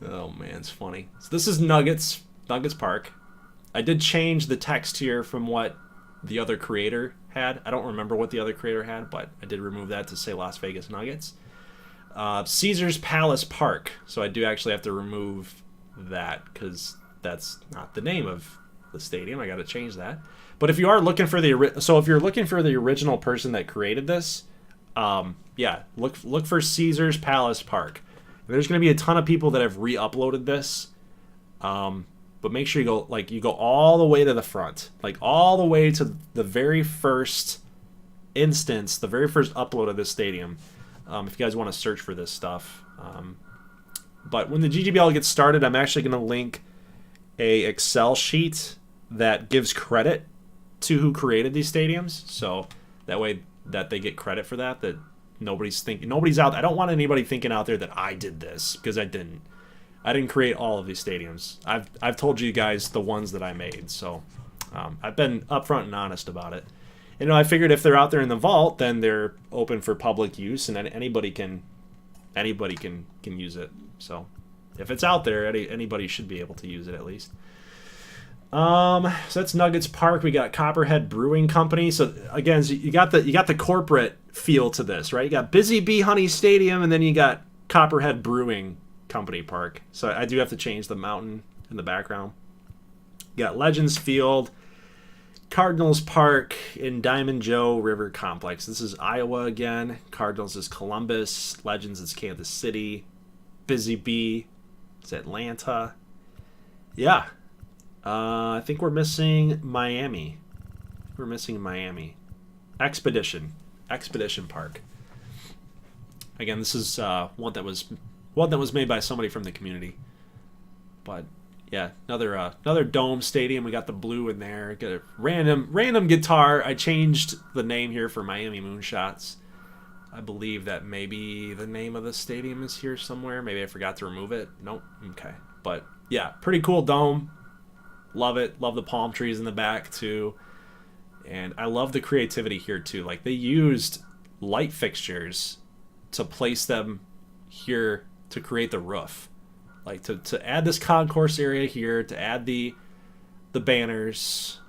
Oh, man, it's funny. So this is Nuggets Park. I did change the text here from what the other creator had. I don't remember what the other creator had, but I did remove that to say Las Vegas Nuggets. Caesars Palace Park. So I do actually have to remove that because that's not the name of the stadium. I got to change that. But if you are looking for if you're looking for the original person that created this, yeah, look for Caesars Palace Park. There's going to be a ton of people that have re-uploaded this, but make sure you go all the way to the front, like all the way to the very first instance, the very first upload of this stadium. If you guys want to search for this stuff, but when the GGBL gets started, I'm actually going to link a Excel sheet that gives credit to who created these stadiums, so that way that they get credit for that. That nobody's out. I don't want anybody thinking out there that I did this, because I didn't. I didn't create all of these stadiums. I've told you guys the ones that I made, so I've been upfront and honest about it. And I figured if they're out there in the vault, then they're open for public use, and anybody can use it. So if it's out there, anybody should be able to use it at least. So that's Nuggets Park. We got Copperhead Brewing Company. So again, you got the corporate feel to this, right? You got Busy Bee Honey Stadium, and then you got Copperhead Brewing Company Park. So I do have to change the mountain in the background. You got Legends Field, Cardinals Park in Diamond Joe River Complex. This is Iowa again. Cardinals is Columbus. Legends is Kansas City. Busy Bee is Atlanta. Yeah. I think we're missing Miami. Expedition Park. Again, this is one that was made by somebody from the community. But yeah, another dome stadium. We got the blue in there. Got a random guitar. I changed the name here for Miami Moonshots. I believe that maybe the name of the stadium is here somewhere. Maybe I forgot to remove it. Nope. Okay. But yeah, pretty cool dome. Love it. Love the palm trees in the back too. And I love the creativity here too. Like, they used light fixtures to place them here to create the roof. Like, to add this concourse area here, to add the banners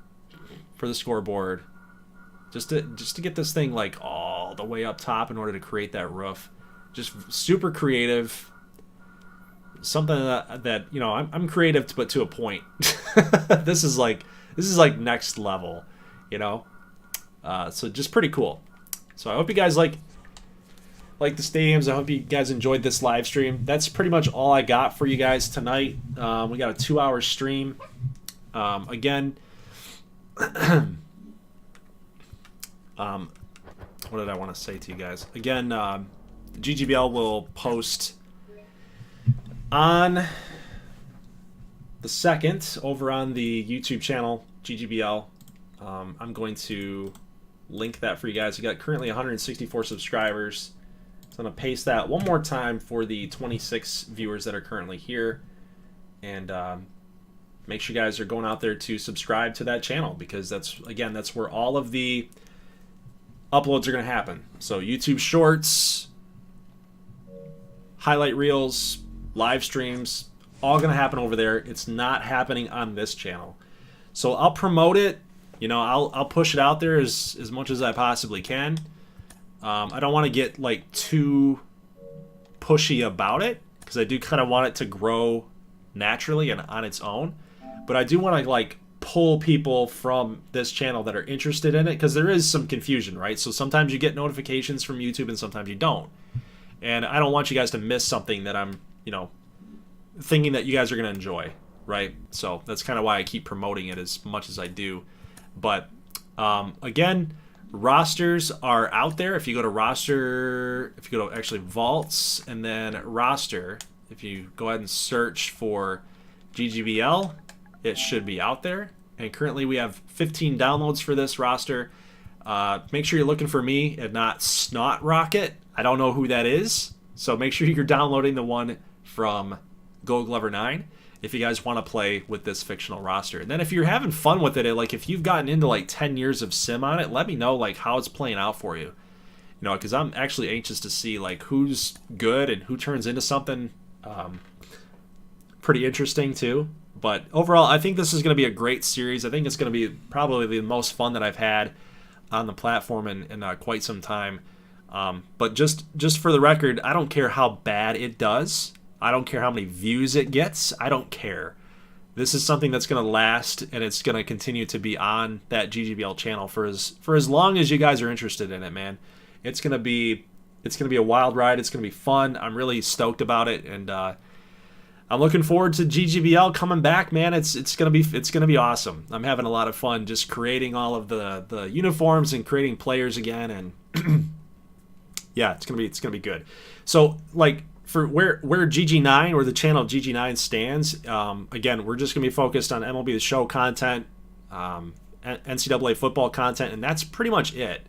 for the scoreboard, just to get this thing like all the way up top in order to create that roof. Just super creative. Something that you know, I'm creative, but to a point. This is like next level, you know. So just pretty cool. So I hope you guys like the stadiums. I hope you guys enjoyed this live stream. That's pretty much all I got for you guys tonight. We got a 2-hour stream. Again, what did I want to say to you guys? Again, GGBL will post on the 2nd over on the YouTube channel, GGBL. I'm going to link that for you guys. We got currently 164 subscribers. So I'm going to paste that one more time for the 26 viewers that are currently here. And make sure you guys are going out there to subscribe to that channel, because that's where all of the uploads are going to happen. So YouTube Shorts, highlight reels, live streams, all going to happen over there. It's not happening on this channel. So I'll promote it. You know, I'll push it out there as much as I possibly can. I don't want to get like too pushy about it, because I do kind of want it to grow naturally and on its own. But I do want to like pull people from this channel that are interested in it, because there is some confusion, right? So sometimes you get notifications from YouTube and sometimes you don't. And I don't want you guys to miss something that I'm, you know, thinking that you guys are going to enjoy, right? So that's kind of why I keep promoting it as much as I do. But again, rosters are out there. If you go to roster, if you go to actually vaults and then roster, if you go ahead and search for GGBL, it should be out there. And currently we have 15 downloads for this roster. Make sure you're looking for me and not Snot Rocket. I don't know who that is. So make sure you're downloading the one from Goldglover 9 if you guys want to play with this fictional roster. And then if you're having fun with it, like if you've gotten into like 10 years of sim on it, let me know like how it's playing out for you. You know, because I'm actually anxious to see like who's good and who turns into something pretty interesting too. But overall, I think this is going to be a great series. I think it's going to be probably the most fun that I've had on the platform in quite some time. But just for the record, I don't care how bad it does. I don't care how many views it gets. I don't care. This is something that's going to last, and it's going to continue to be on that GGBL channel for as long as you guys are interested in it, man. It's going to be a wild ride. It's going to be fun. I'm really stoked about it, and I'm looking forward to GGBL coming back, man. It's gonna be awesome. I'm having a lot of fun just creating all of the uniforms and creating players again, and yeah, it's gonna be good. So like for where GG9 or the channel GG9 stands, again, we're just gonna be focused on MLB The Show content, NCAA football content, and that's pretty much it.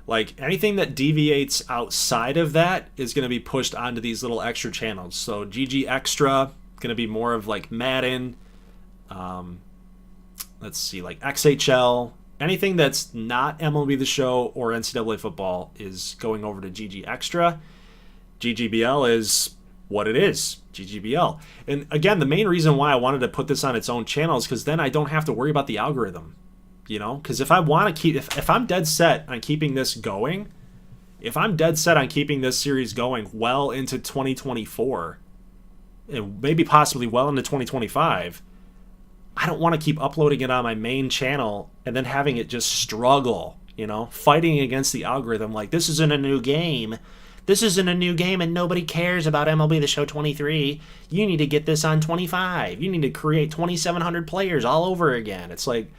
Like anything that deviates outside of that is going to be pushed onto these little extra channels. So GG Extra, going to be more of like Madden, let's see, like XHL. Anything that's not MLB The Show or NCAA football is going over to GG Extra. GGBL is what it is, GGBL. And again, the main reason why I wanted to put this on its own channel is because then I don't have to worry about the algorithm. You know, because if I want to keep, if I'm dead set on keeping this going, if I'm dead set on keeping this series going well into 2024, and maybe possibly well into 2025, I don't want to keep uploading it on my main channel and then having it just struggle, fighting against the algorithm. Like, this isn't a new game. This isn't a new game and nobody cares about MLB The Show 23. You need to get this on 25. You need to create 2,700 players all over again. It's like,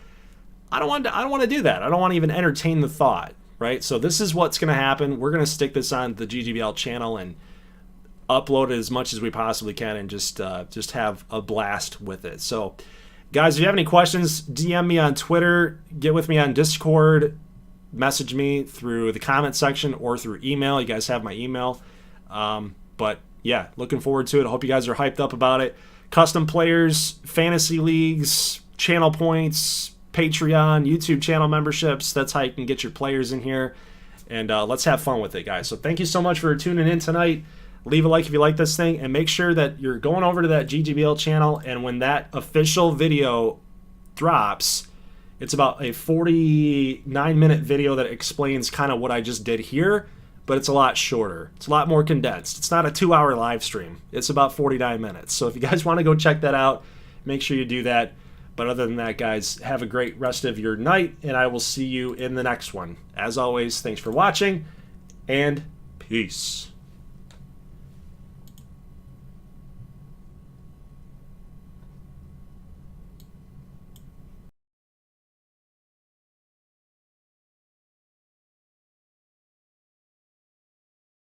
I don't want to do that. I don't want to even entertain the thought, right? So this is what's going to happen. We're going to stick this on the GGBL channel and upload it as much as we possibly can and just have a blast with it. So, guys, if you have any questions, DM me on Twitter, get with me on Discord, message me through the comment section or through email. You guys have my email. But yeah, looking forward to it. I hope you guys are hyped up about it. Custom players, fantasy leagues, channel points, Patreon, YouTube channel memberships. That's how you can get your players in here. And let's have fun with it, guys. So thank you so much for tuning in tonight. Leave a like if you like this thing, and make sure that you're going over to that GGBL channel, and when that official video drops, it's about a 49-minute video that explains kind of what I just did here, but it's a lot shorter. It's a lot more condensed. It's not a 2-hour live stream. It's about 49 minutes. So if you guys want to go check that out, make sure you do that. But other than that, guys, have a great rest of your night, and I will see you in the next one. As always, thanks for watching, and peace.